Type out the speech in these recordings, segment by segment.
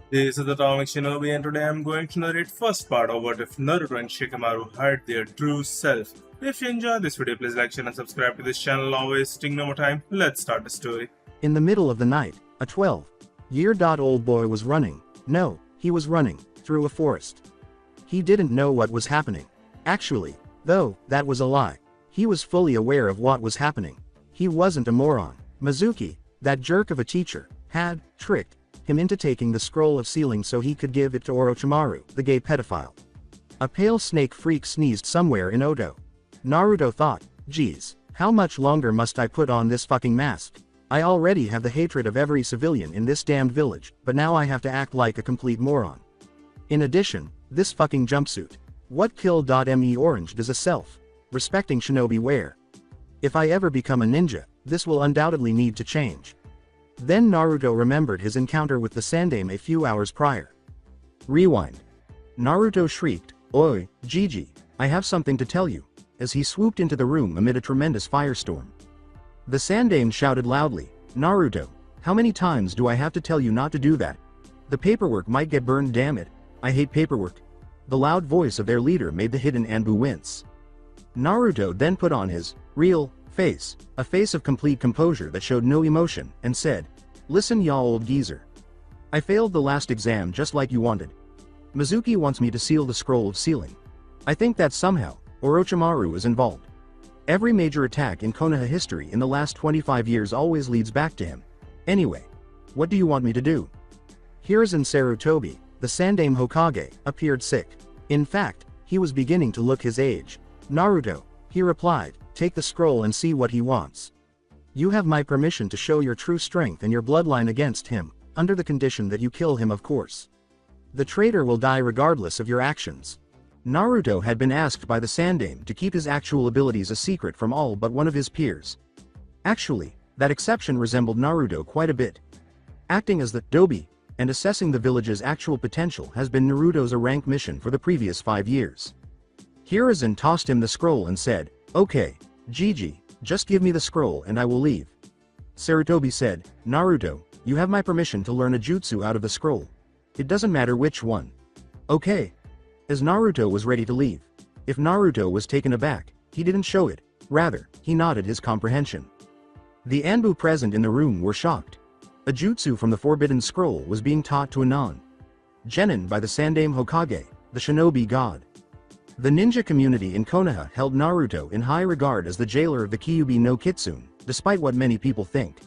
This is the Atomic Shinobi, and today I'm going to narrate first part of what if Naruto and Shikamaru hide their true self. If you enjoyed this video, please like, share, and subscribe to this channel. Always wasting no more time. Let's start the story. In the middle of the night, a 12-year-old boy was running. No, he was running through a forest. He didn't know what was happening. Actually, though, that was a lie. He was fully aware of what was happening. He wasn't a moron. Mizuki, that jerk of a teacher, had tricked him into taking the scroll of sealing so he could give it to Orochimaru, the gay pedophile. A pale snake freak sneezed somewhere in Odo. Naruto thought, geez, how much longer must I put on this fucking mask? I already have the hatred of every civilian in this damned village, but now I have to act like a complete moron. In addition, this fucking jumpsuit. What kill.me orange does a self-respecting shinobi wear? If I ever become a ninja, this will undoubtedly need to change. Then Naruto remembered his encounter with the sandame a few hours prior. Rewind. Naruto shrieked, "Oi, Gigi, I have something to tell you," as he swooped into the room amid a tremendous firestorm. The sandame shouted loudly, "Naruto, how many times do I have to tell you not to do that? The paperwork might get burned, damn it. I hate paperwork." The loud voice of their leader made the hidden Anbu wince. Naruto then put on his real face, a face of complete composure that showed no emotion, and said, "Listen, y'all old geezer. I failed the last exam just like you wanted. Mizuki wants me to seal the scroll of sealing. I think that somehow, Orochimaru is involved. Every major attack in Konoha history in the last 25 years always leads back to him. Anyway, what do you want me to do?" Hiruzen Sarutobi, the Sandame Hokage, appeared sick. In fact, he was beginning to look his age. "Naruto," he replied, "take the scroll and see what he wants. You have my permission to show your true strength and your bloodline against him, under the condition that you kill him, of course. The traitor will die regardless of your actions." Naruto had been asked by the Sandame to keep his actual abilities a secret from all but one of his peers. Actually, that exception resembled Naruto quite a bit. Acting as the Dobi and assessing the village's actual potential has been Naruto's rank mission for the previous 5 years. Hiruzen tossed him the scroll and said, "Okay, Gigi, just give me the scroll and I will leave." Sarutobi said, "Naruto, you have my permission to learn a jutsu out of the scroll. It doesn't matter which one." "Okay." As Naruto was ready to leave. If Naruto was taken aback, he didn't show it, rather, he nodded his comprehension. The Anbu present in the room were shocked. A jutsu from the Forbidden Scroll was being taught to a non-genin by the Sandame Hokage, the shinobi god. The ninja community in Konoha held Naruto in high regard as the jailer of the Kyuubi no Kitsune, despite what many people think.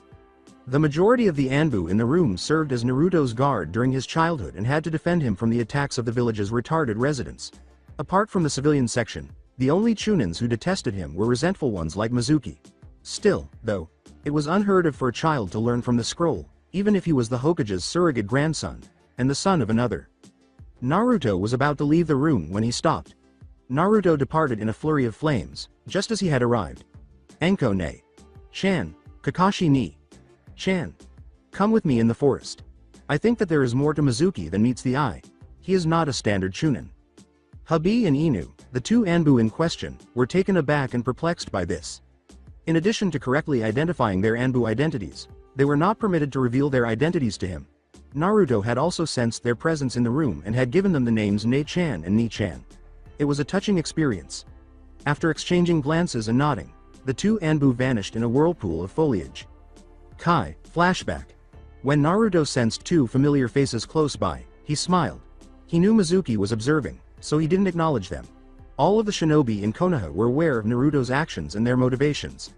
The majority of the Anbu in the room served as Naruto's guard during his childhood and had to defend him from the attacks of the village's retarded residents. Apart from the civilian section, the only Chunins who detested him were resentful ones like Mizuki. Still, though, it was unheard of for a child to learn from the scroll, even if he was the Hokage's surrogate grandson, and the son of another. Naruto was about to leave the room when he stopped. Naruto departed in a flurry of flames, just as he had arrived. "Anko ne. Chan, Kakashi ni. Chan. Come with me in the forest. I think that there is more to Mizuki than meets the eye. He is not a standard Chunin." Habi and Inu, the two Anbu in question, were taken aback and perplexed by this. In addition to correctly identifying their Anbu identities, they were not permitted to reveal their identities to him. Naruto had also sensed their presence in the room and had given them the names Ne-chan and Ni-chan. It was a touching experience. After exchanging glances and nodding, the two Anbu vanished in a whirlpool of foliage. Kai, flashback. When Naruto sensed two familiar faces close by, he smiled. He knew Mizuki was observing, so he didn't acknowledge them. All of the shinobi in Konoha were aware of Naruto's actions and their motivations.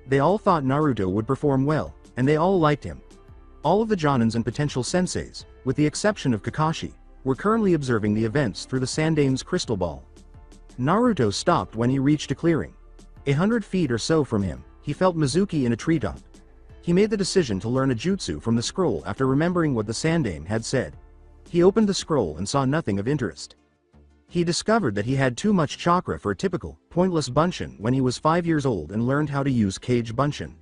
They all thought Naruto would perform well, and they all liked him. All of the Jonins and potential senseis, with the exception of Kakashi, were currently observing the events through the Sandame's crystal ball. Naruto stopped when he reached a clearing. 100 feet or so from him, he felt Mizuki in a treetop. He made the decision to learn a jutsu from the scroll after remembering what the Sandame had said. He opened the scroll and saw nothing of interest. He discovered that he had too much chakra for a typical, pointless bunshin when he was 5 years old and learned how to use Kage Bunshin.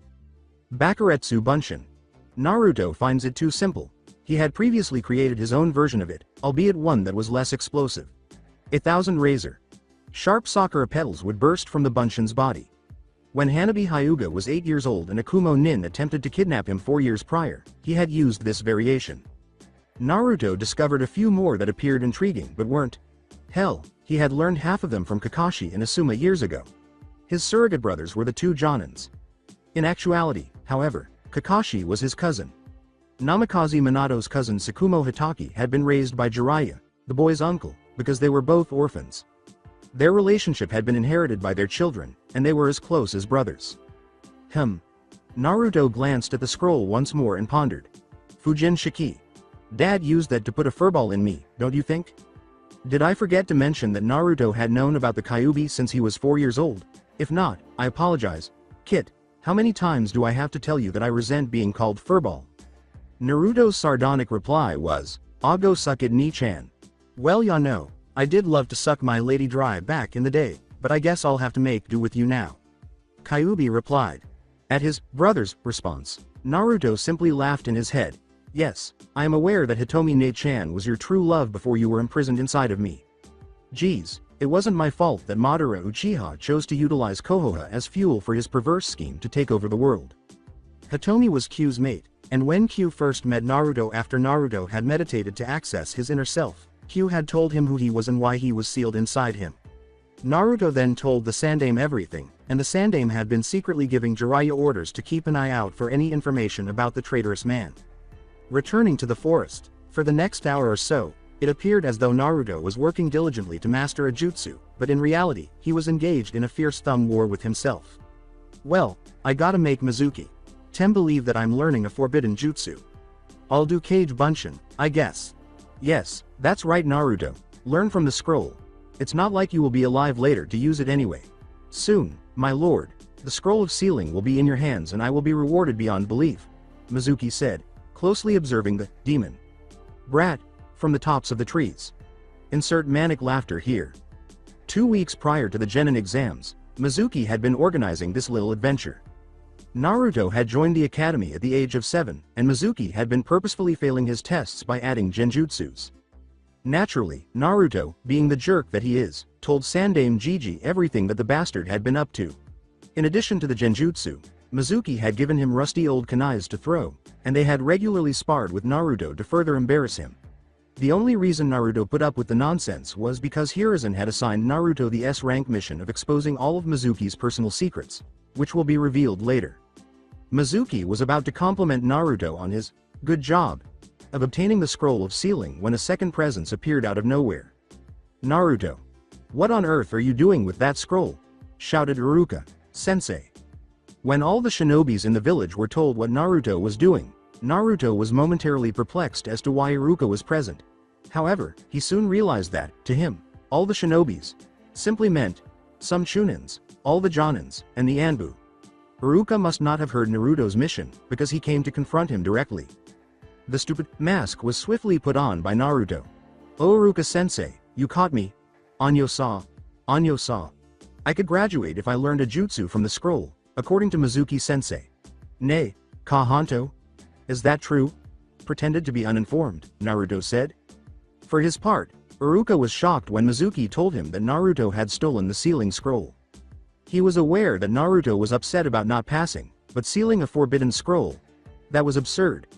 Bakuretsu Bunshin. Naruto finds it too simple. He had previously created his own version of it, albeit one that was less explosive. 1,000 razor. Sharp sakura petals would burst from the Bunshin's body. When Hanabi Hyuga was 8 years old and Akumo Nin attempted to kidnap him 4 years prior, he had used this variation. Naruto discovered a few more that appeared intriguing but weren't. Hell, he had learned half of them from Kakashi and Asuma years ago. His surrogate brothers were the two Jonins. In actuality, however, Kakashi was his cousin. Namikaze Minato's cousin Tsukumo Hitaki had been raised by Jiraiya, the boy's uncle, because they were both orphans. Their relationship had been inherited by their children, and they were as close as brothers. Naruto glanced at the scroll once more and pondered. Fujin Shiki. Dad used that to put a furball in me, don't you think? Did I forget to mention that Naruto had known about the Kyuubi since he was 4 years old? If not, I apologize. Kit, how many times do I have to tell you that I resent being called furball? Naruto's sardonic reply was, "I'll go suck it Ni-chan." Well, ya know, I did love to suck my lady dry back in the day, but I guess I'll have to make do with you now. Kyuubi replied. At his brother's response, Naruto simply laughed in his head. Yes, I am aware that Hitomi Ne-chan was your true love before you were imprisoned inside of me. Geez, it wasn't my fault that Madara Uchiha chose to utilize Kohoha as fuel for his perverse scheme to take over the world. Hitomi was Q's mate, and when Q first met Naruto after Naruto had meditated to access his inner self, Q had told him who he was and why he was sealed inside him. Naruto then told the Sandame everything, and the Sandame had been secretly giving Jiraiya orders to keep an eye out for any information about the traitorous man. Returning to the forest, for the next hour or so, it appeared as though Naruto was working diligently to master a jutsu, but in reality, he was engaged in a fierce thumb war with himself. Well, I gotta make Mizuki. Believe that I'm learning a forbidden jutsu. I'll do Kage Bunshin, I guess. Yes, that's right Naruto, learn from the scroll. It's not like you will be alive later to use it anyway. Soon, my lord, the scroll of sealing will be in your hands and I will be rewarded beyond belief, Mizuki said, closely observing the demon. Brat, from the tops of the trees. Insert manic laughter here. 2 weeks prior to the Genin exams, Mizuki had been organizing this little adventure. Naruto had joined the academy at the age of 7, and Mizuki had been purposefully failing his tests by adding genjutsus. Naturally, Naruto, being the jerk that he is, told Sandame Gigi everything that the bastard had been up to. In addition to the genjutsu, Mizuki had given him rusty old kunais to throw, and they had regularly sparred with Naruto to further embarrass him. The only reason Naruto put up with the nonsense was because Hiruzen had assigned Naruto the S-rank mission of exposing all of Mizuki's personal secrets, which will be revealed later. Mizuki was about to compliment Naruto on his good job of obtaining the scroll of sealing when a second presence appeared out of nowhere. Naruto. What on earth are you doing with that scroll? Shouted Iruka, sensei. When all the shinobis in the village were told what Naruto was doing, Naruto was momentarily perplexed as to why Iruka was present. However, he soon realized that, to him, all the shinobis simply meant some chunins, all the jonins, and the anbu. Iruka must not have heard Naruto's mission, because he came to confront him directly. The stupid mask was swiftly put on by Naruto. Oh Iruka-sensei, you caught me. Anyo-sa. Anyo-sa. I could graduate if I learned a jutsu from the scroll, according to Mizuki-sensei. Nay, Kahanto? Is that true? Pretended to be uninformed, Naruto said. For his part, Iruka was shocked when Mizuki told him that Naruto had stolen the sealing scroll. He was aware that Naruto was upset about not passing, but sealing a forbidden scroll? That was absurd.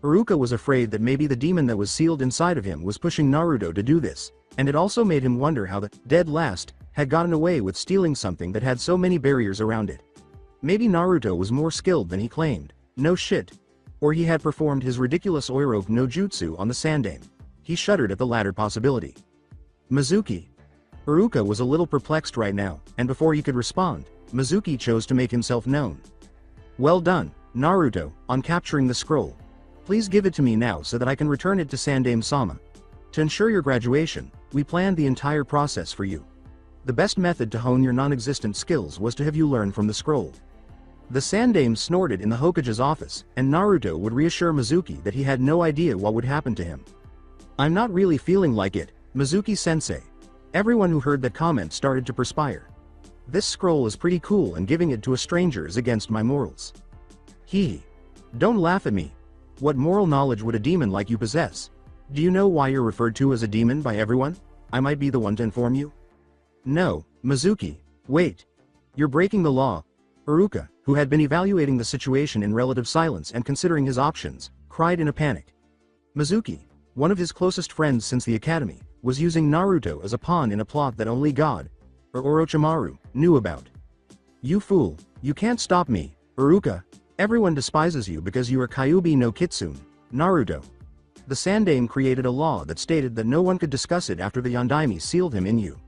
Iruka was afraid that maybe the demon that was sealed inside of him was pushing Naruto to do this, and it also made him wonder how the dead last had gotten away with stealing something that had so many barriers around it. Maybe Naruto was more skilled than he claimed, no shit. Or he had performed his ridiculous Oiroke no Jutsu on the Sandame. He shuddered at the latter possibility. Mizuki. Iruka was a little perplexed right now, and before he could respond, Mizuki chose to make himself known. Well done, Naruto, on capturing the scroll. Please give it to me now so that I can return it to Sandame-sama. To ensure your graduation, we planned the entire process for you. The best method to hone your non-existent skills was to have you learn from the scroll. The Sandame snorted in the Hokage's office, and Naruto would reassure Mizuki that he had no idea what would happen to him. I'm not really feeling like it, Mizuki-sensei. Everyone who heard that comment started to perspire. This scroll is pretty cool and giving it to a stranger is against my morals. Hee. Don't laugh at me. What moral knowledge would a demon like you possess? Do you know why you're referred to as a demon by everyone? I might be the one to inform you. No, Mizuki, wait. You're breaking the law. Iruka, who had been evaluating the situation in relative silence and considering his options, cried in a panic. Mizuki, one of his closest friends since the academy, was using Naruto as a pawn in a plot that only God, or Orochimaru, knew about. You fool, you can't stop me, Iruka. Everyone despises you because you are Kyuubi no Kitsune, Naruto. The sandame created a law that stated that no one could discuss it after the Yondaime sealed him in you.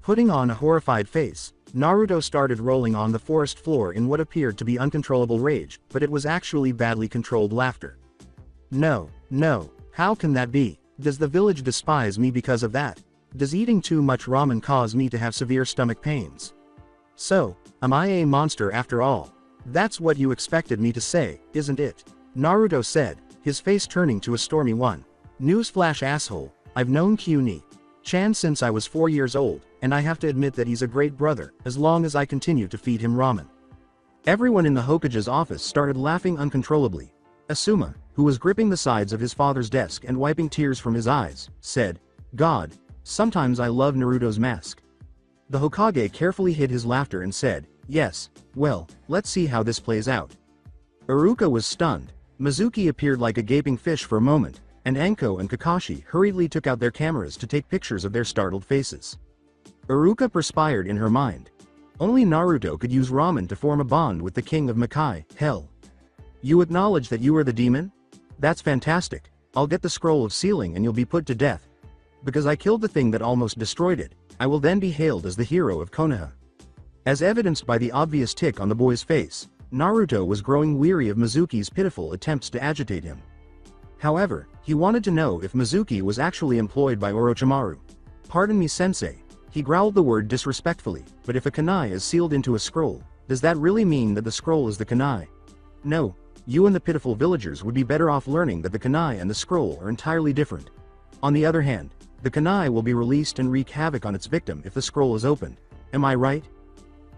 Putting on a horrified face, Naruto started rolling on the forest floor in what appeared to be uncontrollable rage, but it was actually badly controlled laughter. No, how can that be? Does the village despise me because of that? Does eating too much ramen cause me to have severe stomach pains? So, am I a monster after all? That's what you expected me to say, isn't it? Naruto said, his face turning to a stormy one. Newsflash asshole, I've known Kyuubi-chan since I was 4 years old, and I have to admit that he's a great brother, as long as I continue to feed him ramen. Everyone in the Hokage's office started laughing uncontrollably. Asuma, who was gripping the sides of his father's desk and wiping tears from his eyes, said, God, sometimes I love Naruto's mask. The Hokage carefully hid his laughter and said, yes, well, let's see how this plays out. Iruka was stunned. Mizuki appeared like a gaping fish for a moment, and Anko and Kakashi hurriedly took out their cameras to take pictures of their startled faces. Iruka perspired in her mind. Only Naruto could use ramen to form a bond with the king of Makai, hell. You acknowledge that you are the demon? That's fantastic. I'll get the scroll of sealing and you'll be put to death. Because I killed the thing that almost destroyed it, I will then be hailed as the hero of Konoha. As evidenced by the obvious tick on the boy's face, Naruto was growing weary of Mizuki's pitiful attempts to agitate him. However, he wanted to know if Mizuki was actually employed by Orochimaru. Pardon me, sensei. He growled the word disrespectfully, but if a kunai is sealed into a scroll, does that really mean that the scroll is the kunai? No, you and the pitiful villagers would be better off learning that the kunai and the scroll are entirely different. On the other hand, the kunai will be released and wreak havoc on its victim if the scroll is opened. Am I right?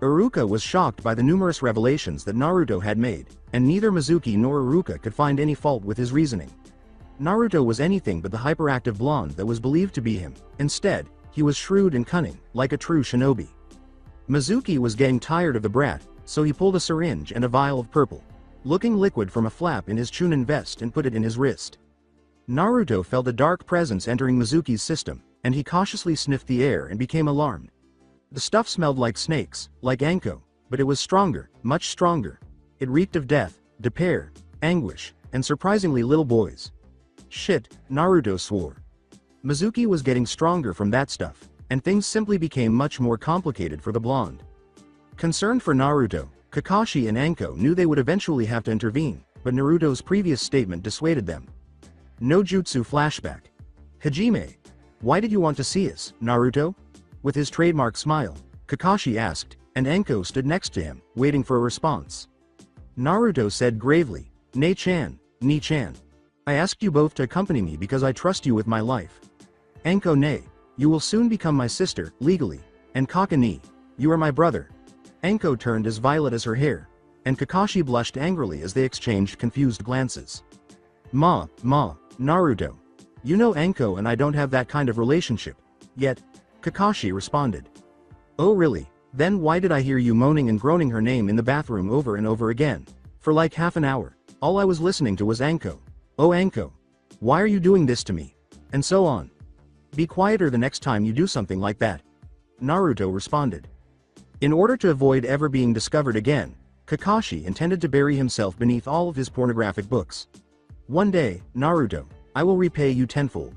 Iruka was shocked by the numerous revelations that Naruto had made, and neither Mizuki nor Iruka could find any fault with his reasoning. Naruto was anything but the hyperactive blonde that was believed to be him. Instead, he was shrewd and cunning, like a true shinobi. Mizuki was getting tired of the brat, so he pulled a syringe and a vial of purple, looking liquid from a flap in his chunin vest and put it in his wrist. Naruto felt a dark presence entering Mizuki's system, and he cautiously sniffed the air and became alarmed. The stuff smelled like snakes, like Anko, but it was stronger, much stronger. It reeked of death, despair, anguish, and surprisingly little boys. Shit, Naruto swore. Mizuki was getting stronger from that stuff, and things simply became much more complicated for the blonde. Concerned for Naruto, Kakashi and Anko knew they would eventually have to intervene, but Naruto's previous statement dissuaded them. No jutsu flashback. Hajime, why did you want to see us, Naruto? With his trademark smile, Kakashi asked, and Anko stood next to him, waiting for a response. Naruto said gravely, Nei-chan, Ni-chan. I asked you both to accompany me because I trust you with my life. Anko Nei, you will soon become my sister, legally, and Kaka Ni, you are my brother. Anko turned as violet as her hair, and Kakashi blushed angrily as they exchanged confused glances. Ma, Naruto. You know Anko and I don't have that kind of relationship, yet, Kakashi responded. Oh really, then why did I hear you moaning and groaning her name in the bathroom over and over again? For like half an hour, all I was listening to was Anko. Oh Anko, why are you doing this to me? And so on. Be quieter the next time you do something like that. Naruto responded. In order to avoid ever being discovered again, Kakashi intended to bury himself beneath all of his pornographic books. One day, Naruto, I will repay you tenfold.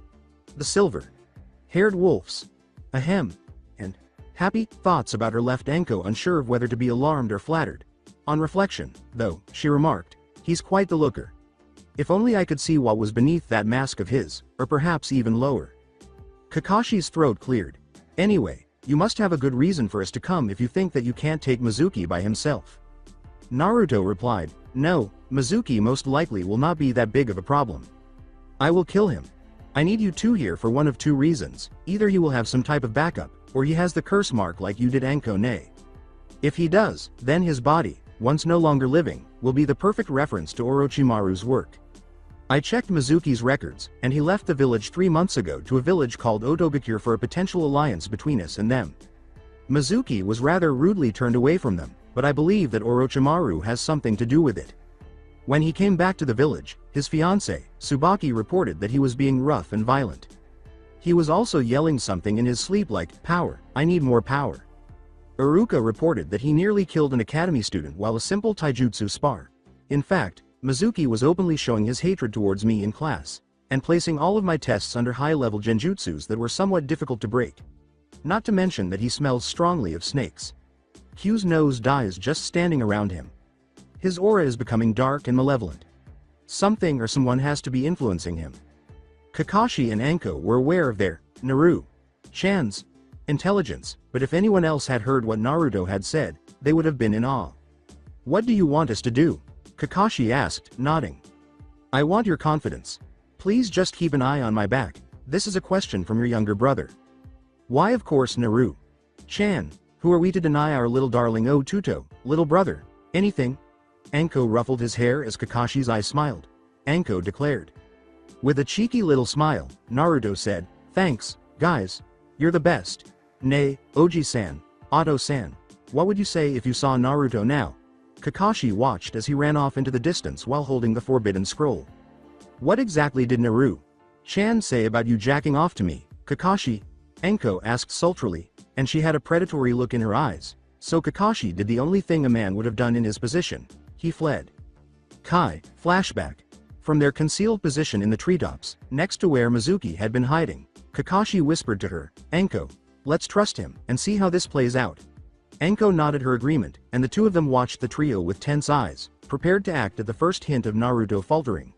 The silver-haired wolves. Ahem. And happy thoughts about her left Anko unsure of whether to be alarmed or flattered. On reflection, though, she remarked, he's quite the looker. If only I could see what was beneath that mask of his, or perhaps even lower. Kakashi's throat cleared. Anyway, you must have a good reason for us to come if you think that you can't take Mizuki by himself. Naruto replied, no, Mizuki most likely will not be that big of a problem. I will kill him. I need you two here for one of two reasons, either he will have some type of backup, or he has the curse mark like you did Anko Nei. If he does, then his body, once no longer living, will be the perfect reference to Orochimaru's work. I checked Mizuki's records, and he left the village 3 months ago to a village called Otogakure for a potential alliance between us and them. Mizuki was rather rudely turned away from them, but I believe that Orochimaru has something to do with it. When he came back to the village, his fiancée, Tsubaki, reported that he was being rough and violent. He was also yelling something in his sleep like, "Power, I need more power." Iruka reported that he nearly killed an academy student while a simple taijutsu spar. In fact, Mizuki was openly showing his hatred towards me in class, and placing all of my tests under high-level genjutsus that were somewhat difficult to break. Not to mention that he smells strongly of snakes. Q's nose dies just standing around him. His aura is becoming dark and malevolent. Something or someone has to be influencing him. Kakashi and Anko were aware of their, Naru-chan's, intelligence, but if anyone else had heard what Naruto had said, they would have been in awe. "What do you want us to do?" Kakashi asked, nodding. "I want your confidence. Please just keep an eye on my back. This is a question from your younger brother." "Why, of course, Naru-chan. Who are we to deny our little darling Tuto, little brother? Anything?" Anko ruffled his hair as Kakashi's eye smiled. Anko declared. With a cheeky little smile, Naruto said, "Thanks, guys. You're the best. Nay, Oji-san, Otto-san. What would you say if you saw Naruto now?" Kakashi watched as he ran off into the distance while holding the forbidden scroll. "What exactly did Naru-chan say about you jacking off to me, Kakashi?" Anko asked sultrily, and she had a predatory look in her eyes. So Kakashi did the only thing a man would have done in his position. He fled. Flashback. From their concealed position in the treetops, next to where Mizuki had been hiding, Kakashi whispered to her, "Anko, let's trust him, and see how this plays out." Anko nodded her agreement, and the two of them watched the trio with tense eyes, prepared to act at the first hint of Naruto faltering.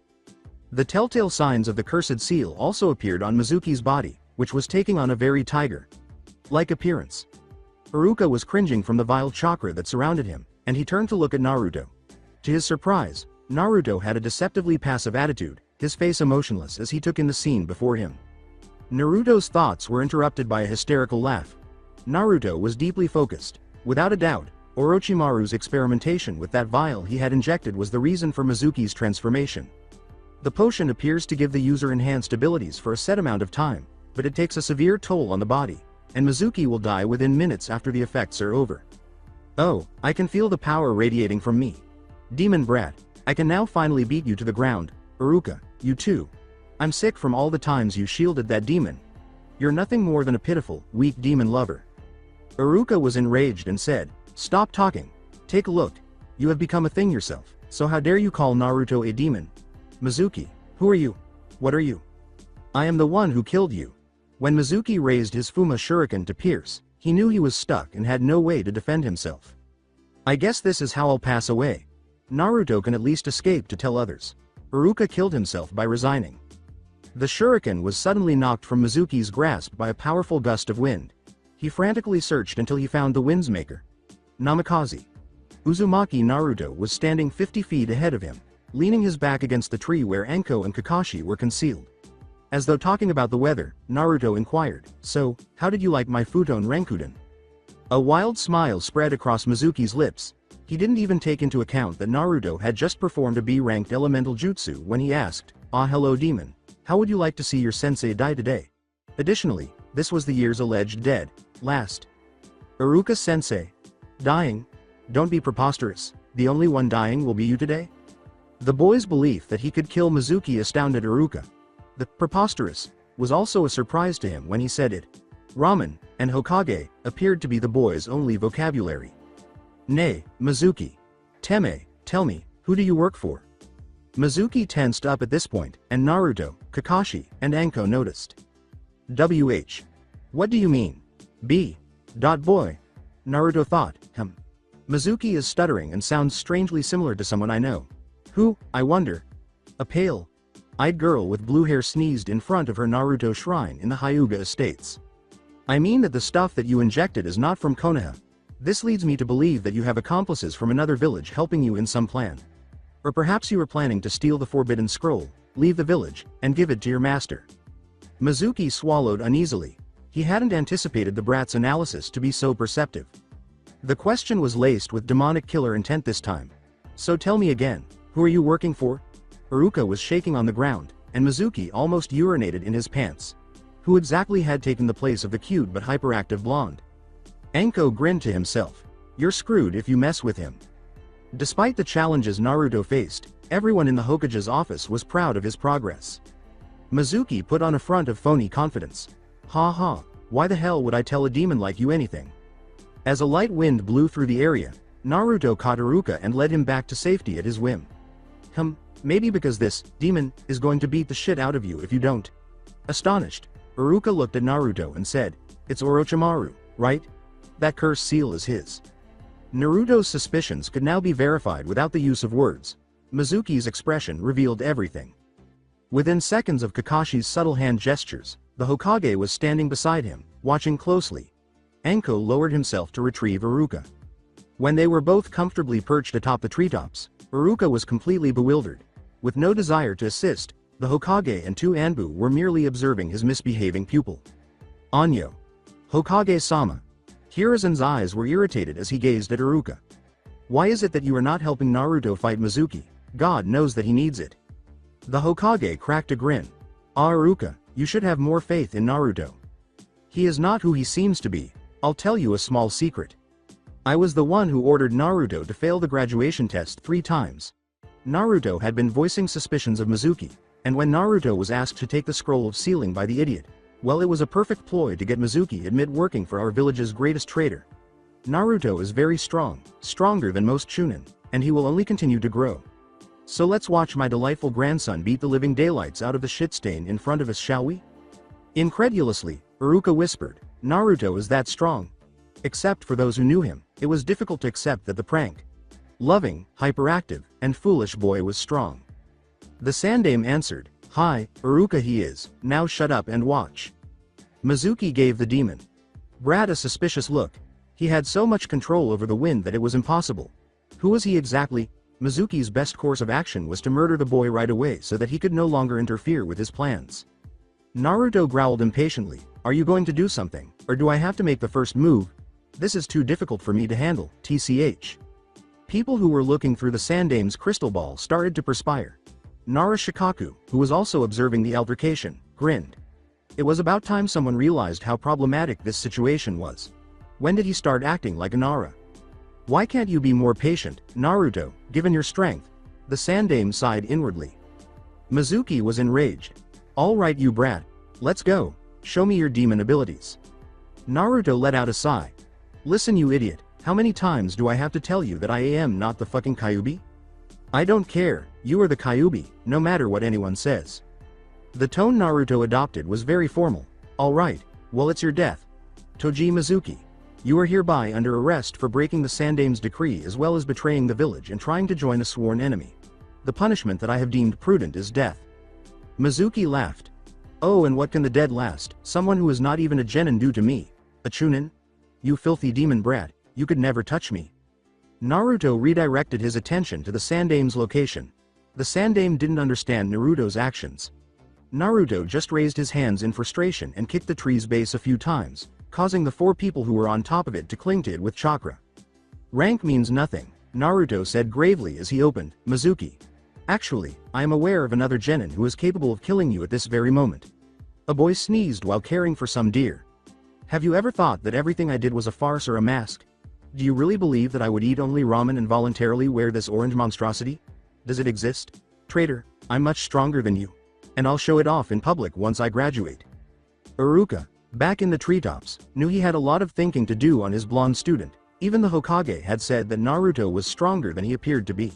The telltale signs of the cursed seal also appeared on Mizuki's body, which was taking on a very tiger-like appearance. Iruka was cringing from the vile chakra that surrounded him, and he turned to look at Naruto. To his surprise, Naruto had a deceptively passive attitude, his face emotionless as he took in the scene before him. Naruto's thoughts were interrupted by a hysterical laugh. Naruto was deeply focused. Without a doubt, Orochimaru's experimentation with that vial he had injected was the reason for Mizuki's transformation. The potion appears to give the user enhanced abilities for a set amount of time, but it takes a severe toll on the body, and Mizuki will die within minutes after the effects are over. "Oh, I can feel the power radiating from me. Demon brat, I can now finally beat you to the ground, Iruka, you too. I'm sick from all the times you shielded that demon. You're nothing more than a pitiful, weak demon lover." Iruka was enraged and said, "Stop talking. Take a look. You have become a thing yourself, so how dare you call Naruto a demon? Mizuki, who are you? What are you? I am the one who killed you." When Mizuki raised his Fuma shuriken to pierce, he knew he was stuck and had no way to defend himself. "I guess this is how I'll pass away. Naruto can at least escape to tell others." Iruka killed himself by resigning. The shuriken was suddenly knocked from Mizuki's grasp by a powerful gust of wind. He frantically searched until he found the wind's maker. Namikaze. Uzumaki Naruto was standing 50 feet ahead of him, leaning his back against the tree where Anko and Kakashi were concealed. As though talking about the weather, Naruto inquired, "So, how did you like my futon Rankuden?" A wild smile spread across Mizuki's lips. He didn't even take into account that Naruto had just performed a B-ranked elemental jutsu when he asked, "Ah, hello demon. How would you like to see your sensei die today?" Additionally, this was the year's alleged dead, last. Iruka sensei. Dying? Don't be preposterous. The only one dying will be you today? The boy's belief that he could kill Mizuki astounded Iruka. The preposterous was also a surprise to him when he said it. Ramen and Hokage appeared to be the boy's only vocabulary. "Nay, Mizuki. Teme, tell me, who do you work for?" Mizuki tensed up at this point, and Naruto, Kakashi, and Anko noticed. "WH. What do you mean? Boy. Naruto thought, Mizuki is stuttering and sounds strangely similar to someone I know. Who, I wonder? A pale-eyed girl with blue hair sneezed in front of her Naruto shrine in the Hyuga estates. "I mean that the stuff that you injected is not from Konoha. This leads me to believe that you have accomplices from another village helping you in some plan. Or perhaps you were planning to steal the forbidden scroll, leave the village, and give it to your master." Mizuki swallowed uneasily. He hadn't anticipated the brat's analysis to be so perceptive. The question was laced with demonic killer intent this time. "So tell me again, who are you working for?" Iruka was shaking on the ground, and Mizuki almost urinated in his pants. Who exactly had taken the place of the cute but hyperactive blonde? Anko grinned to himself. "You're screwed if you mess with him." Despite the challenges Naruto faced, everyone in the Hokage's office was proud of his progress. Mizuki put on a front of phony confidence. Ha ha, why the hell would I tell a demon like you anything? As a light wind blew through the area, Naruto caught Iruka and led him back to safety at his whim. Maybe because this demon is going to beat the shit out of you if you don't. Astonished, Iruka looked at Naruto and said, "It's Orochimaru, right? That cursed seal is his." Naruto's suspicions could now be verified without the use of words. Mizuki's expression revealed everything. Within seconds of Kakashi's subtle hand gestures, the Hokage was standing beside him, watching closely. Anko lowered himself to retrieve Iruka. When they were both comfortably perched atop the treetops, Iruka was completely bewildered. With no desire to assist, the Hokage and two Anbu were merely observing his misbehaving pupil. Anyo. Hokage-sama. Hiruzen's eyes were irritated as he gazed at Iruka. Why is it that you are not helping Naruto fight Mizuki? God knows that he needs it. The Hokage cracked a grin. Ah, Iruka, you should have more faith in Naruto. He is not who he seems to be. I'll tell you a small secret. I was the one who ordered Naruto to fail the graduation test 3 times. Naruto had been voicing suspicions of Mizuki, and when Naruto was asked to take the scroll of sealing by the idiot, well, it was a perfect ploy to get Mizuki admit working for our village's greatest traitor. Naruto is very strong, stronger than most Chunin, and he will only continue to grow. So let's watch my delightful grandson beat the living daylights out of the shit stain in front of us, shall we? Incredulously, Iruka whispered, Naruto is that strong. Except for those who knew him, it was difficult to accept that the prank, loving, hyperactive, and foolish boy was strong. The sandame answered, Hi, Iruka he is, now shut up and watch. Mizuki gave the demon brat a suspicious look. He had so much control over the wind that it was impossible. Who was he exactly? Mizuki's best course of action was to murder the boy right away so that he could no longer interfere with his plans. Naruto growled impatiently, Are you going to do something, or do I have to make the first move? This is too difficult for me to handle, tch. People who were looking through the sandame's crystal ball started to perspire. Nara Shikaku, who was also observing the altercation, grinned. It was about time someone realized how problematic this situation was. When did he start acting like a Nara? Why can't you be more patient, Naruto, given your strength? The sandame sighed inwardly. Mizuki was enraged. All right you brat. Let's go. Show me your demon abilities. Naruto let out a sigh. Listen you idiot, how many times do I have to tell you that I am not the fucking Kyuubi? I don't care, you are the Kyuubi, no matter what anyone says. The tone Naruto adopted was very formal. Alright, well it's your death. Toji Mizuki. You are hereby under arrest for breaking the sandame's decree as well as betraying the village and trying to join a sworn enemy. The punishment that I have deemed prudent is death. Mizuki laughed. Oh, and what can the dead last? Someone who is not even a genin do to me? A chunin? You filthy demon brat, you could never touch me. Naruto redirected his attention to the sandame's location. The sandame didn't understand Naruto's actions. Naruto just raised his hands in frustration and kicked the tree's base a few times, causing the 4 people who were on top of it to cling to it with chakra. Rank means nothing, Naruto said gravely as he opened, Mizuki. Actually, I am aware of another genin who is capable of killing you at this very moment. A boy sneezed while caring for some deer. Have you ever thought that everything I did was a farce or a mask? Do you really believe that I would eat only ramen and voluntarily wear this orange monstrosity? Does it exist? Traitor, I'm much stronger than you. And I'll show it off in public once I graduate. Iruka, back in the treetops, knew he had a lot of thinking to do on his blonde student. Even the Hokage had said that Naruto was stronger than he appeared to be.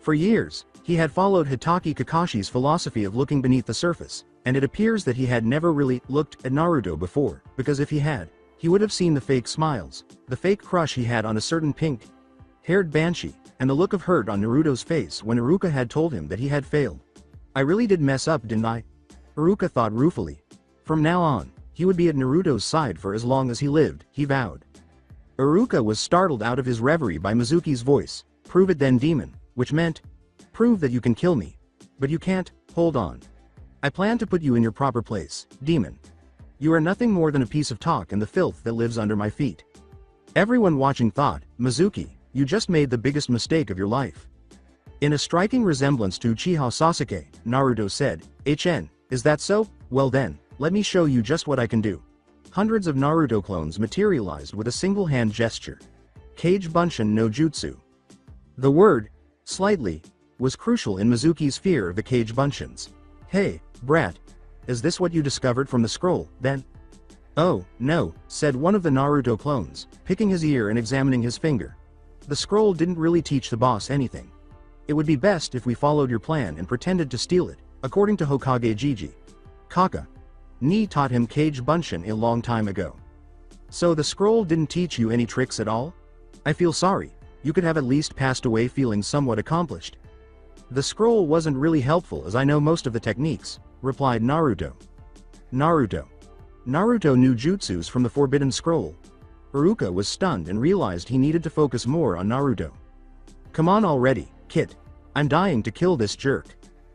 For years, he had followed Hitaki Kakashi's philosophy of looking beneath the surface, and it appears that he had never really looked at Naruto before, because if he had, he would have seen the fake smiles, the fake crush he had on a certain pink-haired banshee, and the look of hurt on Naruto's face when Iruka had told him that he had failed. I really did mess up, didn't I? Iruka thought ruefully. From now on, he would be at Naruto's side for as long as he lived, he vowed. Iruka was startled out of his reverie by Mizuki's voice, prove it then demon, which meant, prove that you can kill me. But you can't, hold on. I plan to put you in your proper place, demon. You are nothing more than a piece of talk and the filth that lives under my feet. Everyone watching thought, Mizuki, you just made the biggest mistake of your life. In a striking resemblance to Uchiha Sasuke, Naruto said, HN, is that so? Well then, let me show you just what I can do. Hundreds of Naruto clones materialized with a single hand gesture. Kage Bunshin no Jutsu. The word, slightly, was crucial in Mizuki's fear of the cage buncheons. Hey, brat. Is this what you discovered from the scroll, then? Oh, no, said one of the Naruto clones, picking his ear and examining his finger. The scroll didn't really teach the boss anything. It would be best if we followed your plan and pretended to steal it, according to Hokage Jiji. Kaka. Ni taught him cage buncheon a long time ago. So the scroll didn't teach you any tricks at all? I feel sorry, you could have at least passed away feeling somewhat accomplished. The scroll wasn't really helpful as I know most of the techniques, replied Naruto. Naruto knew jutsus from the Forbidden Scroll. Iruka was stunned and realized he needed to focus more on Naruto. Come on already, kid. I'm dying to kill this jerk.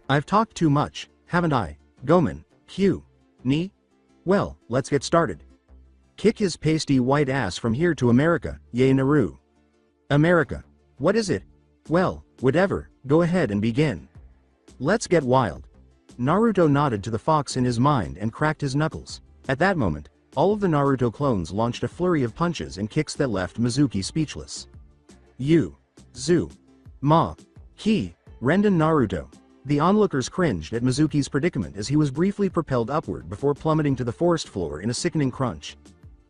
I've talked too much, haven't I, Gomen, Q, Ni? Well, let's get started. Kick his pasty white ass from here to America, yay Naru. America. What is it? Well, whatever, go ahead and begin. Let's get wild. Naruto nodded to the fox in his mind and cracked his knuckles. At that moment, all of the Naruto clones launched a flurry of punches and kicks that left Mizuki speechless. Zu. Ma. He. Renden Naruto. The onlookers cringed at Mizuki's predicament as he was briefly propelled upward before plummeting to the forest floor in a sickening crunch.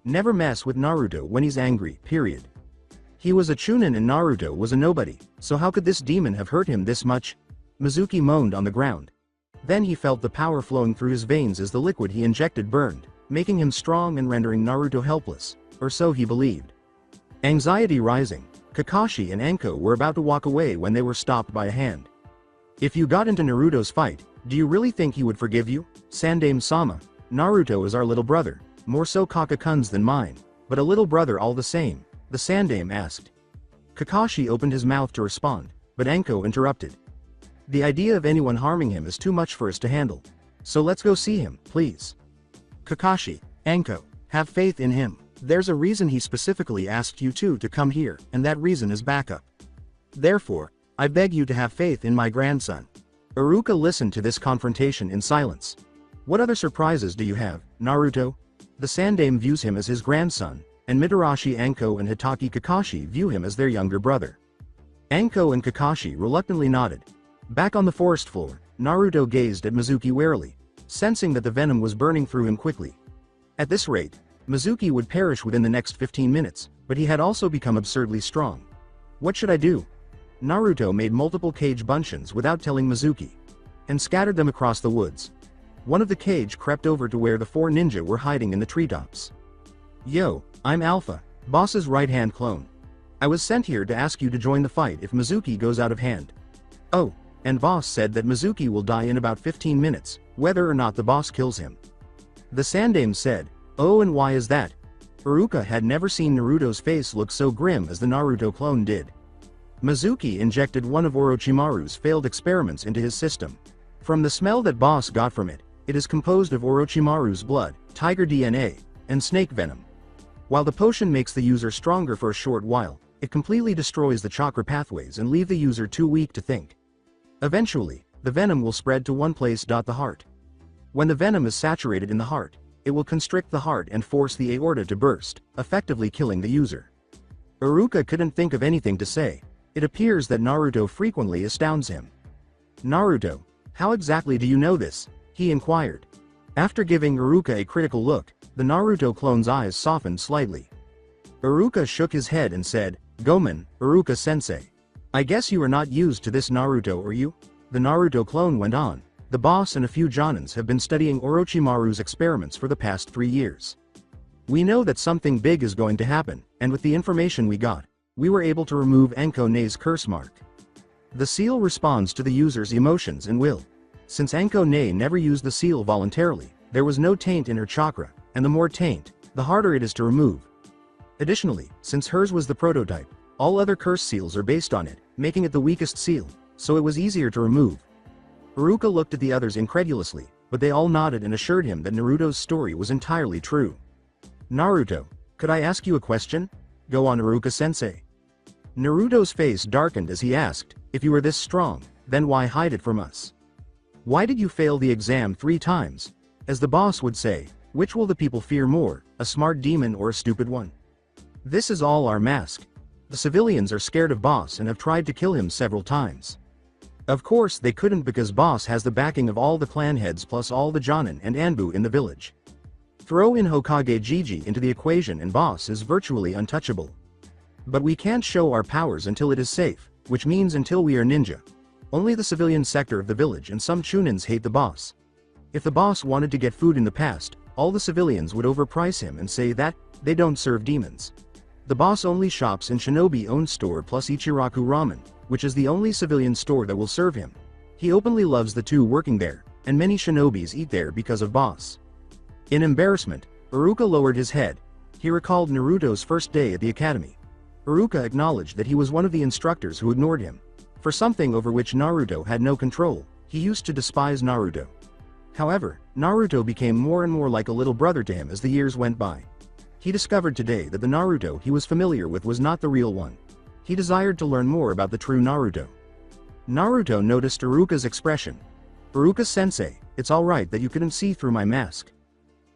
Never mess with Naruto when he's angry, period. He was a chunin and Naruto was a nobody, so how could this demon have hurt him this much? Mizuki moaned on the ground. Then he felt the power flowing through his veins as the liquid he injected burned, making him strong and rendering Naruto helpless, or so he believed. Anxiety rising, Kakashi and Anko were about to walk away when they were stopped by a hand. If you got into Naruto's fight, do you really think he would forgive you? Sandame-sama, Naruto is our little brother, more so Kaka-kun's than mine, but a little brother all the same, the Sandame asked. Kakashi opened his mouth to respond, but Anko interrupted. The idea of anyone harming him is too much for us to handle. So let's go see him, please. Kakashi, Anko, have faith in him. There's a reason he specifically asked you two to come here, and that reason is backup. Therefore, I beg you to have faith in my grandson. Iruka listened to this confrontation in silence. What other surprises do you have, Naruto? The Sandame views him as his grandson, and Mitarashi Anko and Hitaki Kakashi view him as their younger brother. Anko and Kakashi reluctantly nodded. Back on the forest floor, Naruto gazed at Mizuki warily, sensing that the venom was burning through him quickly. At this rate, Mizuki would perish within the next 15 minutes, but he had also become absurdly strong. What should I do? Naruto made multiple cage buncheons without telling Mizuki, and scattered them across the woods. One of the cage crept over to where the 4 ninja were hiding in the treetops. Yo, I'm Alpha, boss's right-hand clone. I was sent here to ask you to join the fight if Mizuki goes out of hand. Oh, and boss said that Mizuki will die in about 15 minutes, whether or not the boss kills him. The Sandame said, oh, and why is that? Iruka had never seen Naruto's face look so grim as the Naruto clone did. Mizuki injected one of Orochimaru's failed experiments into his system. From the smell that boss got from it, it is composed of Orochimaru's blood, tiger DNA, and snake venom. While the potion makes the user stronger for a short while, it completely destroys the chakra pathways and leave the user too weak to think. Eventually, the venom will spread to one place, the heart. When the venom is saturated in the heart, it will constrict the heart and force the aorta to burst, effectively killing the user. Iruka couldn't think of anything to say. It appears that Naruto frequently astounds him. Naruto, how exactly do you know this? He inquired. After giving Iruka a critical look, the Naruto clone's eyes softened slightly. Iruka shook his head and said, Gomen, Iruka-sensei. I guess you are not used to this Naruto, are you? The Naruto clone went on. The boss and a few Jonins have been studying Orochimaru's experiments for the past 3 years. We know that something big is going to happen, and with the information we got, we were able to remove Anko-ne's curse mark. The seal responds to the user's emotions and will. Since Anko-ne never used the seal voluntarily, there was no taint in her chakra, and the more taint, the harder it is to remove. Additionally, since hers was the prototype, all other curse seals are based on it, making it the weakest seal, so it was easier to remove. Iruka looked at the others incredulously, but they all nodded and assured him that Naruto's story was entirely true. Naruto, could I ask you a question? Go on, Iruka-sensei. Naruto's face darkened as he asked, if you were this strong, then why hide it from us? Why did you fail the exam 3 times? As the boss would say, which will the people fear more, a smart demon or a stupid one? This is all our mask. The civilians are scared of Boss and have tried to kill him several times. Of course they couldn't because Boss has the backing of all the clan heads plus all the Jonin and Anbu in the village. Throw in Hokage Gigi into the equation and Boss is virtually untouchable. But we can't show our powers until it is safe, which means until we are ninja. Only the civilian sector of the village and some Chunins hate the Boss. If the Boss wanted to get food in the past, all the civilians would overprice him and say that they don't serve demons. The Boss only shops in Shinobi-owned store plus Ichiraku Ramen, which is the only civilian store that will serve him. He openly loves the two working there, and many Shinobis eat there because of Boss. In embarrassment, Iruka lowered his head. He recalled Naruto's first day at the academy. Iruka acknowledged that he was one of the instructors who ignored him. For something over which Naruto had no control, he used to despise Naruto. However, Naruto became more and more like a little brother to him as the years went by. He discovered today that the Naruto he was familiar with was not the real one. He desired to learn more about the true Naruto. Naruto noticed Iruka's expression. "Iruka-sensei, it's alright that you couldn't see through my mask.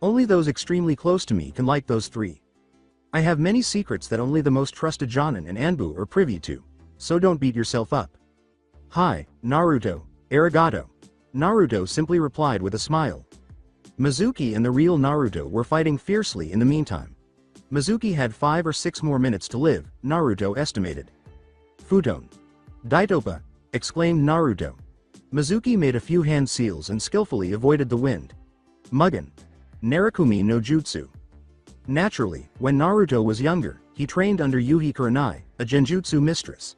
Only those extremely close to me can like those three. I have many secrets that only the most trusted Jonin and Anbu are privy to, so don't beat yourself up." "Hi, Naruto, arigato." Naruto simply replied with a smile. Mizuki and the real Naruto were fighting fiercely in the meantime. Mizuki had 5 or 6 more minutes to live, Naruto estimated. "Futon. Daitopa," exclaimed Naruto. Mizuki made a few hand seals and skillfully avoided the wind. "Mugen. Narakumi no Jutsu." Naturally, when Naruto was younger, he trained under Yuhi Kurenai, a genjutsu mistress.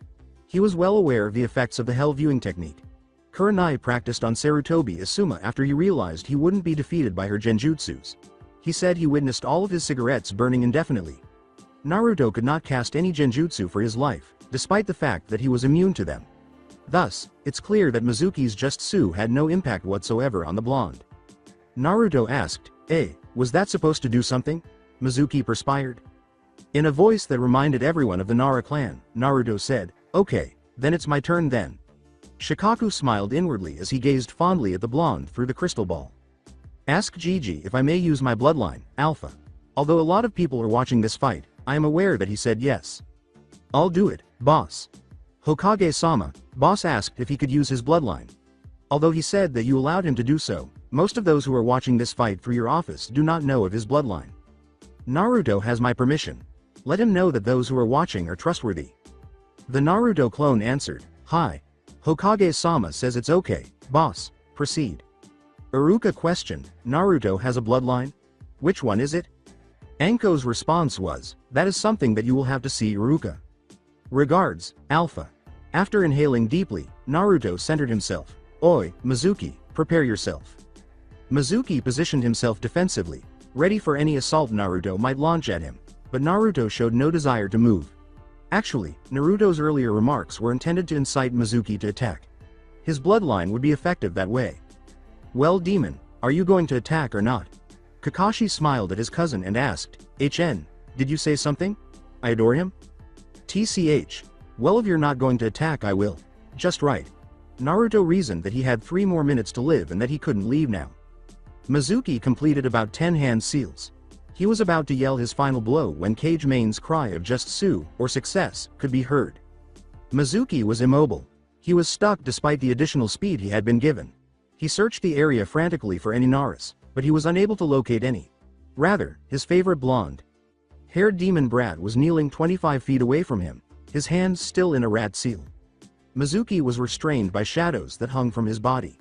He was well aware of the effects of the hell viewing technique. Kurenai practiced on Sarutobi Asuma after he realized he wouldn't be defeated by her genjutsus. He said he witnessed all of his cigarettes burning indefinitely. Naruto could not cast any genjutsu for his life, despite the fact that he was immune to them. Thus, it's clear that Mizuki's Jutsu had no impact whatsoever on the blonde. Naruto asked, was that supposed to do something?" Mizuki perspired. In a voice that reminded everyone of the Nara clan, Naruto said, "Okay, then it's my turn then." Shikaku smiled inwardly as he gazed fondly at the blonde through the crystal ball. "Ask Gigi if I may use my bloodline, Alpha. Although a lot of people are watching this fight, I am aware that he said yes." "I'll do it, boss." Hokage-sama, Boss asked if he could use his bloodline. Although he said that you allowed him to do so, most of those who are watching this fight through your office do not know of his bloodline. "Naruto has my permission. Let him know that those who are watching are trustworthy." The Naruto clone answered, "Hi. Hokage-sama says it's okay, boss, proceed." Iruka questioned, "Naruto has a bloodline? Which one is it?" Anko's response was, "That is something that you will have to see, Iruka. Regards, Alpha." After inhaling deeply, Naruto centered himself. "Oi, Mizuki, prepare yourself." Mizuki positioned himself defensively, ready for any assault Naruto might launch at him, but Naruto showed no desire to move. Actually, Naruto's earlier remarks were intended to incite Mizuki to attack. His bloodline would be effective that way. "Well, demon, are you going to attack or not?" Kakashi smiled at his cousin and asked, "HN, did you say something? I adore him?" "TCH, well, if you're not going to attack I will." "Just right." Naruto reasoned that he had 3 more minutes to live and that he couldn't leave now. Mizuki completed about 10 hand seals. He was about to yell his final blow when Cage Main's cry of just "Sue" or "success" could be heard. Mizuki was immobile. He was stuck despite the additional speed he had been given. He searched the area frantically for any Naras, but he was unable to locate any. Rather, his favorite blonde-haired demon brat was kneeling 25 feet away from him, his hands still in a rat seal. Mizuki was restrained by shadows that hung from his body.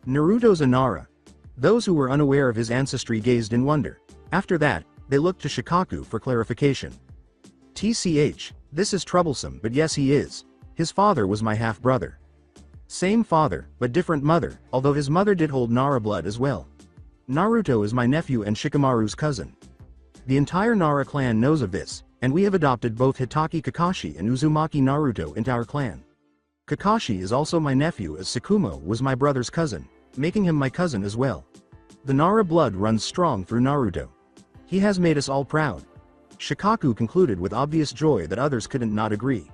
Naruto's a Nara. Those who were unaware of his ancestry gazed in wonder. After that, they looked to Shikaku for clarification. "TCH, this is troublesome, but yes he is. His father was my half-brother. Same father, but different mother, although his mother did hold Nara blood as well. Naruto is my nephew and Shikamaru's cousin. The entire Nara clan knows of this, and we have adopted both Hitaki Kakashi and Uzumaki Naruto into our clan. Kakashi is also my nephew as Sakumo was my brother's cousin, making him my cousin as well. The Nara blood runs strong through Naruto. He has made us all proud." Shikaku concluded with obvious joy that others couldn't not agree.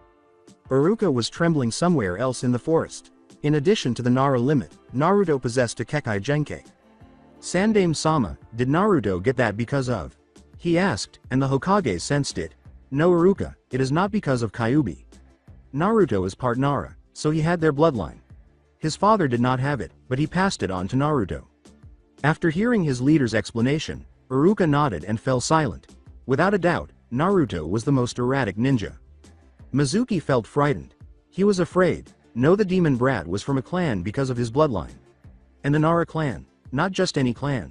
Iruka was trembling somewhere else in the forest. In addition to the Nara limit, Naruto possessed a Kekai Genkai. "Sandame-sama, did Naruto get that because of?" he asked, and the Hokage sensed it. No Iruka, it is not because of Kyuubi. Naruto is part Nara, so he had their bloodline. His father did not have it, but he passed it on to Naruto. After hearing his leader's explanation, Iruka nodded and fell silent. Without a doubt, Naruto was the most erratic ninja. Mizuki felt frightened. He was afraid. No, the demon brat was from a clan because of his bloodline. And the Nara clan, not just any clan.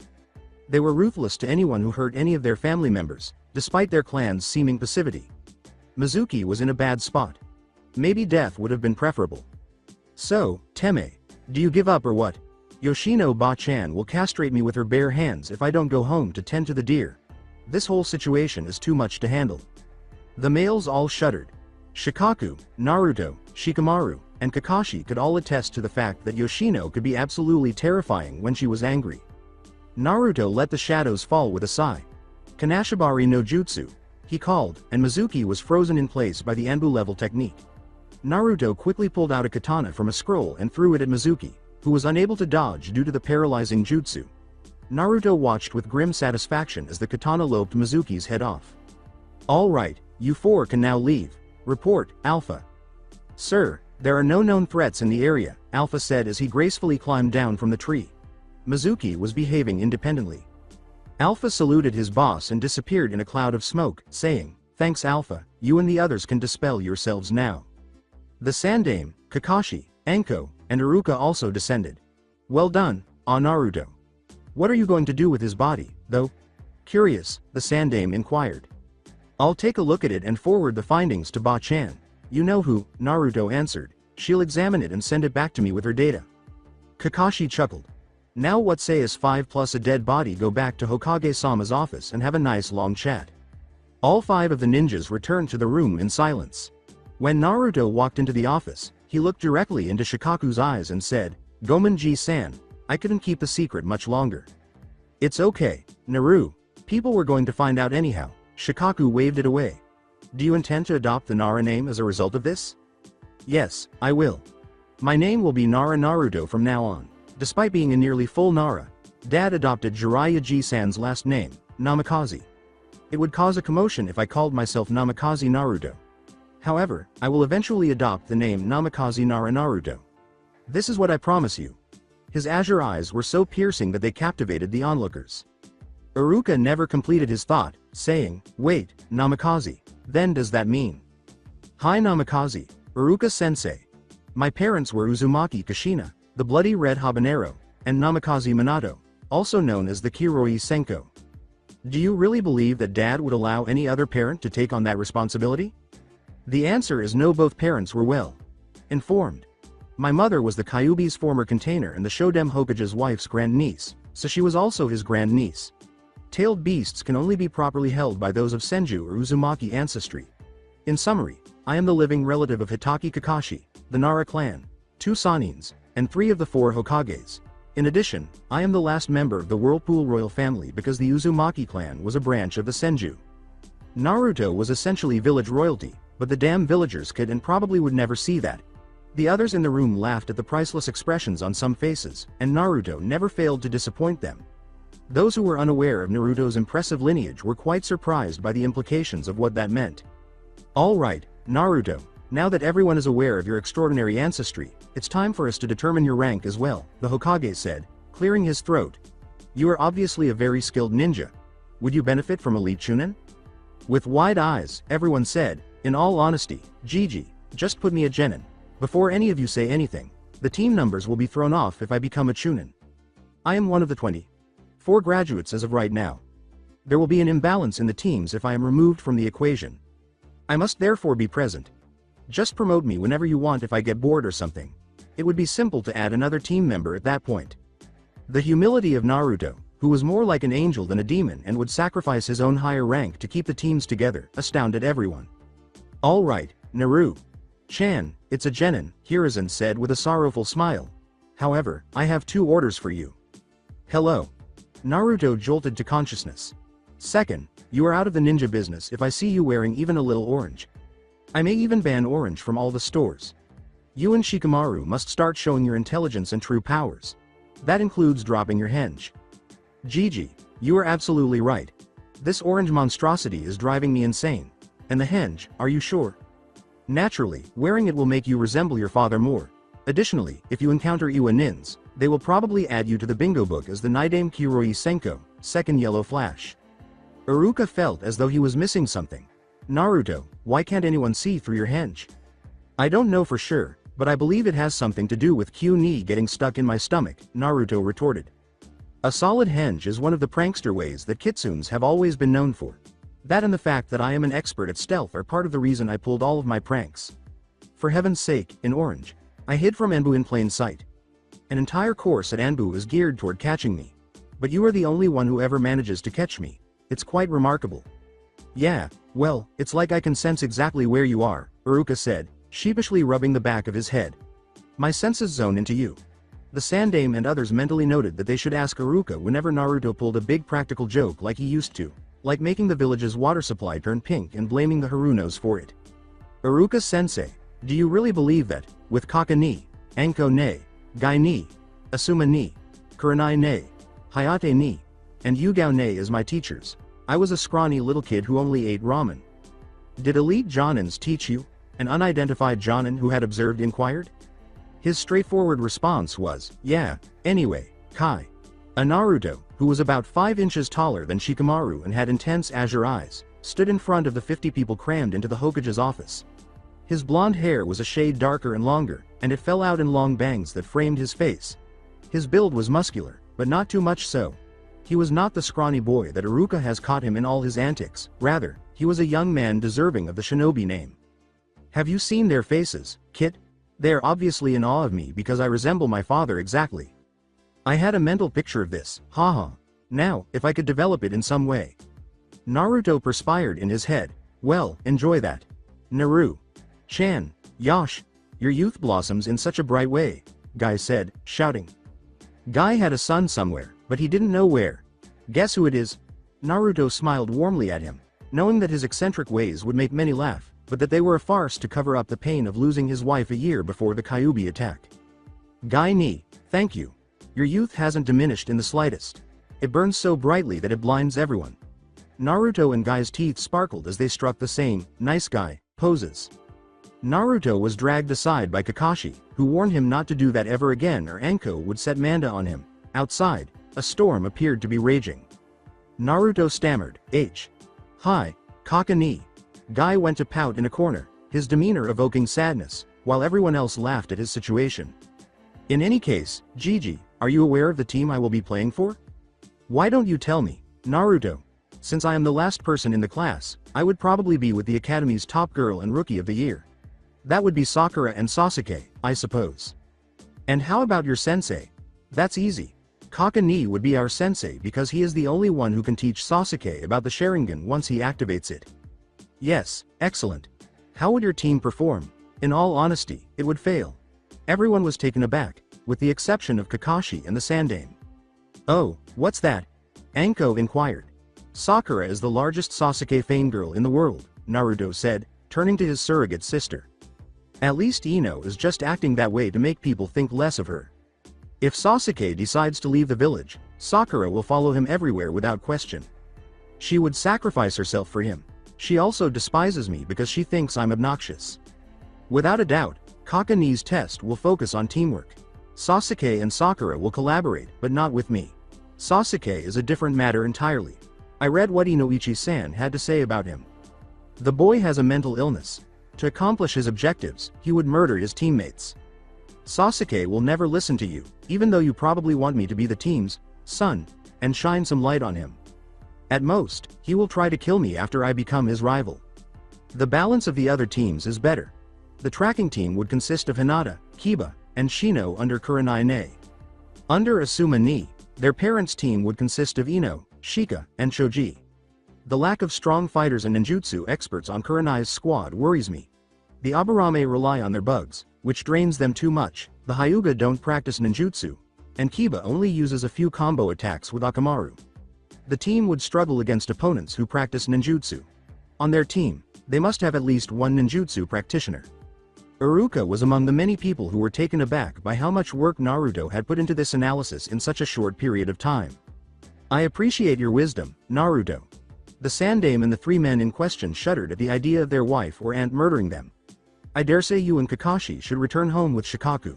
They were ruthless to anyone who hurt any of their family members, despite their clan's seeming passivity. Mizuki was in a bad spot. Maybe death would have been preferable. So, Teme, do you give up or what? Yoshino Ba-chan will castrate me with her bare hands if I don't go home to tend to the deer. This whole situation is too much to handle. The males all shuddered. Shikaku, Naruto, Shikamaru, and Kakashi could all attest to the fact that Yoshino could be absolutely terrifying when she was angry. Naruto let the shadows fall with a sigh. Kanashibari no Jutsu, he called, and Mizuki was frozen in place by the Anbu level technique. Naruto quickly pulled out a katana from a scroll and threw it at Mizuki, who was unable to dodge due to the paralyzing jutsu. Naruto watched with grim satisfaction as the katana loped Mizuki's head off. All right, you four can now leave. Report, Alpha. Sir, there are no known threats in the area, Alpha said as he gracefully climbed down from the tree. Mizuki was behaving independently. Alpha saluted his boss and disappeared in a cloud of smoke, saying, "Thanks Alpha, you and the others can dispel yourselves now." The Sandame, Kakashi, Anko, and Iruka also descended. Well done, Naruto. What are you going to do with his body, though? Curious, the Sandame inquired. I'll take a look at it and forward the findings to Ba-chan. You know who, Naruto answered. She'll examine it and send it back to me with her data. Kakashi chuckled. Now what say is 5 plus a dead body go back to Hokage-sama's office and have a nice long chat. All 5 of the ninjas returned to the room in silence. When Naruto walked into the office, he looked directly into Shikaku's eyes and said, Gomenji-san, I couldn't keep the secret much longer. It's okay, Naru. People were going to find out anyhow. Shikaku waved it away. Do you intend to adopt the Nara name as a result of this? Yes, I will. My name will be Nara Naruto from now on. Despite being a nearly full Nara, Dad adopted Jiraiya-ji-san's last name, Namikaze. It would cause a commotion if I called myself Namikaze Naruto. However, I will eventually adopt the name Namikaze Nara Naruto. This is what I promise you. His azure eyes were so piercing that they captivated the onlookers. Iruka never completed his thought, saying, Wait, Namikaze, then does that mean? Hi Namikaze, Iruka sensei. My parents were Uzumaki Kushina, the bloody red habanero, and Namikaze Minato, also known as the Kiroi Senko. Do you really believe that Dad would allow any other parent to take on that responsibility? The answer is no, both parents were well informed. My mother was the Kyuubi's former container and the Shodem Hokage's wife's grandniece, so she was also his grandniece. Tailed beasts can only be properly held by those of Senju or Uzumaki ancestry. In summary, I am the living relative of Hitaki Kakashi, the Nara clan, 2 Sanins, and 3 of the 4 Hokages. In addition, I am the last member of the Whirlpool royal family because the Uzumaki clan was a branch of the Senju. Naruto was essentially village royalty, but the damn villagers could and probably would never see that. The others in the room laughed at the priceless expressions on some faces, and Naruto never failed to disappoint them. Those who were unaware of Naruto's impressive lineage were quite surprised by the implications of what that meant. All right, Naruto, now that everyone is aware of your extraordinary ancestry, it's time for us to determine your rank as well, the Hokage said, clearing his throat. You are obviously a very skilled ninja. Would you benefit from elite chunin? With wide eyes, everyone said, in all honesty, Gigi, just put me a genin. Before any of you say anything, the team numbers will be thrown off if I become a chunin. I am one of the 24 graduates as of right now. There will be an imbalance in the teams if I am removed from the equation. I must therefore be present. Just promote me whenever you want if I get bored or something. It would be simple to add another team member at that point. The humility of Naruto, who was more like an angel than a demon and would sacrifice his own higher rank to keep the teams together, astounded everyone. All right, Naru. Chan, it's a genin, Hiruzen said with a sorrowful smile. However, I have 2 orders for you. Hello. Naruto jolted to consciousness. Second, you are out of the ninja business if I see you wearing even a little orange. I may even ban orange from all the stores. You and Shikamaru must start showing your intelligence and true powers. That includes dropping your henge. Gigi, you are absolutely right. This orange monstrosity is driving me insane. And the henge, are you sure? Naturally, wearing it will make you resemble your father more. Additionally, if you encounter Iwa Nins, they will probably add you to the bingo book as the Nidame Kiroi Senko, second yellow flash. Iruka felt as though he was missing something. Naruto, why can't anyone see through your henge? I don't know for sure, but I believe it has something to do with Q-ni getting stuck in my stomach, Naruto retorted. A solid henge is one of the prankster ways that kitsunes have always been known for. That and the fact that I am an expert at stealth are part of the reason I pulled all of my pranks. For heaven's sake, in orange, I hid from Anbu in plain sight. An entire course at Anbu is geared toward catching me. But you are the only one who ever manages to catch me. It's quite remarkable. Yeah, well, it's like I can sense exactly where you are, Iruka said, sheepishly rubbing the back of his head. My senses zone into you. The sandame and others mentally noted that they should ask Iruka whenever Naruto pulled a big practical joke like he used to, like making the village's water supply turn pink and blaming the Harunos for it. Iruka-sensei, do you really believe that, with Kaka ni, Anko ne, Gai ni, Asuma ni, Kurenai ne, Hayate ni, and Yugao ne as my teachers, I was a scrawny little kid who only ate ramen? Did elite Jonins teach you? An unidentified Jonin who had observed inquired. His straightforward response was, yeah, anyway, Kai. A Naruto, who was about 5 inches taller than Shikamaru and had intense azure eyes, stood in front of the 50 people crammed into the Hokage's office. His blonde hair was a shade darker and longer, and it fell out in long bangs that framed his face. His build was muscular, but not too much so. He was not the scrawny boy that Iruka has caught him in all his antics, rather, he was a young man deserving of the Shinobi name. Have you seen their faces, Kit? They are obviously in awe of me because I resemble my father exactly. I had a mental picture of this, haha. Now, if I could develop it in some way. Naruto perspired in his head. Well, enjoy that. Naru. Chan, Yosh, your youth blossoms in such a bright way, Guy said, shouting. Guy had a son somewhere, but he didn't know where. Guess who it is? Naruto smiled warmly at him, knowing that his eccentric ways would make many laugh, but that they were a farce to cover up the pain of losing his wife a year before the Kyuubi attack. Guy ni, thank you. Your youth hasn't diminished in the slightest. It burns so brightly that it blinds everyone. Naruto and Guy's teeth sparkled as they struck the same, nice guy, poses. Naruto was dragged aside by Kakashi, who warned him not to do that ever again or Anko would set Manda on him. Outside, a storm appeared to be raging. Naruto stammered, Hi, Kaka ni. Guy went to pout in a corner, his demeanor evoking sadness, while everyone else laughed at his situation. In any case, Gigi, are you aware of the team I will be playing for? Why don't you tell me, Naruto? Since I am the last person in the class, I would probably be with the academy's top girl and rookie of the year. That would be Sakura and Sasuke, I suppose. And how about your sensei? That's easy. Kaka ni would be our sensei because he is the only one who can teach Sasuke about the Sharingan once he activates it. Yes, excellent. How would your team perform? In all honesty, it would fail. Everyone was taken aback, with the exception of Kakashi and the Sandame. Oh, what's that? Anko inquired. Sakura is the largest Sasuke fangirl in the world, Naruto said, turning to his surrogate sister. At least Ino is just acting that way to make people think less of her. If Sasuke decides to leave the village, Sakura will follow him everywhere without question. She would sacrifice herself for him. She also despises me because she thinks I'm obnoxious. Without a doubt, Kakani's test will focus on teamwork. Sasuke and Sakura will collaborate, but not with me. Sasuke is a different matter entirely. I read what Inoichi-san had to say about him. The boy has a mental illness. To accomplish his objectives, he would murder his teammates. Sasuke will never listen to you, even though you probably want me to be the team's son, and shine some light on him. At most, he will try to kill me after I become his rival. The balance of the other teams is better. The tracking team would consist of Hinata, Kiba, and Shino under Kurenai ne. Under Asuma ni, their parents' team would consist of Ino, Shika, and Choji. The lack of strong fighters and ninjutsu experts on Kurenai's squad worries me. The Aburame rely on their bugs, which drains them too much, the Hyuga don't practice ninjutsu, and Kiba only uses a few combo attacks with Akamaru. The team would struggle against opponents who practice ninjutsu. On their team, they must have at least one ninjutsu practitioner. Iruka was among the many people who were taken aback by how much work Naruto had put into this analysis in such a short period of time. I appreciate your wisdom, Naruto. The sandame and the three men in question shuddered at the idea of their wife or aunt murdering them. I dare say you and Kakashi should return home with Shikaku.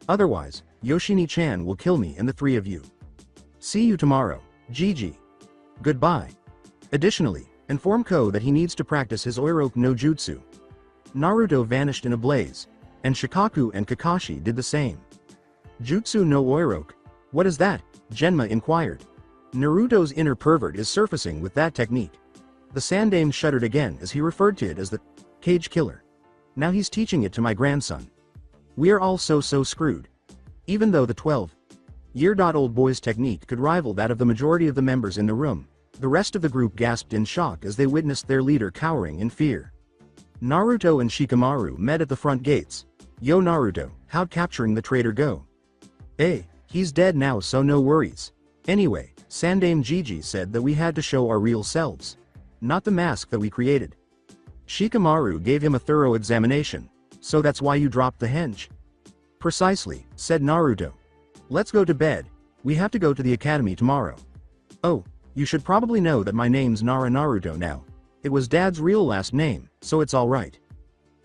Otherwise, Yoshini-chan will kill me and the three of you. See you tomorrow, Gigi. Goodbye. Additionally, inform Ko that he needs to practice his Oiroke no Jutsu. Naruto vanished in a blaze, and Shikaku and Kakashi did the same. Jutsu no Oiroke? What is that? Genma inquired. Naruto's inner pervert is surfacing with that technique. The sandame shuddered again as he referred to it as the cage killer. Now he's teaching it to my grandson. We are all so screwed. Even though the 12-year-old boy's technique could rival that of the majority of the members in the room, the rest of the group gasped in shock as they witnessed their leader cowering in fear. Naruto and Shikamaru met at the front gates. Yo Naruto, how'd capturing the traitor go? He's dead now so no worries. Anyway, Sandame Gigi said that we had to show our real selves. Not the mask that we created. Shikamaru gave him a thorough examination. So that's why you dropped the henge? Precisely, said Naruto. Let's go to bed. We have to go to the academy tomorrow. Oh, you should probably know that my name's Naruto now. It was Dad's real last name, so it's alright.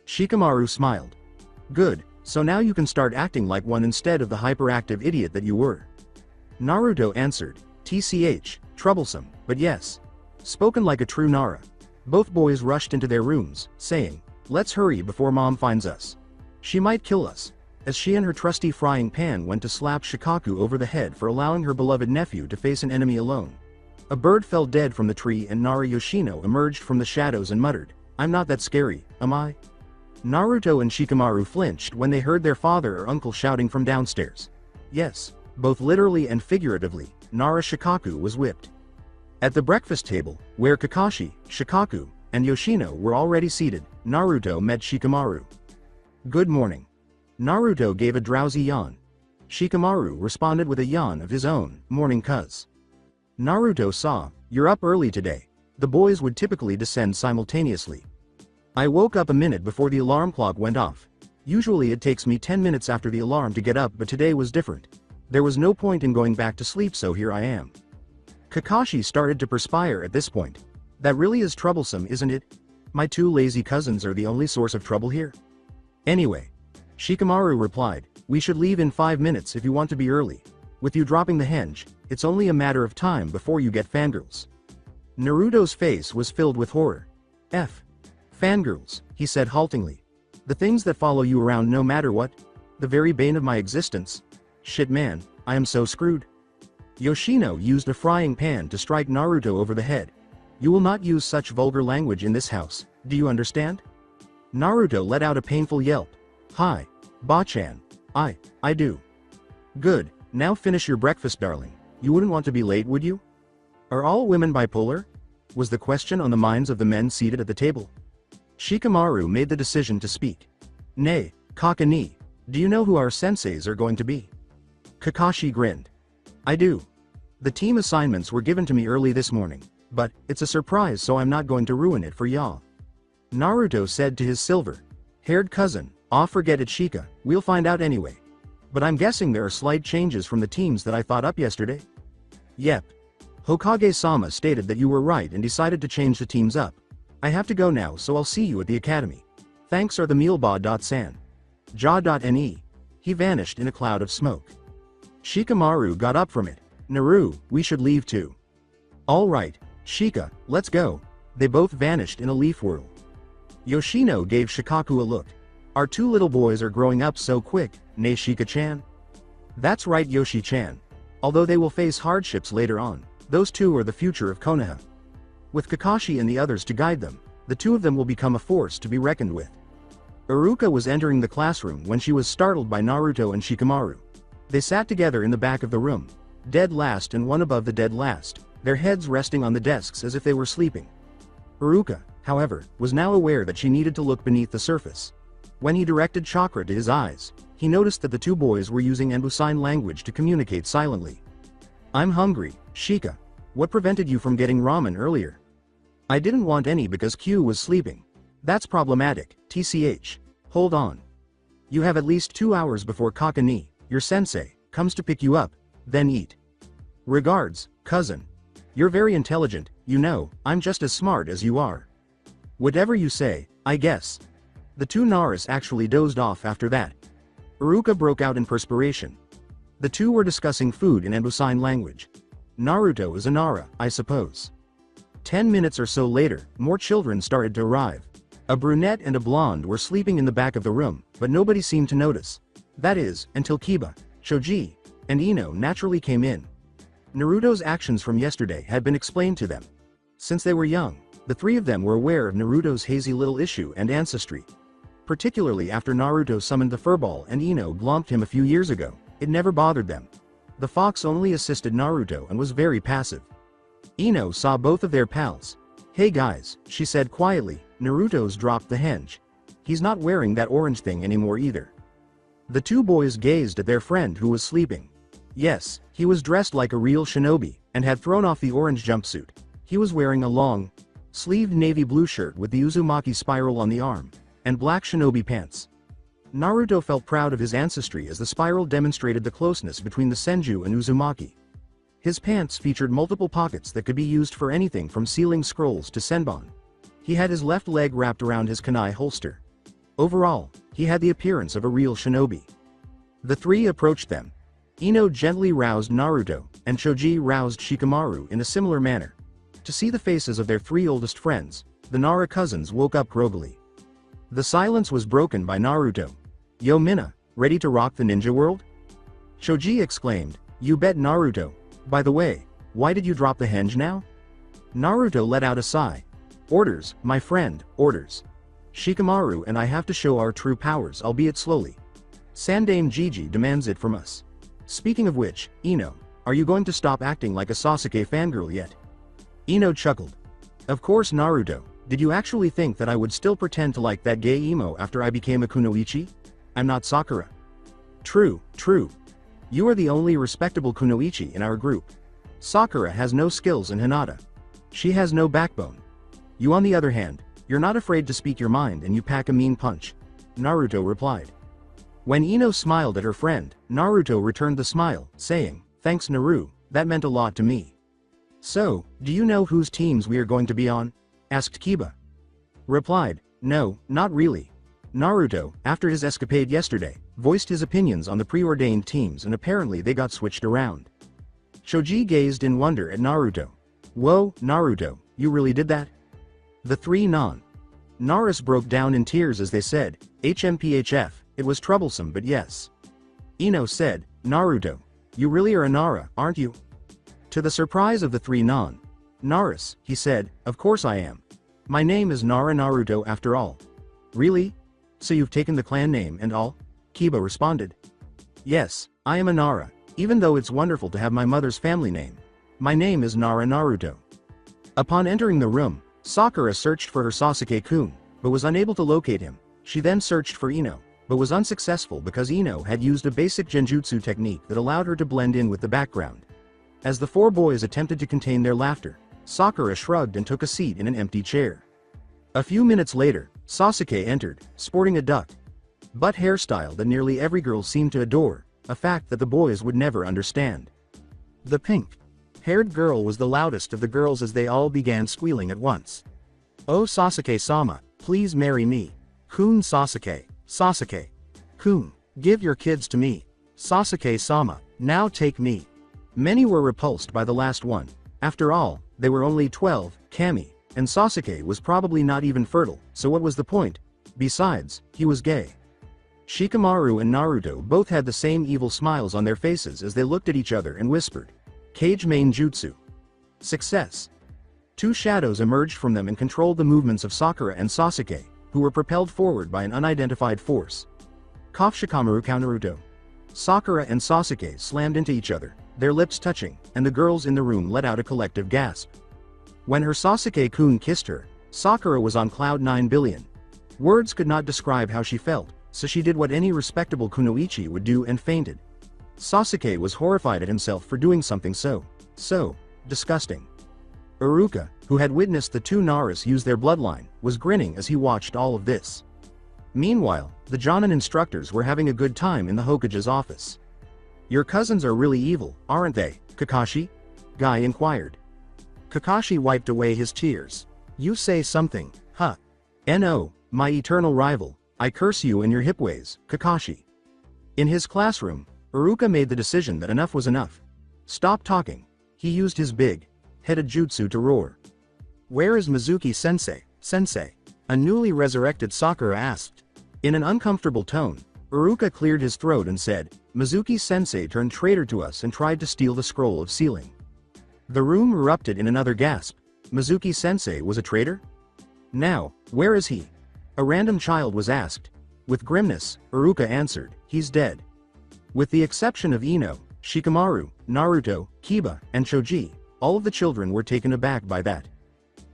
Shikamaru smiled. Good, so now you can start acting like one instead of the hyperactive idiot that you were. Naruto answered, TCH, troublesome, but yes. Spoken like a true Nara. Both boys rushed into their rooms, saying, let's hurry before Mom finds us. She might kill us. As she and her trusty frying pan went to slap Shikaku over the head for allowing her beloved nephew to face an enemy alone. A bird fell dead from the tree and Nara Yoshino emerged from the shadows and muttered, I'm not that scary, am I? Naruto and Shikamaru flinched when they heard their father or uncle shouting from downstairs. Yes, both literally and figuratively, Nara Shikaku was whipped. At the breakfast table, where Kakashi, Shikaku, and Yoshino were already seated, Naruto met Shikamaru. Good morning. Naruto gave a drowsy yawn. Shikamaru responded with a yawn of his own, morning cuz. Naruto saw, you're up early today. The boys would typically descend simultaneously. I woke up a minute before the alarm clock went off. Usually it takes me 10 minutes after the alarm to get up, but today was different. There was no point in going back to sleep, so here I am. Kakashi started to perspire at this point. That really is troublesome, isn't it? My two lazy cousins are the only source of trouble here. Anyway, Shikamaru replied, we should leave in 5 minutes if you want to be early. With you dropping the henge, it's only a matter of time before you get fangirls. Naruto's face was filled with horror. Fangirls, he said haltingly. The things that follow you around no matter what? The very bane of my existence? Shit man, I am so screwed. Yoshino used a frying pan to strike Naruto over the head. You will not use such vulgar language in this house, do you understand? Naruto let out a painful yelp. Hi, Ba-chan. I do. Good, now finish your breakfast darling. You wouldn't want to be late, would you? Are all women bipolar? Was the question on the minds of the men seated at the table. Shikamaru made the decision to speak. Nay, Kakani, do you know who our senseis are going to be? Kakashi grinned. I do. The team assignments were given to me early this morning, but it's a surprise, so I'm not going to ruin it for y'all. Naruto said to his silver-haired cousin, forget it Shika, we'll find out anyway. But I'm guessing there are slight changes from the teams that I thought up yesterday? Yep. Hokage-sama stated that you were right and decided to change the teams up. I have to go now, so I'll see you at the academy. Thanks are the mealba.san. Ja.ne. He vanished in a cloud of smoke. Shikamaru got up from it. Naru, we should leave too. Alright, Shika, let's go. They both vanished in a leaf whirl. Yoshino gave Shikaku a look. Our two little boys are growing up so quick, ne Shika-chan? That's right Yoshi-chan. Although they will face hardships later on, those two are the future of Konoha. With Kakashi and the others to guide them, the two of them will become a force to be reckoned with. Iruka was entering the classroom when she was startled by Naruto and Shikamaru. They sat together in the back of the room, dead last and one above the dead last, their heads resting on the desks as if they were sleeping. Iruka, however, was now aware that she needed to look beneath the surface. When he directed chakra to his eyes, he noticed that the two boys were using Enbu sign language to communicate silently. I'm hungry, Shika. What prevented you from getting ramen earlier? I didn't want any because Q was sleeping. That's problematic, TCH. Hold on. You have at least 2 hours before Kakani, your sensei, comes to pick you up, then eat. Regards, cousin. You're very intelligent, you know, I'm just as smart as you are. Whatever you say, I guess. The two Naras actually dozed off after that. Iruka broke out in perspiration. The two were discussing food in Endo sign language. Naruto is a Nara, I suppose. 10 minutes or so later, more children started to arrive. A brunette and a blonde were sleeping in the back of the room, but nobody seemed to notice. That is, until Kiba, Shoji, and Ino naturally came in. Naruto's actions from yesterday had been explained to them. Since they were young, the three of them were aware of Naruto's hazy little issue and ancestry. Particularly after Naruto summoned the furball and Ino glomped him a few years ago, it never bothered them. The fox only assisted Naruto and was very passive. Ino saw both of their pals. Hey guys, she said quietly, Naruto's dropped the henge. He's not wearing that orange thing anymore either. The two boys gazed at their friend who was sleeping. Yes, he was dressed like a real shinobi, and had thrown off the orange jumpsuit. He was wearing a long, sleeved navy blue shirt with the Uzumaki spiral on the arm, and black shinobi pants. Naruto felt proud of his ancestry as the spiral demonstrated the closeness between the Senju and Uzumaki. His pants featured multiple pockets that could be used for anything from sealing scrolls to senbon. He had his left leg wrapped around his kunai holster. Overall, he had the appearance of a real shinobi. The three approached them. Ino gently roused Naruto, and Shoji roused Shikamaru in a similar manner. To see the faces of their three oldest friends, the Nara cousins woke up groggily. The silence was broken by Naruto. Yo Minna, ready to rock the ninja world? Shoji exclaimed, you bet Naruto. By the way, why did you drop the henge now? Naruto let out a sigh. Orders, my friend, orders. Shikamaru and I have to show our true powers, albeit slowly. Sandame Gigi demands it from us. Speaking of which, Ino, are you going to stop acting like a Sasuke fangirl yet? Ino chuckled. Of course Naruto, did you actually think that I would still pretend to like that gay emo after I became a kunoichi? I'm not Sakura. True, true. You are the only respectable kunoichi in our group. Sakura has no skills in Hinata. She has no backbone. You on the other hand, you're not afraid to speak your mind and you pack a mean punch. Naruto replied. When Ino smiled at her friend, Naruto returned the smile, saying, thanks Naru, that meant a lot to me. So, do you know whose teams we are going to be on? Asked Kiba. Replied, no, not really. Naruto, after his escapade yesterday, voiced his opinions on the preordained teams and apparently they got switched around. Shoji gazed in wonder at Naruto. Whoa, Naruto, you really did that? The three Naras broke down in tears as they said, HMPHF, it was troublesome but yes. Ino said, Naruto, you really are a Nara, aren't you? To the surprise of the three Naras, he said, of course I am. My name is Nara Naruto after all. Really? So you've taken the clan name and all? Kiba responded. Yes, I am a Nara, even though it's wonderful to have my mother's family name. My name is Nara Naruto. Upon entering the room, Sakura searched for her Sasuke-kun, but was unable to locate him. She then searched for Ino, but was unsuccessful because Ino had used a basic genjutsu technique that allowed her to blend in with the background. As the four boys attempted to contain their laughter, Sakura shrugged and took a seat in an empty chair. A few minutes later, Sasuke entered, sporting a duck butt hairstyle that nearly every girl seemed to adore, a fact that the boys would never understand. The pink-haired girl was the loudest of the girls as they all began squealing at once. Oh Sasuke-sama, please marry me. Kun Sasuke, Sasuke. Kun, give your kids to me. Sasuke-sama, now take me. Many were repulsed by the last one. After all, they were only 12, Kami, and Sasuke was probably not even fertile, so what was the point? Besides, he was gay. Shikamaru and Naruto both had the same evil smiles on their faces as they looked at each other and whispered, Kage main jutsu. Success. Two shadows emerged from them and controlled the movements of Sakura and Sasuke, who were propelled forward by an unidentified force. Shikamaru Naruto. Sakura and Sasuke slammed into each other, their lips touching, and the girls in the room let out a collective gasp. When her Sasuke-kun kissed her, Sakura was on cloud 9 billion. Words could not describe how she felt, so she did what any respectable kunoichi would do and fainted. Sasuke was horrified at himself for doing something so disgusting. Iruka, who had witnessed the two Naras use their bloodline, was grinning as he watched all of this. Meanwhile, the Jonin instructors were having a good time in the Hokage's office. Your cousins are really evil, aren't they, Kakashi? Guy inquired. Kakashi wiped away his tears. You say something, huh? No, my eternal rival, I curse you and your hip ways, Kakashi. In his classroom, Iruka made the decision that enough was enough. Stop talking. He used his big-headed jutsu to roar. Where is Mizuki sensei, sensei? A newly resurrected Sakura asked. In an uncomfortable tone, Iruka cleared his throat and said, Mizuki sensei turned traitor to us and tried to steal the scroll of sealing. The room erupted in another gasp. Mizuki sensei was a traitor? Now, where is he? A random child was asked. With grimness, Iruka answered, he's dead. With the exception of Ino, Shikamaru, Naruto, Kiba, and Choji, all of the children were taken aback by that.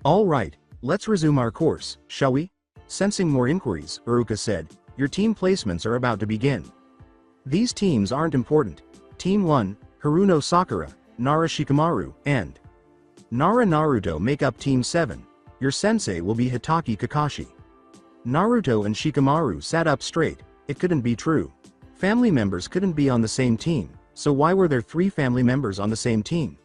All right, let's resume our course, shall we? Sensing more inquiries, Iruka said, your team placements are about to begin. These teams aren't important. Team 1, Ino-Sakura, Nara Shikamaru, and Nara Naruto make up Team 7. Your sensei will be Hitaki Kakashi. Naruto and Shikamaru sat up straight. It couldn't be true. Family members couldn't be on the same team, so why were there 3 family members on the same team?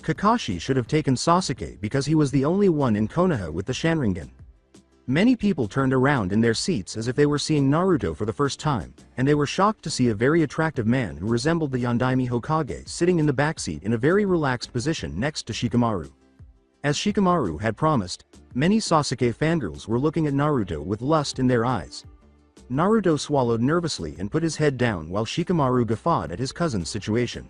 Kakashi should have taken Sasuke because he was the only one in Konoha with the Shanringan. Many people turned around in their seats as if they were seeing Naruto for the first time, and they were shocked to see a very attractive man who resembled the Yondaime Hokage sitting in the backseat in a very relaxed position next to Shikamaru. As Shikamaru had promised, many Sasuke fangirls were looking at Naruto with lust in their eyes. Naruto swallowed nervously and put his head down while Shikamaru guffawed at his cousin's situation.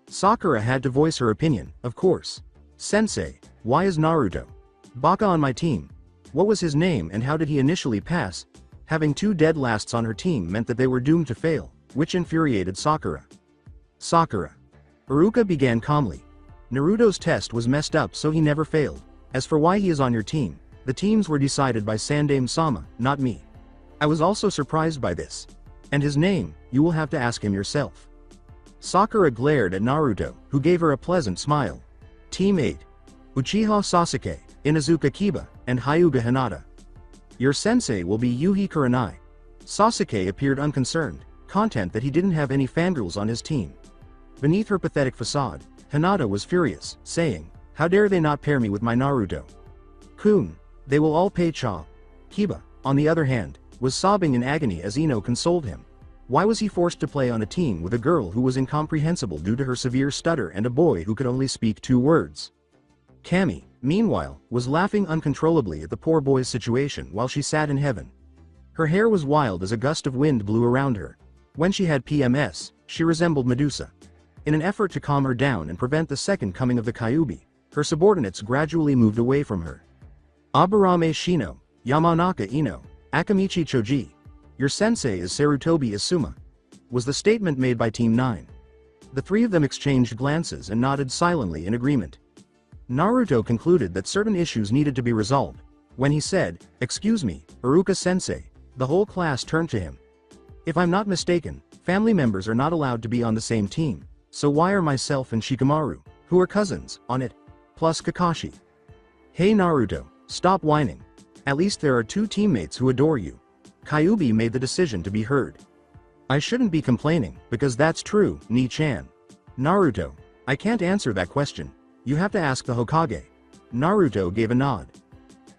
Sakura had to voice her opinion, of course. Sensei, why is Naruto Baka on my team? What was his name and how did he initially pass? Having 2 dead lasts on her team meant that they were doomed to fail, which infuriated Sakura. Sakura. Iruka began calmly. Naruto's test was messed up so he never failed. As for why he is on your team, the teams were decided by Sandame-sama, not me. I was also surprised by this. And his name, you will have to ask him yourself. Sakura glared at Naruto, who gave her a pleasant smile. Team 8. Uchiha Sasuke, Inuzuka Kiba, and Hyuga Hinata. Your sensei will be Yuhi Kurenai. Sasuke appeared unconcerned, content that he didn't have any fangirls on his team. Beneath her pathetic facade, Hinata was furious, saying, how dare they not pair me with my Naruto? Kun, they will all pay cha. Kiba, on the other hand, was sobbing in agony as Ino consoled him. Why was he forced to play on a team with a girl who was incomprehensible due to her severe stutter and a boy who could only speak 2 words? Kami, meanwhile, was laughing uncontrollably at the poor boy's situation while she sat in heaven. Her hair was wild as a gust of wind blew around her. When she had PMS, she resembled Medusa. In an effort to calm her down and prevent the second coming of the Kyuubi, her subordinates gradually moved away from her. Aburame Shino, Yamanaka Ino, Akamichi Choji. Your sensei is Sarutobi Asuma, was the statement made by Team 9. The 3 of them exchanged glances and nodded silently in agreement. Naruto concluded that certain issues needed to be resolved. When he said, excuse me, Iruka sensei, the whole class turned to him. If I'm not mistaken, family members are not allowed to be on the same team, so why are myself and Shikamaru, who are cousins, on it? Plus Kakashi. Hey Naruto, stop whining. At least there are 2 teammates who adore you. Kyuubi made the decision to be heard. I shouldn't be complaining, because that's true, Ni-chan. Naruto, I can't answer that question. You have to ask the Hokage. Naruto gave a nod.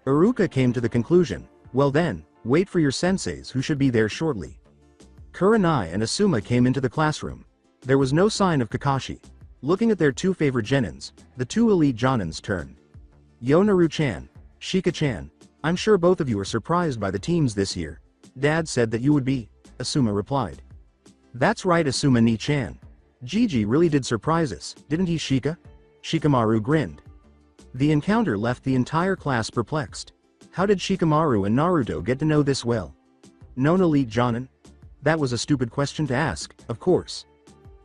Iruka came to the conclusion, well then, wait for your senseis who should be there shortly. Kurenai and Asuma came into the classroom. There was no sign of Kakashi. Looking at their 2 favorite genins, the 2 elite jonins turned. Yonaru-chan, Shika-chan, I'm sure both of you are surprised by the teams this year. Dad said that you would be, Asuma replied. That's right Asuma Ni-chan. Gigi really did surprise us, didn't he Shika? Shikamaru grinned. The encounter left the entire class perplexed. How did Shikamaru and Naruto get to know this well? Known elite jonin? That was a stupid question to ask, of course.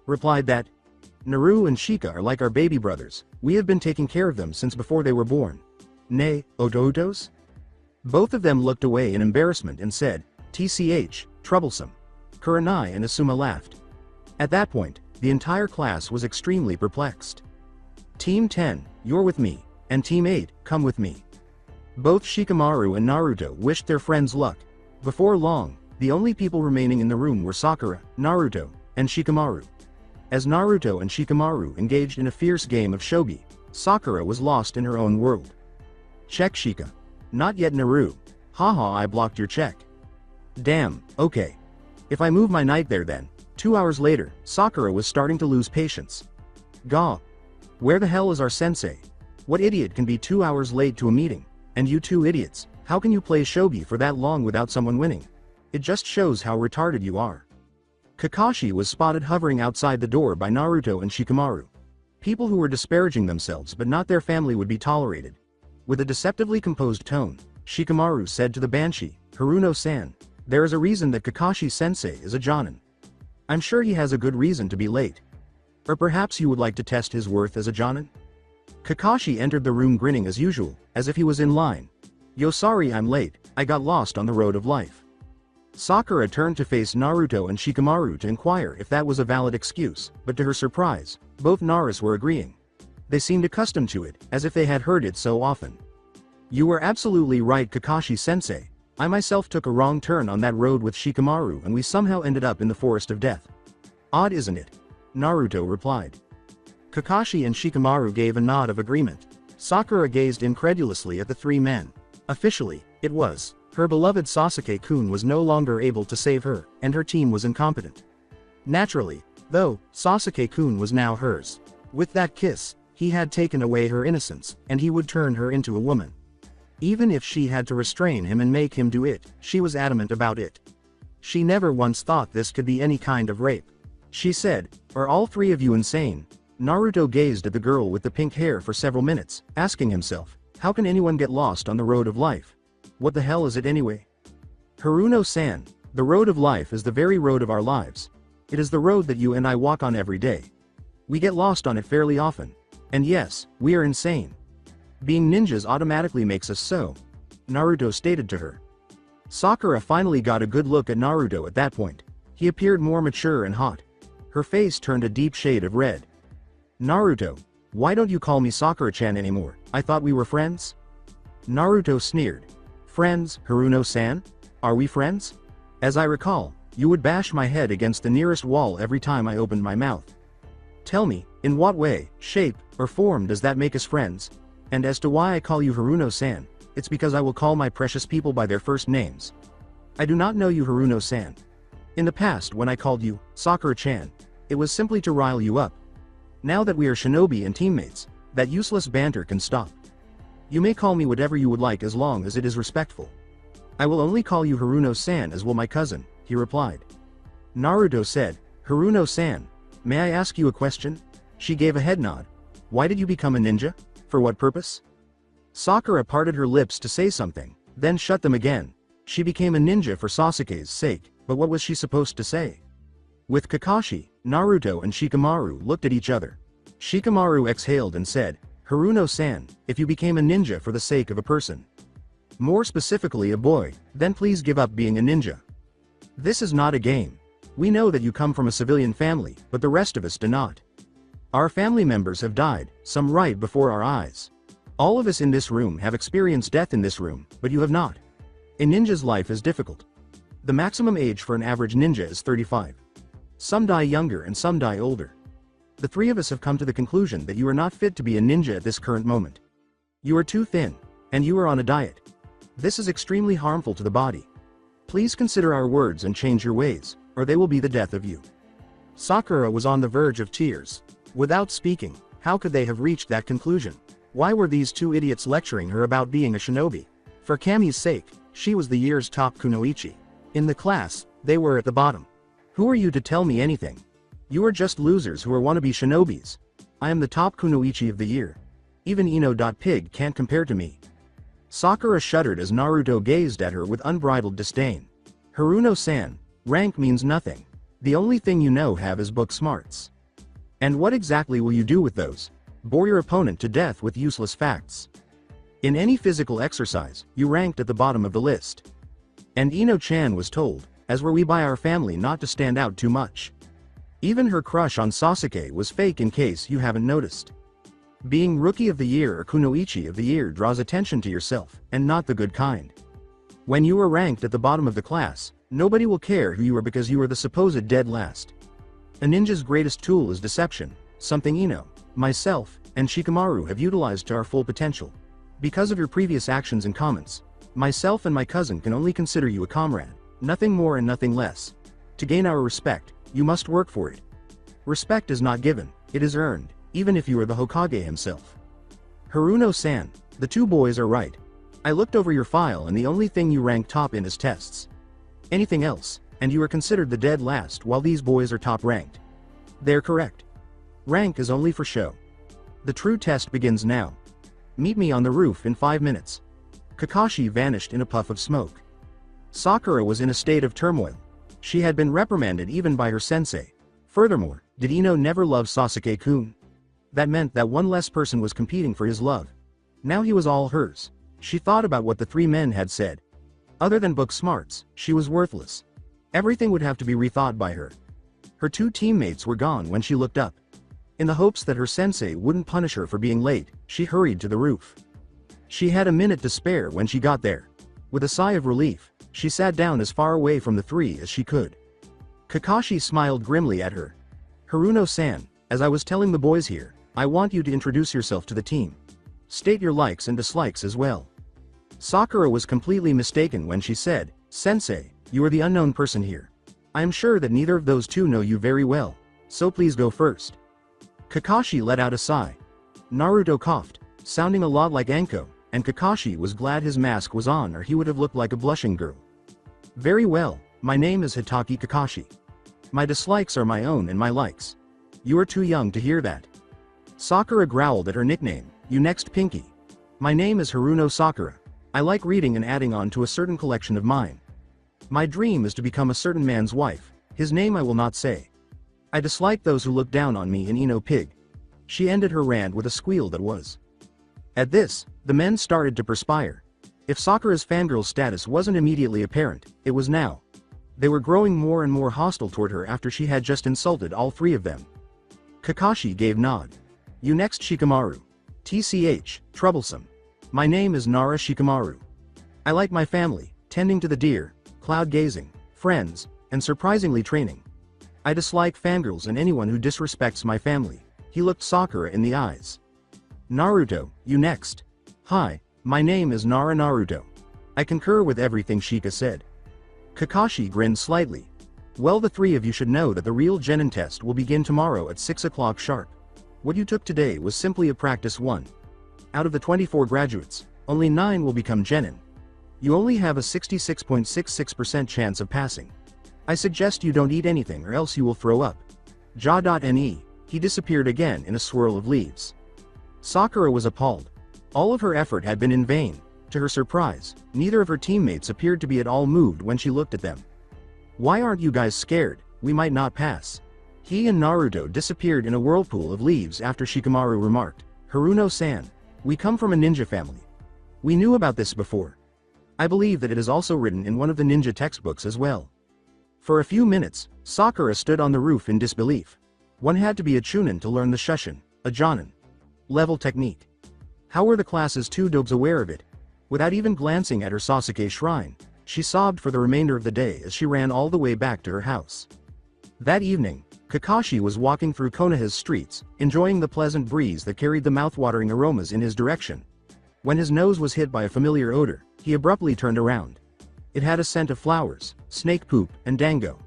Replied that. Naru and Shika are like our baby brothers, we have been taking care of them since before they were born. Nay, Ototos? Both of them looked away in embarrassment and said, TCH, troublesome. Kurenai and Asuma laughed. At that point, the entire class was extremely perplexed. Team 10, you're with me, and Team 8, come with me. Both Shikamaru and Naruto wished their friends luck. Before long, the only people remaining in the room were Sakura, Naruto, and Shikamaru. As Naruto and Shikamaru engaged in a fierce game of shogi, Sakura was lost in her own world. Check Shika. Not yet Naru. Haha, I blocked your check. Damn, okay. If I move my knight there then. 2 hours later, Sakura was starting to lose patience. Gah. Where the hell is our sensei? What idiot can be 2 hours late to a meeting? And you two idiots, how can you play shogi for that long without someone winning? It just shows how retarded you are. Kakashi was spotted hovering outside the door by Naruto and Shikamaru. People who were disparaging themselves but not their family would be tolerated. With a deceptively composed tone, Shikamaru said to the Banshee, Haruno-san, there is a reason that Kakashi-sensei is a Jonin. I'm sure he has a good reason to be late. Or perhaps you would like to test his worth as a Jonin? Kakashi entered the room grinning as usual, as if he was in line. Yo, sorry I'm late, I got lost on the road of life. Sakura turned to face Naruto and Shikamaru to inquire if that was a valid excuse, but to her surprise, both Naras were agreeing. They seemed accustomed to it, as if they had heard it so often. You were absolutely right, Kakashi-sensei. I myself took a wrong turn on that road with Shikamaru and we somehow ended up in the forest of death. Odd, isn't it? Naruto replied. Kakashi and Shikamaru gave a nod of agreement. Sakura gazed incredulously at the three men. Officially, it was. Her beloved Sasuke-kun was no longer able to save her, and her team was incompetent. Naturally, though, Sasuke-kun was now hers. With that kiss, he had taken away her innocence, and he would turn her into a woman. Even if she had to restrain him and make him do it, she was adamant about it. She never once thought this could be any kind of rape. She said, "Are all three of you insane?" Naruto gazed at the girl with the pink hair for several minutes, asking himself, how can anyone get lost on the road of life? What the hell is it anyway? Haruno-san, the road of life is the very road of our lives. It is the road that you and I walk on every day. We get lost on it fairly often. And yes, we are insane. Being ninjas automatically makes us so, Naruto stated to her. Sakura finally got a good look at Naruto at that point. He appeared more mature and hot. Her face turned a deep shade of red. Naruto, why don't you call me Sakura-chan anymore? I thought we were friends? Naruto sneered. Friends, Haruno-san? Are we friends? As I recall, you would bash my head against the nearest wall every time I opened my mouth. Tell me, in what way, shape, or form does that make us friends? And as to why I call you Haruno-san, it's because I will call my precious people by their first names. I do not know you, Haruno-san. In the past when I called you, Sakura-chan, it was simply to rile you up. Now that we are shinobi and teammates, that useless banter can stop. You may call me whatever you would like as long as it is respectful. I will only call you Haruno-san, as will my cousin, he replied. Naruto said, Haruno-san, may I ask you a question? She gave a head nod. Why did you become a ninja? For what purpose? Sakura parted her lips to say something, then shut them again. She became a ninja for Sasuke's sake, but what was she supposed to say? With Kakashi, Naruto and Shikamaru looked at each other. Shikamaru exhaled and said, Haruno-san, if you became a ninja for the sake of a person, more specifically a boy, then please give up being a ninja. This is not a game. We know that you come from a civilian family, but the rest of us do not. Our family members have died, some right before our eyes. All of us in this room have experienced death in this room, but you have not. A ninja's life is difficult. The maximum age for an average ninja is 35. Some die younger and some die older. The three of us have come to the conclusion that you are not fit to be a ninja at this current moment. You are too thin, and you are on a diet. This is extremely harmful to the body. Please consider our words and change your ways, or they will be the death of you. Sakura was on the verge of tears. Without speaking, how could they have reached that conclusion? Why were these two idiots lecturing her about being a shinobi? For Kami's sake, she was the year's top kunoichi. In the class, they were at the bottom. Who are you to tell me anything? You are just losers who are wannabe shinobis. I am the top kunoichi of the year. Even Ino.Pig can't compare to me. Sakura shuddered as Naruto gazed at her with unbridled disdain. Haruno-san, rank means nothing. The only thing you know have is book smarts. And what exactly will you do with those? Bore your opponent to death with useless facts. In any physical exercise, you ranked at the bottom of the list. And Ino-chan was told, as were we by our family, not to stand out too much. Even her crush on Sasuke was fake, in case you haven't noticed. Being Rookie of the Year or Kunoichi of the Year draws attention to yourself, and not the good kind. When you are ranked at the bottom of the class, nobody will care who you are because you are the supposed dead last. A ninja's greatest tool is deception, something Ino, myself, and Shikamaru have utilized to our full potential. Because of your previous actions and comments, myself and my cousin can only consider you a comrade, nothing more and nothing less. To gain our respect, you must work for it. Respect is not given, it is earned, even if you are the Hokage himself. Haruno-san, the two boys are right. I looked over your file and the only thing you rank top in is tests. Anything else, and you are considered the dead last while these boys are top ranked. They're correct. Rank is only for show. The true test begins now. Meet me on the roof in 5 minutes. Kakashi vanished in a puff of smoke. Sakura was in a state of turmoil. She had been reprimanded even by her sensei. Furthermore, did Ino never love Sasuke-kun? That meant that one less person was competing for his love. Now he was all hers. She thought about what the three men had said. Other than book smarts, she was worthless. Everything would have to be rethought by her. Her two teammates were gone when she looked up. In the hopes that her sensei wouldn't punish her for being late, she hurried to the roof. She had a minute to spare when she got there. With a sigh of relief, she sat down as far away from the three as she could. Kakashi smiled grimly at her. Haruno-san, as I was telling the boys here, I want you to introduce yourself to the team. State your likes and dislikes as well. Sakura was completely mistaken when she said, Sensei, you are the unknown person here. I am sure that neither of those two know you very well, so please go first. Kakashi let out a sigh. Naruto coughed, sounding a lot like Anko, and Kakashi was glad his mask was on or he would have looked like a blushing girl. Very well, my name is Hitaki Kakashi. My dislikes are my own and my likes. You are too young to hear that. Sakura growled at her nickname, you next Pinky. My name is Haruno-Sakura. I like reading and adding on to a certain collection of mine. My dream is to become a certain man's wife, his name I will not say. I dislike those who look down on me and Ino Pig. She ended her rant with a squeal that was. At this, the men started to perspire. If Sakura's fangirl status wasn't immediately apparent, it was now. They were growing more and more hostile toward her after she had just insulted all three of them. Kakashi gave nod. You next Shikamaru. TCH, troublesome. My name is Nara Shikamaru. I like my family, tending to the deer, cloud gazing, friends, and surprisingly training. I dislike fangirls and anyone who disrespects my family. He looked Sakura in the eyes. Naruto, you next. Hi, my name is Nara Naruto. I concur with everything Shika said. Kakashi grinned slightly. Well, the three of you should know that the real Genin test will begin tomorrow at 6 o'clock sharp. What you took today was simply a practice one. Out of the 24 graduates, only 9 will become Genin. You only have a 66.66% chance of passing. I suggest you don't eat anything or else you will throw up. Ja.ne, he disappeared again in a swirl of leaves. Sakura was appalled. All of her effort had been in vain. To her surprise, neither of her teammates appeared to be at all moved when she looked at them. Why aren't you guys scared? We might not pass. He and Naruto disappeared in a whirlpool of leaves after Shikamaru remarked, Haruno-san, we come from a ninja family. We knew about this before. I believe that it is also written in one of the ninja textbooks as well. For a few minutes, Sakura stood on the roof in disbelief. One had to be a chunin to learn the shushin, a jonin level technique. How were the class's two dobes aware of it? Without even glancing at her Sasuke shrine, she sobbed for the remainder of the day as she ran all the way back to her house. That evening, Kakashi was walking through Konoha's streets, enjoying the pleasant breeze that carried the mouth-watering aromas in his direction. When his nose was hit by a familiar odor, he abruptly turned around. It had a scent of flowers, snake poop, and dango.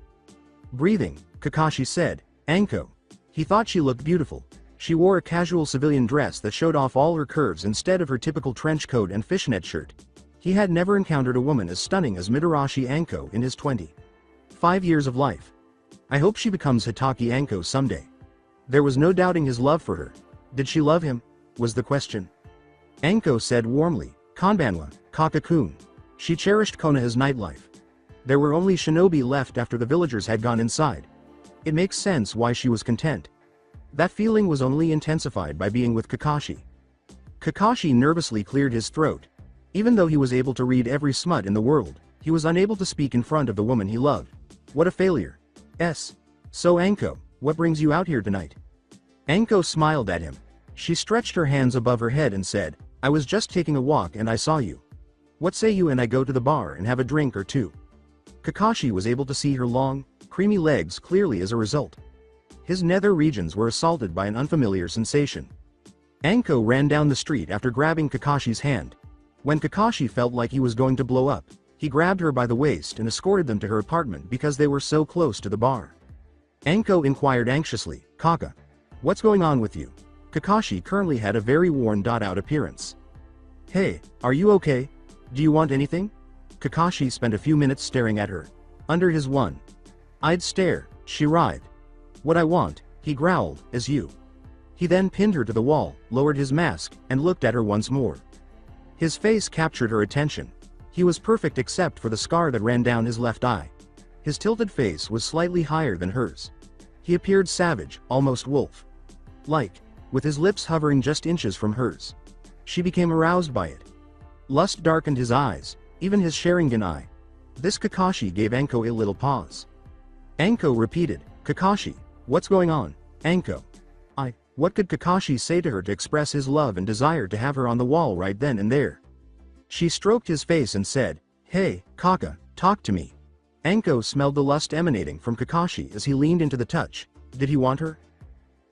Breathing, Kakashi said, Anko. He thought she looked beautiful. She wore a casual civilian dress that showed off all her curves instead of her typical trench coat and fishnet shirt. He had never encountered a woman as stunning as Mitarashi Anko in his 25 years of life. I hope she becomes Hitaki Anko someday. There was no doubting his love for her. Did she love him? Was the question. Anko said warmly, Konbanwa, Kaka-kun. She cherished Konoha's nightlife. There were only shinobi left after the villagers had gone inside. It makes sense why she was content. That feeling was only intensified by being with Kakashi. Kakashi nervously cleared his throat. Even though he was able to read every smut in the world, he was unable to speak in front of the woman he loved. What a failure. So Anko, what brings you out here tonight? Anko smiled at him. She stretched her hands above her head and said, I was just taking a walk and I saw you. What say you and I go to the bar and have a drink or two? Kakashi was able to see her long, creamy legs clearly as a result. His nether regions were assaulted by an unfamiliar sensation. Anko ran down the street after grabbing Kakashi's hand. When Kakashi felt like he was going to blow up, he grabbed her by the waist and escorted them to her apartment because they were so close to the bar. Anko inquired anxiously, "Kaka, what's going on with you?" Kakashi currently had a very worn-out appearance. "Hey, are you okay? Do you want anything?" Kakashi spent a few minutes staring at her. Under his one-eyed stare, she writhed. "What I want," he growled, "is you." He then pinned her to the wall, lowered his mask, and looked at her once more. His face captured her attention. He was perfect except for the scar that ran down his left eye. His tilted face was slightly higher than hers. He appeared savage, almost wolf-like, with his lips hovering just inches from hers. She became aroused by it. Lust darkened his eyes, even his Sharingan eye. This Kakashi gave Anko a little pause. Anko repeated, "Kakashi, what's going on?" "Anko." What could Kakashi say to her to express his love and desire to have her on the wall right then and there? She stroked his face and said, "Hey, Kaka, talk to me." Anko smelled the lust emanating from Kakashi as he leaned into the touch. Did he want her?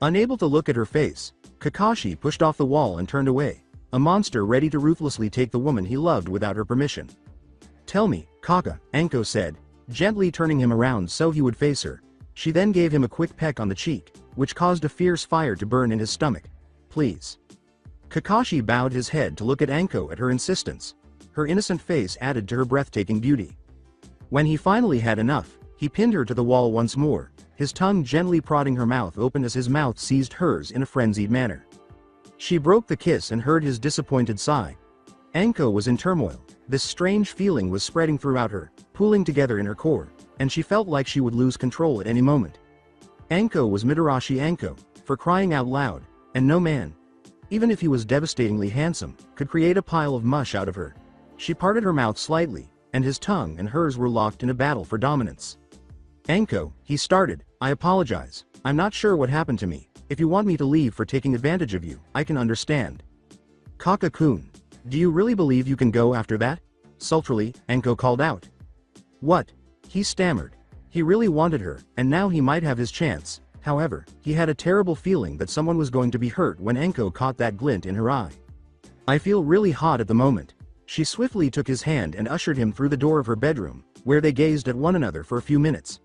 Unable to look at her face, Kakashi pushed off the wall and turned away, a monster ready to ruthlessly take the woman he loved without her permission. "Tell me, Kaka," Anko said, gently turning him around so he would face her. She then gave him a quick peck on the cheek, which caused a fierce fire to burn in his stomach. "Please." Kakashi bowed his head to look at Anko at her insistence. Her innocent face added to her breathtaking beauty. When he finally had enough, he pinned her to the wall once more, his tongue gently prodding her mouth open as his mouth seized hers in a frenzied manner. She broke the kiss and heard his disappointed sigh. Anko was in turmoil. This strange feeling was spreading throughout her, pooling together in her core, and she felt like she would lose control at any moment. Anko was Mitarashi Anko, for crying out loud, and no man, even if he was devastatingly handsome, could create a pile of mush out of her. She parted her mouth slightly, and his tongue and hers were locked in a battle for dominance. "Anko," he started, "I apologize. I'm not sure what happened to me. If you want me to leave for taking advantage of you, I can understand." "Kaka-kun, do you really believe you can go after that?" Sultrily, Anko called out. "What?" He stammered. He really wanted her, and now he might have his chance. However, he had a terrible feeling that someone was going to be hurt when Anko caught that glint in her eye. "I feel really hot at the moment." She swiftly took his hand and ushered him through the door of her bedroom, where they gazed at one another for a few minutes.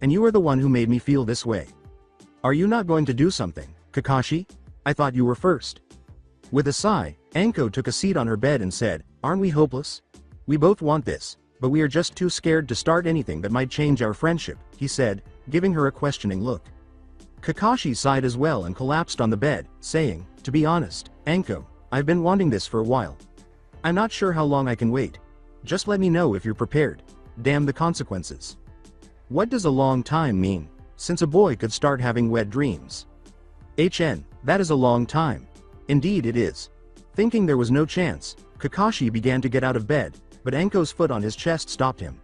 "And you are the one who made me feel this way. Are you not going to do something, Kakashi? I thought you were first." With a sigh, Anko took a seat on her bed and said, "Aren't we hopeless? We both want this, but we are just too scared to start anything that might change our friendship," he said, giving her a questioning look. Kakashi sighed as well and collapsed on the bed, saying, "To be honest, Anko, I've been wanting this for a while. I'm not sure how long I can wait. Just let me know if you're prepared. Damn the consequences." What does a long time mean? Since a boy could start having wet dreams. That is a long time. Indeed it is. Thinking there was no chance, Kakashi began to get out of bed, but Anko's foot on his chest stopped him.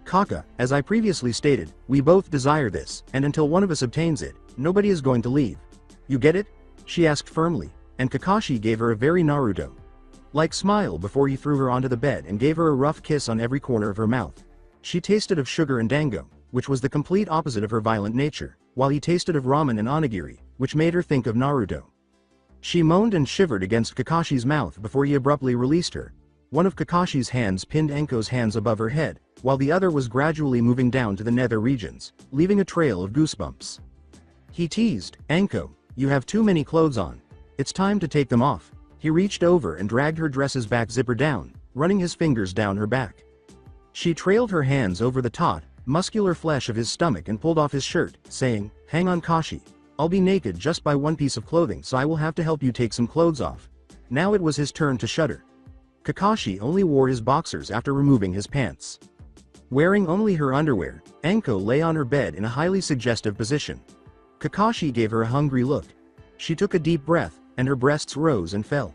"Kaka, as I previously stated, we both desire this, and until one of us obtains it, nobody is going to leave. You get it?" she asked firmly, and Kakashi gave her a very Naruto-like smile before he threw her onto the bed and gave her a rough kiss on every corner of her mouth. She tasted of sugar and dango, which was the complete opposite of her violent nature, while he tasted of ramen and onigiri, which made her think of Naruto. She moaned and shivered against Kakashi's mouth before he abruptly released her. One of Kakashi's hands pinned Anko's hands above her head, while the other was gradually moving down to the nether regions, leaving a trail of goosebumps. He teased, "Anko, you have too many clothes on. It's time to take them off." He reached over and dragged her dress's back zipper down, running his fingers down her back. She trailed her hands over the taut, muscular flesh of his stomach and pulled off his shirt, saying, "Hang on, Kashi. I'll be naked just by one piece of clothing, so I will have to help you take some clothes off." Now it was his turn to shudder. Kakashi only wore his boxers after removing his pants. Wearing only her underwear, Anko lay on her bed in a highly suggestive position. Kakashi gave her a hungry look. She took a deep breath, and her breasts rose and fell.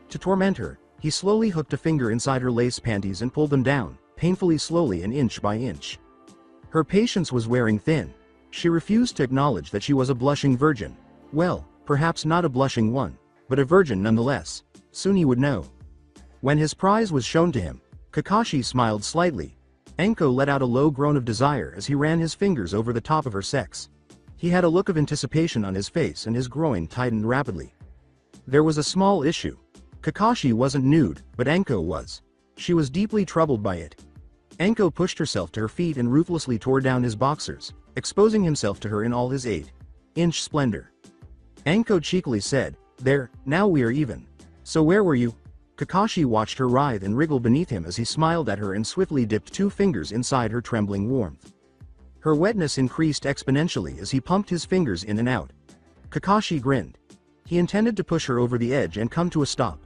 To torment her, he slowly hooked a finger inside her lace panties and pulled them down, painfully slowly and inch by inch. Her patience was wearing thin. She refused to acknowledge that she was a blushing virgin. Well, perhaps not a blushing one, but a virgin nonetheless. Soon he would know. When his prize was shown to him, Kakashi smiled slightly. Anko let out a low groan of desire as he ran his fingers over the top of her sex. He had a look of anticipation on his face and his groin tightened rapidly. There was a small issue. Kakashi wasn't nude, but Anko was. She was deeply troubled by it. Anko pushed herself to her feet and ruthlessly tore down his boxers, exposing himself to her in all his 8-inch splendor. Anko cheekily said, "There, now we are even. So where were you?" Kakashi watched her writhe and wriggle beneath him as he smiled at her and swiftly dipped 2 fingers inside her trembling warmth. Her wetness increased exponentially as he pumped his fingers in and out. Kakashi grinned. He intended to push her over the edge and come to a stop.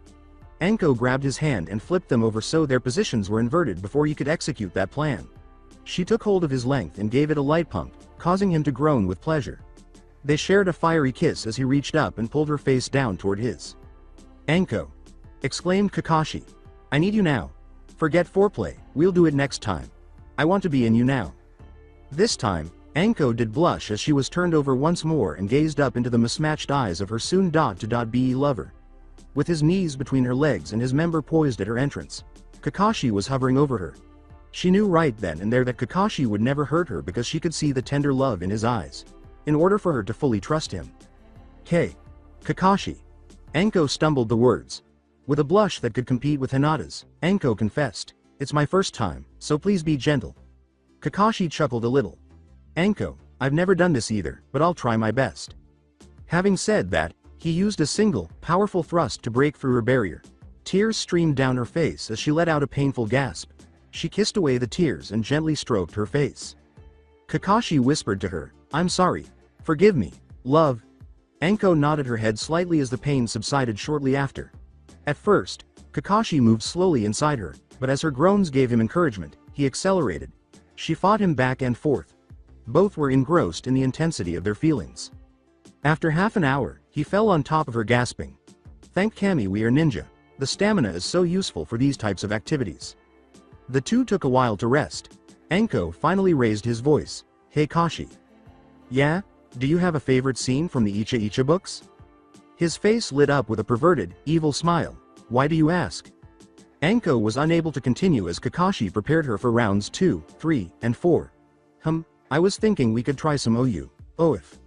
Anko grabbed his hand and flipped them over so their positions were inverted before he could execute that plan. She took hold of his length and gave it a light pump, causing him to groan with pleasure. They shared a fiery kiss as he reached up and pulled her face down toward his. "Anko!" exclaimed Kakashi. "I need you now. Forget foreplay, we'll do it next time. I want to be in you now." This time, Anko did blush as she was turned over once more and gazed up into the mismatched eyes of her soon-to-be lover. With his knees between her legs and his member poised at her entrance, Kakashi was hovering over her. She knew right then and there that Kakashi would never hurt her because she could see the tender love in his eyes. In order for her to fully trust him. Kakashi. Anko stumbled the words. With a blush that could compete with Hinata's, Anko confessed, "It's my first time, so please be gentle." Kakashi chuckled a little. "Anko, I've never done this either, but I'll try my best." Having said that, he used a single, powerful thrust to break through her barrier. Tears streamed down her face as she let out a painful gasp. She kissed away the tears and gently stroked her face. Kakashi whispered to her, "I'm sorry. Forgive me, love." Anko nodded her head slightly as the pain subsided shortly after. At first, Kakashi moved slowly inside her, but as her groans gave him encouragement, he accelerated. She fought him back and forth. Both were engrossed in the intensity of their feelings. After half an hour, he fell on top of her gasping. "Thank Kami we are ninja. The stamina is so useful for these types of activities." The two took a while to rest. Anko finally raised his voice. "Hey Kashi. Yeah? Do you have a favorite scene from the Icha Icha books?" His face lit up with a perverted, evil smile. "Why do you ask?" Anko was unable to continue as Kakashi prepared her for rounds 2, 3, and 4. I was thinking we could try some if.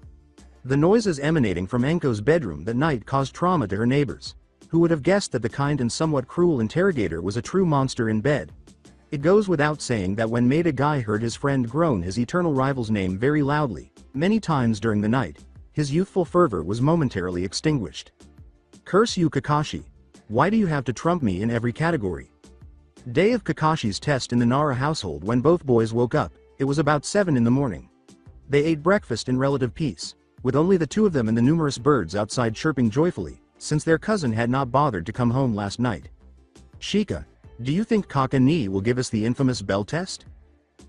The noises emanating from Anko's bedroom that night caused trauma to her neighbors. Who would have guessed that the kind and somewhat cruel interrogator was a true monster in bed? It goes without saying that when Maida Guy heard his friend groan his eternal rival's name very loudly, many times during the night, his youthful fervor was momentarily extinguished. "Curse you Kakashi. Why do you have to trump me in every category?" Day of Kakashi's test in the Nara household. When both boys woke up, it was about 7 in the morning. They ate breakfast in relative peace, with only the two of them and the numerous birds outside chirping joyfully, since their cousin had not bothered to come home last night. "Shika, do you think Kaka-ni will give us the infamous bell test?"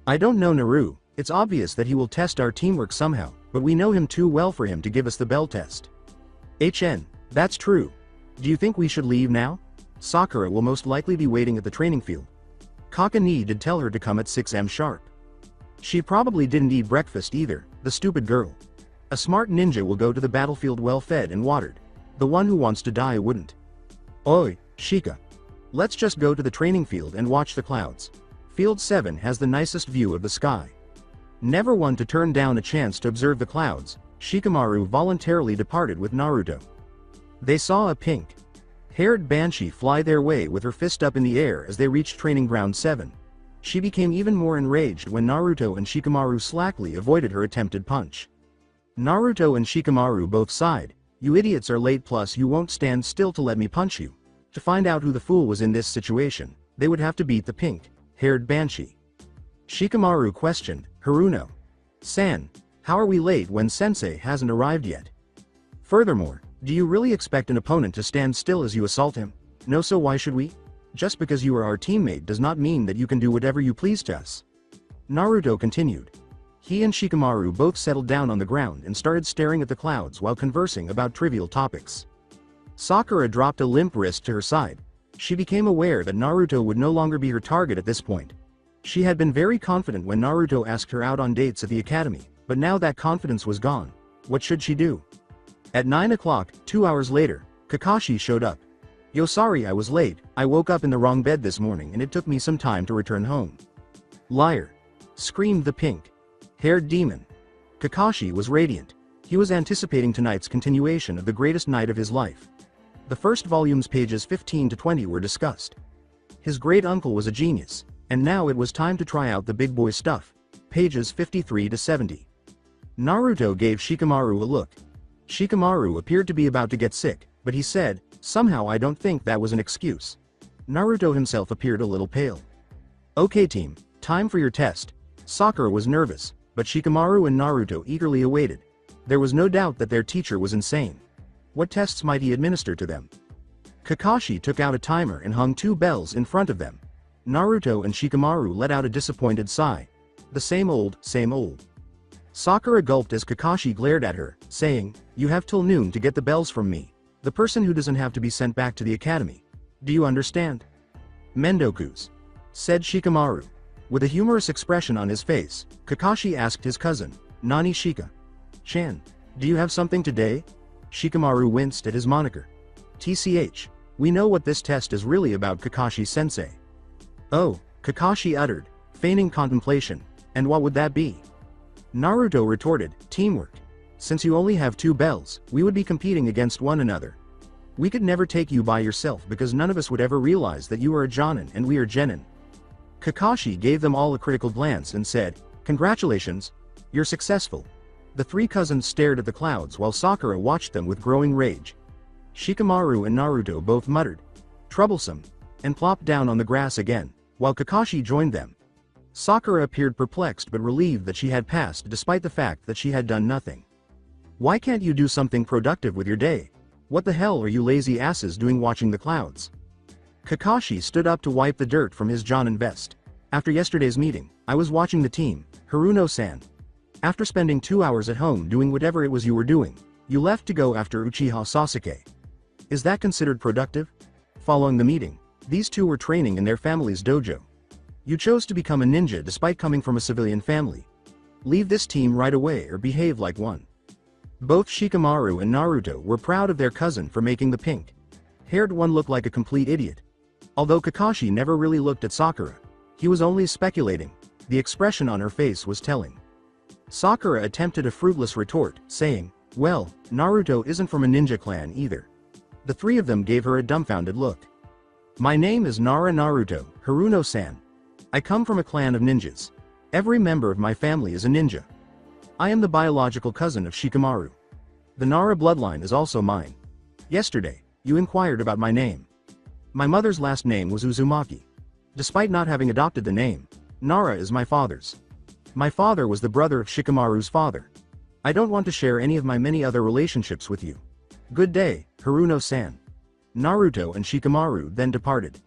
"I don't know Naru, it's obvious that he will test our teamwork somehow, but we know him too well for him to give us the bell test." That's true. Do you think we should leave now? Sakura will most likely be waiting at the training field. Kaka-ni did tell her to come at 6 am sharp. She probably didn't eat breakfast either, the stupid girl. A smart ninja will go to the battlefield well fed and watered. The one who wants to die wouldn't. "Oi, Shika. Let's just go to the training field and watch the clouds. Field 7 has the nicest view of the sky." Never one to turn down a chance to observe the clouds, Shikamaru voluntarily departed with Naruto. They saw a pink-haired banshee fly their way with her fist up in the air as they reached training ground 7. She became even more enraged when Naruto and Shikamaru slackly avoided her attempted punch. Naruto and Shikamaru both sighed. "You idiots are late plus you won't stand still to let me punch you." To find out who the fool was in this situation, they would have to beat the pink-haired banshee. Shikamaru questioned, "Haruno-san, how are we late when sensei hasn't arrived yet? Furthermore, do you really expect an opponent to stand still as you assault him? No, so why should we? Just because you are our teammate does not mean that you can do whatever you please to us." Naruto continued. He and Shikamaru both settled down on the ground and started staring at the clouds while conversing about trivial topics. Sakura dropped a limp wrist to her side. She became aware that Naruto would no longer be her target at this point. She had been very confident when Naruto asked her out on dates at the academy, but now that confidence was gone. What should she do? At 9 o'clock, 2 hours later, Kakashi showed up. "Yo, sorry I was late, I woke up in the wrong bed this morning and it took me some time to return home." "Liar!" screamed the pink-haired demon. Kakashi was radiant. He was anticipating tonight's continuation of the greatest night of his life. The first volume's pages 15 to 20 were discussed. His great uncle was a genius, and now it was time to try out the big boy stuff. Pages 53 to 70. Naruto gave Shikamaru a look. Shikamaru appeared to be about to get sick, but he said, "Somehow I don't think that was an excuse." Naruto himself appeared a little pale. "Okay team, time for your test." Sakura was nervous, but Shikamaru and Naruto eagerly awaited. There was no doubt that their teacher was insane. What tests might he administer to them? Kakashi took out a timer and hung 2 bells in front of them. Naruto and Shikamaru let out a disappointed sigh. The same old, same old. Sakura gulped as Kakashi glared at her, saying, "You have till noon to get the bells from me. The person who doesn't have to be sent back to the academy. Do you understand?" "Mendokus," said Shikamaru. With a humorous expression on his face, Kakashi asked his cousin, "Nani Shika-chan, do you have something today?" Shikamaru winced at his moniker. "TCH, we know what this test is really about, Kakashi-sensei." "Oh," Kakashi uttered, feigning contemplation, "and what would that be?" Naruto retorted, "Teamwork. Since you only have 2 bells, we would be competing against one another. We could never take you by yourself because none of us would ever realize that you are a Jonin and we are Genin." Kakashi gave them all a critical glance and said, "Congratulations, you're successful." The 3 cousins stared at the clouds while Sakura watched them with growing rage. Shikamaru and Naruto both muttered, "Troublesome," and plopped down on the grass again, while Kakashi joined them. Sakura appeared perplexed but relieved that she had passed despite the fact that she had done nothing. "Why can't you do something productive with your day? What the hell are you lazy asses doing watching the clouds?" Kakashi stood up to wipe the dirt from his Jonin vest. "After yesterday's meeting, I was watching the team, Haruno-san. After spending 2 hours at home doing whatever it was you were doing, you left to go after Uchiha Sasuke. Is that considered productive?" Following the meeting, these 2 were training in their family's dojo. "You chose to become a ninja despite coming from a civilian family. Leave this team right away or behave like one." Both Shikamaru and Naruto were proud of their cousin for making the pink-haired one look like a complete idiot. Although Kakashi never really looked at Sakura, he was only speculating. The expression on her face was telling. Sakura attempted a fruitless retort, saying, "Well, Naruto isn't from a ninja clan either." The 3 of them gave her a dumbfounded look. "My name is Nara Naruto, Haruno-san. I come from a clan of ninjas. Every member of my family is a ninja. I am the biological cousin of Shikamaru. The Nara bloodline is also mine. Yesterday, you inquired about my name. My mother's last name was Uzumaki. Despite not having adopted the name, Nara is my father's. My father was the brother of Shikamaru's father. I don't want to share any of my many other relationships with you. Good day, Haruno-san." Naruto and Shikamaru then departed.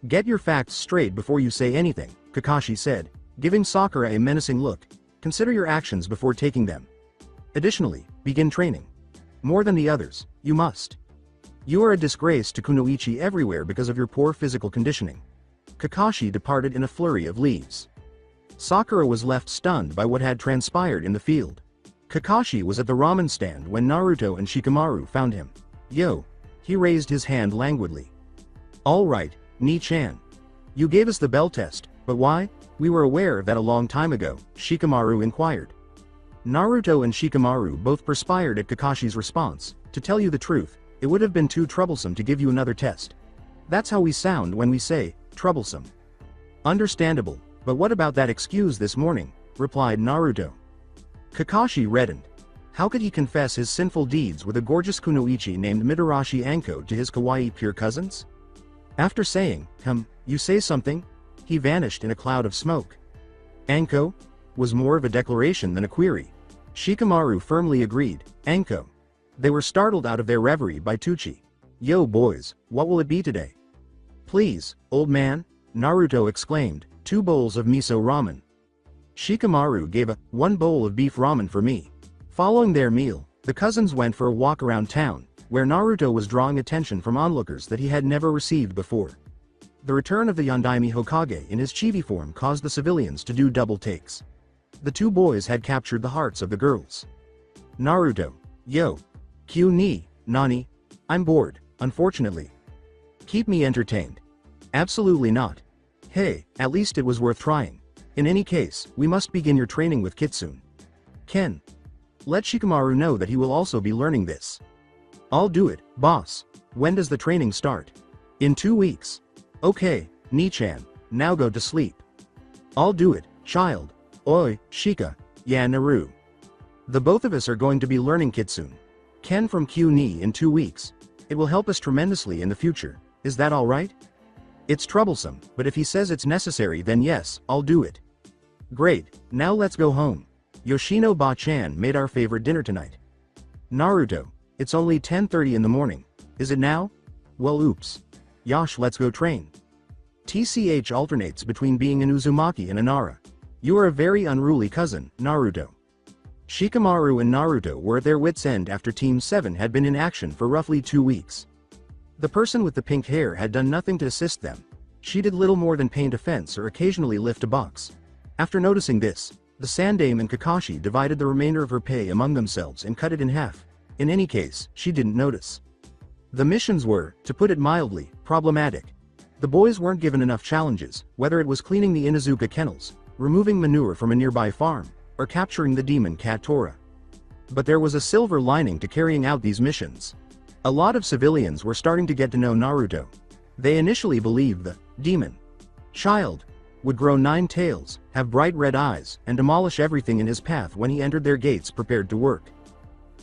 "Get your facts straight before you say anything," Kakashi said, giving Sakura a menacing look. "Consider your actions before taking them. Additionally, begin training. More than the others, you must. You are a disgrace to Kunoichi everywhere because of your poor physical conditioning." Kakashi departed in a flurry of leaves. Sakura was left stunned by what had transpired in the field. Kakashi was at the ramen stand when Naruto and Shikamaru found him. "Yo." He raised his hand languidly. "All right, Ni-chan. You gave us the bell test, but why? We were aware of that a long time ago," Shikamaru inquired. Naruto and Shikamaru both perspired at Kakashi's response. "To tell you the truth, it would have been too troublesome to give you another test. That's how we sound when we say, troublesome." "Understandable, but what about that excuse this morning?" replied Naruto. Kakashi reddened. How could he confess his sinful deeds with a gorgeous kunoichi named Mitarashi Anko to his kawaii pure cousins? After saying, "You say something?" he vanished in a cloud of smoke. "Anko?" was more of a declaration than a query. Shikamaru firmly agreed, "Anko." They were startled out of their reverie by Tucci. "Yo boys, what will it be today?" "Please, old man," Naruto exclaimed, 2 bowls of miso ramen. Shikamaru gave a 1 bowl of beef ramen for me. Following their meal, the cousins went for a walk around town, where Naruto was drawing attention from onlookers that he had never received before. The return of the Yondaime Hokage in his chibi form caused the civilians to do double takes. The 2 boys had captured the hearts of the girls. Naruto, "Yo. Q ni, nani? I'm bored, unfortunately. Keep me entertained." "Absolutely not. Hey, at least it was worth trying. In any case, we must begin your training with Kitsune. Ken. Let Shikamaru know that he will also be learning this." "I'll do it, boss. When does the training start? In 2 weeks. Okay, Ni-chan, now go to sleep. I'll do it, child. Oi, Shika, yeah Naru. The both of us are going to be learning Kitsune Ken from Q-Ni in 2 weeks. It will help us tremendously in the future, is that alright? It's troublesome, but if he says it's necessary then yes, I'll do it. Great, now let's go home. Yoshino Ba-chan made our favorite dinner tonight. Naruto, it's only 10:30 in the morning. Is it now? Well oops. Yosh, let's go train. TCH alternates between being an Uzumaki and a Nara. You are a very unruly cousin, Naruto. Shikamaru and Naruto were at their wits' end after Team 7 had been in action for roughly 2 weeks. The person with the pink hair had done nothing to assist them. She did little more than paint a fence or occasionally lift a box. After noticing this, the sandame and Kakashi divided the remainder of her pay among themselves and cut it in half. In any case, she didn't notice. The missions were, to put it mildly, problematic. The boys weren't given enough challenges, whether it was cleaning the Ino-Sakura kennels, removing manure from a nearby farm, or capturing the demon cat Tora. But there was a silver lining to carrying out these missions. A lot of civilians were starting to get to know Naruto. They initially believed the demon child would grow 9 tails, have bright red eyes, and demolish everything in his path when he entered their gates prepared to work.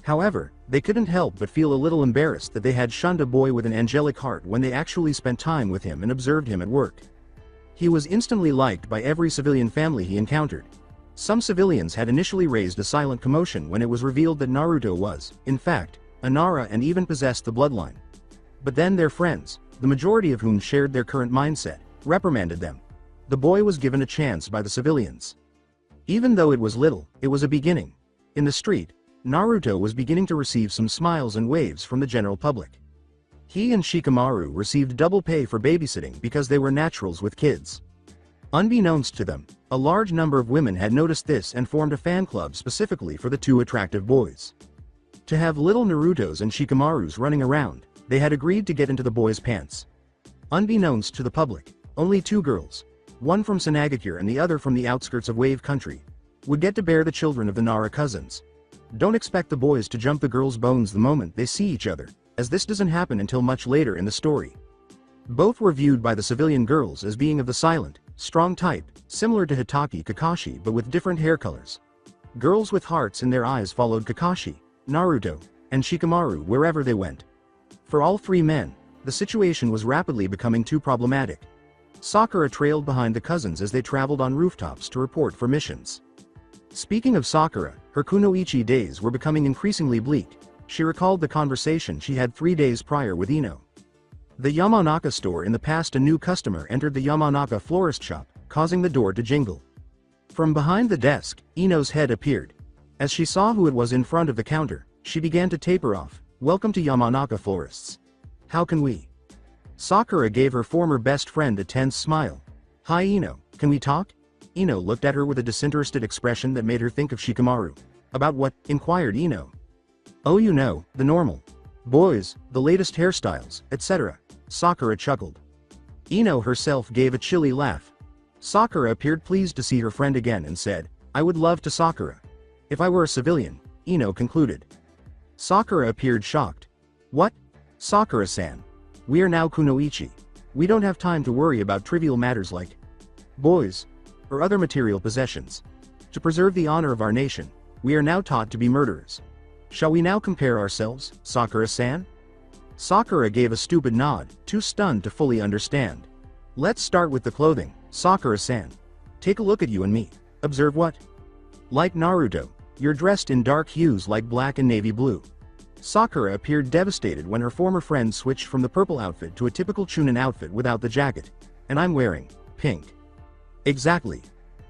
However, they couldn't help but feel a little embarrassed that they had shunned a boy with an angelic heart when they actually spent time with him and observed him at work. He was instantly liked by every civilian family he encountered. Some civilians had initially raised a silent commotion when it was revealed that Naruto was, in fact, a Nara and even possessed the bloodline. But then their friends, the majority of whom shared their current mindset, reprimanded them. The boy was given a chance by the civilians. Even though it was little, it was a beginning. In the street, Naruto was beginning to receive some smiles and waves from the general public. He and Shikamaru received double pay for babysitting because they were naturals with kids. Unbeknownst to them, a large number of women had noticed this and formed a fan club specifically for the two attractive boys. To have little Narutos and Shikamarus running around, they had agreed to get into the boys' pants. Unbeknownst to the public, only 2 girls, one from Sanagakure and the other from the outskirts of Wave Country, would get to bear the children of the Nara cousins. Don't expect the boys to jump the girls' bones the moment they see each other, as this doesn't happen until much later in the story. Both were viewed by the civilian girls as being of the silent, strong type, similar to Hitaki Kakashi but with different hair colors. Girls with hearts in their eyes followed Kakashi, Naruto, and Shikamaru wherever they went. For all 3 men, the situation was rapidly becoming too problematic. Sakura trailed behind the cousins as they traveled on rooftops to report for missions. Speaking of Sakura, her kunoichi days were becoming increasingly bleak. She recalled the conversation she had 3 days prior with Ino. The Yamanaka store in the past, a new customer entered the Yamanaka florist shop, causing the door to jingle. From behind the desk, Ino's head appeared. As she saw who it was in front of the counter, she began to taper off. Welcome to Yamanaka Florists. How can we? Sakura gave her former best friend a tense smile. Hi Ino, can we talk? Ino looked at her with a disinterested expression that made her think of Shikamaru. About what? Inquired Ino. Oh, you know, the normal. Boys, the latest hairstyles, etc. Sakura chuckled. Ino herself gave a chilly laugh. Sakura appeared pleased to see her friend again and said, I would love to Sakura. If I were a civilian, Ino concluded. Sakura appeared shocked. What? Sakura-san. We are now kunoichi. We don't have time to worry about trivial matters like boys or other material possessions. To preserve the honor of our nation, we are now taught to be murderers. Shall we now compare ourselves, Sakura-san? Sakura gave a stupid nod, too stunned to fully understand. Let's start with the clothing, Sakura-san. Take a look at you and me. Observe what? Like Naruto, you're dressed in dark hues like black and navy blue. Sakura appeared devastated when her former friend switched from the purple outfit to a typical Chunin outfit without the jacket. And I'm wearing pink. Exactly.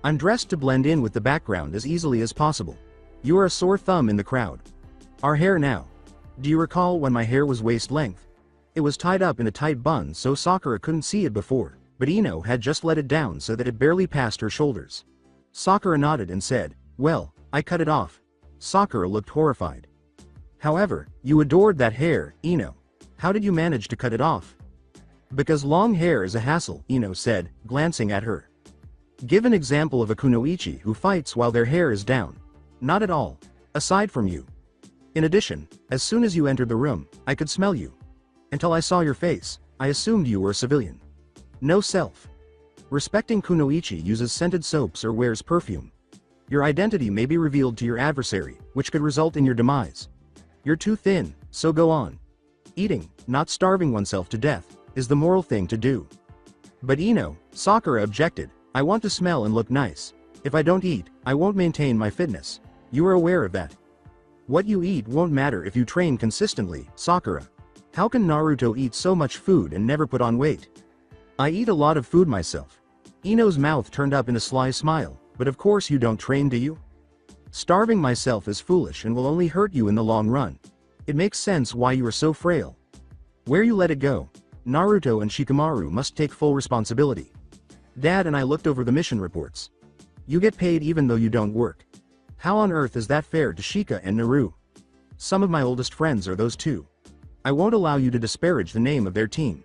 I'm dressed to blend in with the background as easily as possible. You are a sore thumb in the crowd. Our hair now. Do you recall when my hair was waist length? It was tied up in a tight bun so Sakura couldn't see it before, but Ino had just let it down so that it barely passed her shoulders. Sakura nodded and said, well, I cut it off. Sakura looked horrified. However, you adored that hair, Ino. How did you manage to cut it off? Because long hair is a hassle, Ino said, glancing at her. Give an example of a kunoichi who fights while their hair is down. Not at all. Aside from you. In addition, as soon as you entered the room, I could smell you. Until I saw your face, I assumed you were a civilian. No self. Respecting kunoichi uses scented soaps or wears perfume. Your identity may be revealed to your adversary, which could result in your demise. You're too thin, so go on. Eating, not starving oneself to death, is the moral thing to do. But Ino-Sakura objected, I want to smell and look nice. If I don't eat, I won't maintain my fitness. You are aware of that. What you eat won't matter if you train consistently, Sakura. How can Naruto eat so much food and never put on weight? I eat a lot of food myself. Ino's mouth turned up in a sly smile, but of course you don't train, do you? Starving myself is foolish and will only hurt you in the long run. It makes sense why you are so frail. Where you let it go, Naruto and Shikamaru must take full responsibility. Dad and I looked over the mission reports. You get paid even though you don't work. How on earth is that fair to Shika and Naru? Some of my oldest friends are those two. I won't allow you to disparage the name of their team.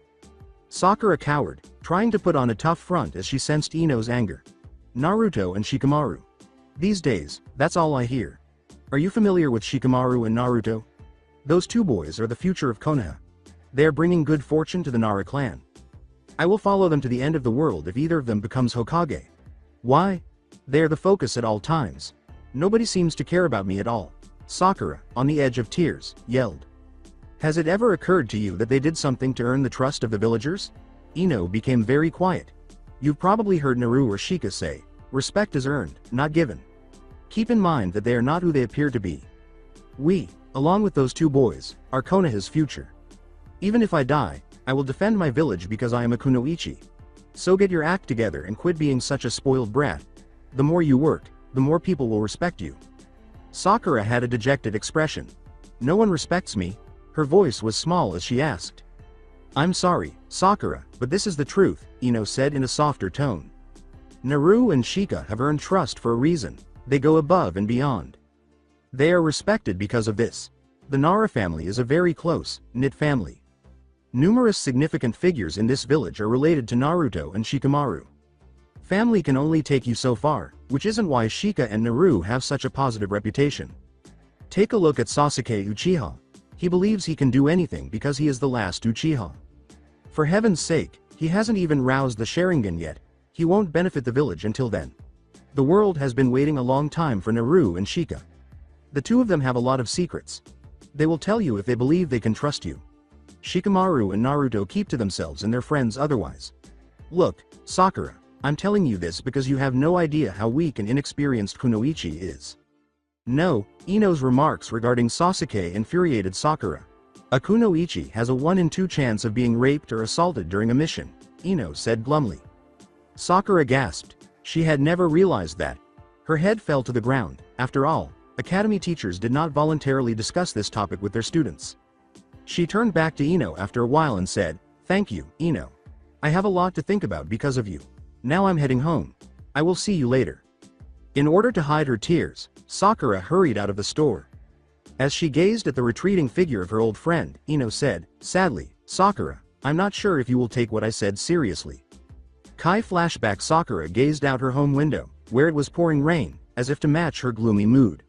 Sakura cowered, trying to put on a tough front as she sensed Ino's anger. Naruto and Shikamaru. These days, that's all I hear. Are you familiar with Shikamaru and Naruto? Those two boys are the future of Konoha. They are bringing good fortune to the Nara clan. I will follow them to the end of the world if either of them becomes Hokage. Why? They are the focus at all times. Nobody seems to care about me at all. Sakura, on the edge of tears, yelled. Has it ever occurred to you that they did something to earn the trust of the villagers? Ino became very quiet. You've probably heard Naru or Shika say, respect is earned, not given. Keep in mind that they are not who they appear to be. We, along with those two boys, are Konoha's future. Even if I die, I will defend my village because I am a kunoichi. So get your act together and quit being such a spoiled brat. The more you work, the more people will respect you. Sakura had a dejected expression. No one respects me. Her voice was small as she asked. I'm sorry, Sakura, but this is the truth, Ino said in a softer tone. Naru and Shika have earned trust for a reason. They go above and beyond. They are respected because of this. The Nara family is a very close, knit family. Numerous significant figures in this village are related to Naruto and Shikamaru. Family can only take you so far, which isn't why Shika and Naru have such a positive reputation. Take a look at Sasuke Uchiha. He believes he can do anything because he is the last Uchiha. For heaven's sake, he hasn't even roused the Sharingan yet. He won't benefit the village until then. The world has been waiting a long time for Naru and Shika. The two of them have a lot of secrets. They will tell you if they believe they can trust you. Shikamaru and Naruto keep to themselves and their friends otherwise. Look, Sakura, I'm telling you this because you have no idea how weak and inexperienced kunoichi is. No, Ino's remarks regarding Sasuke infuriated Sakura. A kunoichi has a 1 in 2 chance of being raped or assaulted during a mission, Ino said glumly. Sakura gasped. She had never realized that. Her head fell to the ground. After all, academy teachers did not voluntarily discuss this topic with their students. She turned back to Ino after a while and said, Thank you, Ino. I have a lot to think about because of you. Now I'm heading home. I will see you later. In order to hide her tears, Sakura hurried out of the store. As she gazed at the retreating figure of her old friend, Ino said, sadly, Sakura, I'm not sure if you will take what I said seriously. Kai flashback Sakura gazed out her home window, where it was pouring rain, as if to match her gloomy mood.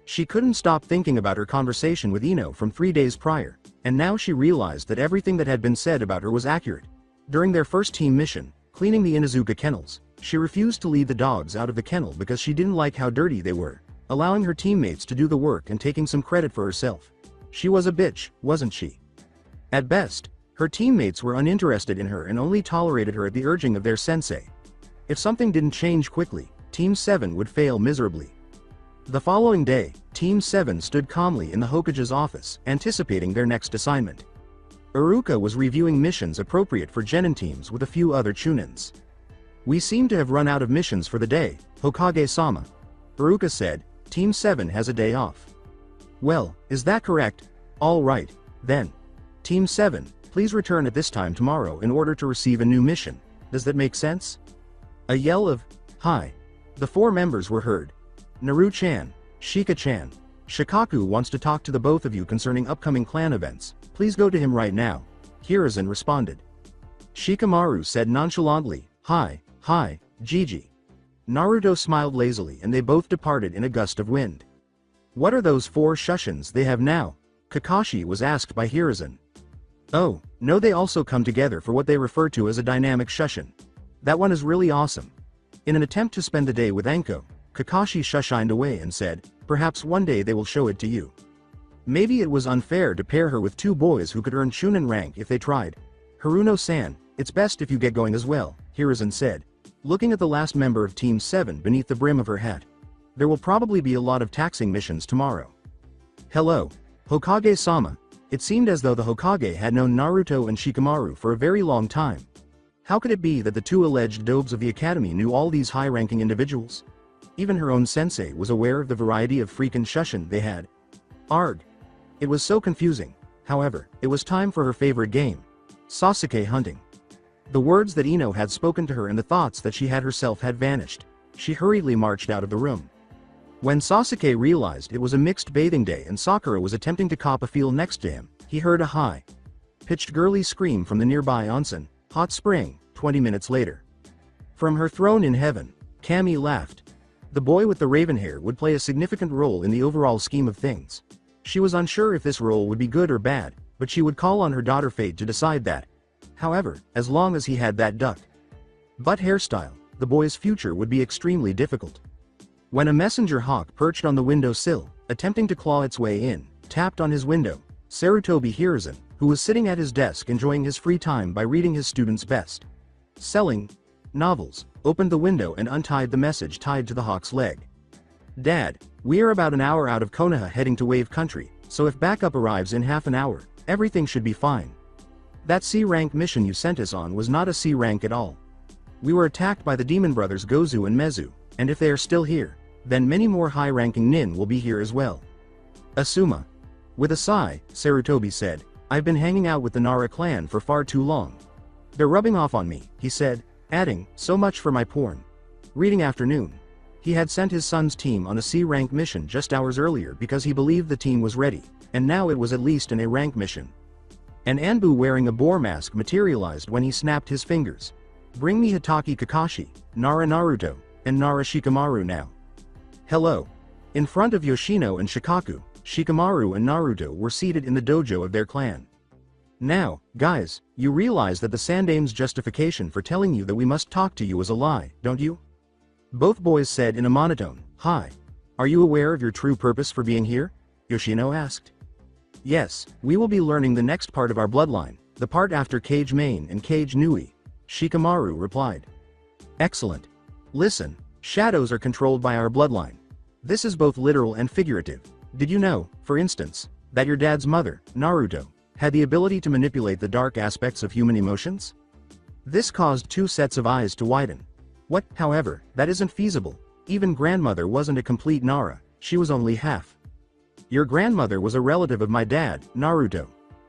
She couldn't stop thinking about her conversation with Ino from 3 days prior, and now she realized that everything that had been said about her was accurate. During their first team mission, cleaning the Ino-Sakura kennels, she refused to lead the dogs out of the kennel because she didn't like how dirty they were, allowing her teammates to do the work and taking some credit for herself. She was a bitch, wasn't she? At best, her teammates were uninterested in her and only tolerated her at the urging of their sensei. If something didn't change quickly, Team 7 would fail miserably. The following day, Team 7 stood calmly in the Hokage's office, anticipating their next assignment. Iruka was reviewing missions appropriate for Genin teams with a few other Chunins. We seem to have run out of missions for the day, Hokage-sama. Iruka said, Team 7 has a day off. Well, is that correct? All right, then. Team 7, please return at this time tomorrow in order to receive a new mission. Does that make sense? A yell of, hi. The 4 members were heard. Naru-chan, Shika-chan, Shikaku wants to talk to the both of you concerning upcoming clan events. Please go to him right now. Hiruzen responded. Shikamaru said nonchalantly, hi, Gigi. Naruto smiled lazily and they both departed in a gust of wind. What are those 4 shushins they have now? Kakashi was asked by Hiruzen. Oh, no, they also come together for what they refer to as a dynamic shushin. That one is really awesome. In an attempt to spend the day with Anko, Kakashi shushined away and said, perhaps one day they will show it to you. Maybe it was unfair to pair her with two boys who could earn Chunin rank if they tried. Haruno-san, it's best if you get going as well, Hiruzen said, looking at the last member of Team 7 beneath the brim of her hat. There will probably be a lot of taxing missions tomorrow. Hello, Hokage-sama. It seemed as though the Hokage had known Naruto and Shikamaru for a very long time. How could it be that the two alleged dobes of the academy knew all these high-ranking individuals? Even her own sensei was aware of the variety of freakin' shushin they had. Arg. It was so confusing. However, it was time for her favorite game. Sasuke hunting. The words that Ino had spoken to her and the thoughts that she had herself had vanished. She hurriedly marched out of the room. When Sasuke realized it was a mixed bathing day and Sakura was attempting to cop a feel next to him, he heard a high-pitched girly scream from the nearby onsen, hot spring, 20 minutes later. From her throne in heaven, Kami laughed. The boy with the raven hair would play a significant role in the overall scheme of things. She was unsure if this role would be good or bad, but she would call on her daughter Fate to decide that. However, as long as he had that duck butt hairstyle, the boy's future would be extremely difficult. When a messenger hawk perched on the window sill, attempting to claw its way in, tapped on his window, Sarutobi Hiruzen, who was sitting at his desk enjoying his free time by reading his students' best-selling novels, opened the window and untied the message tied to the hawk's leg. Dad, we are about an hour out of Konoha heading to Wave Country, so if backup arrives in half an hour, everything should be fine. That C-rank mission you sent us on was not a C-rank at all. We were attacked by the demon brothers Gozu and Mezu, and if they are still here, then many more high-ranking nin will be here as well. Asuma. With a sigh, Sarutobi said, I've been hanging out with the Nara clan for far too long. They're rubbing off on me, he said, adding, so much for my porn. Reading afternoon. He had sent his son's team on a C-rank mission just hours earlier because he believed the team was ready, and now it was at least an A-rank mission. An Anbu wearing a boar mask materialized when he snapped his fingers. Bring me Hitaki Kakashi, Nara Naruto, and Nara Shikamaru now. Hello. In front of Yoshino and Shikaku, Shikamaru and Naruto were seated in the dojo of their clan. Now, guys, you realize that the Sandame's justification for telling you that we must talk to you is a lie, don't you? Both boys said in a monotone, Hi. Are you aware of your true purpose for being here? Yoshino asked. Yes, we will be learning the next part of our bloodline, the part after Kage Main and Kage Nui, Shikamaru replied. Excellent. Listen, shadows are controlled by our bloodline. This is both literal and figurative. Did you know, for instance, that your dad's mother, Naruto, had the ability to manipulate the dark aspects of human emotions? This caused two sets of eyes to widen. What, however, that isn't feasible. Even grandmother wasn't a complete Nara, she was only half. Your grandmother was a relative of my dad, Naruto.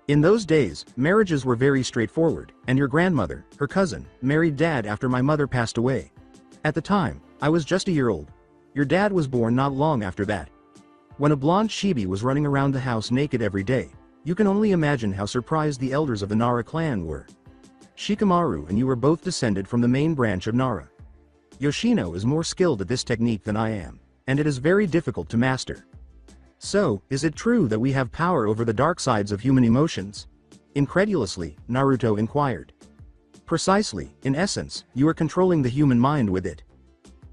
In those days, marriages were very straightforward, and your grandmother, her cousin, married dad after my mother passed away. At the time, I was just a year old. Your dad was born not long after that. When a blonde chibi was running around the house naked every day, you can only imagine how surprised the elders of the Nara clan were. Shikamaru and you were both descended from the main branch of Nara. Yoshino is more skilled at this technique than I am, and it is very difficult to master. So, is it true that we have power over the dark sides of human emotions? Incredulously, Naruto inquired. Precisely, in essence, you are controlling the human mind with it.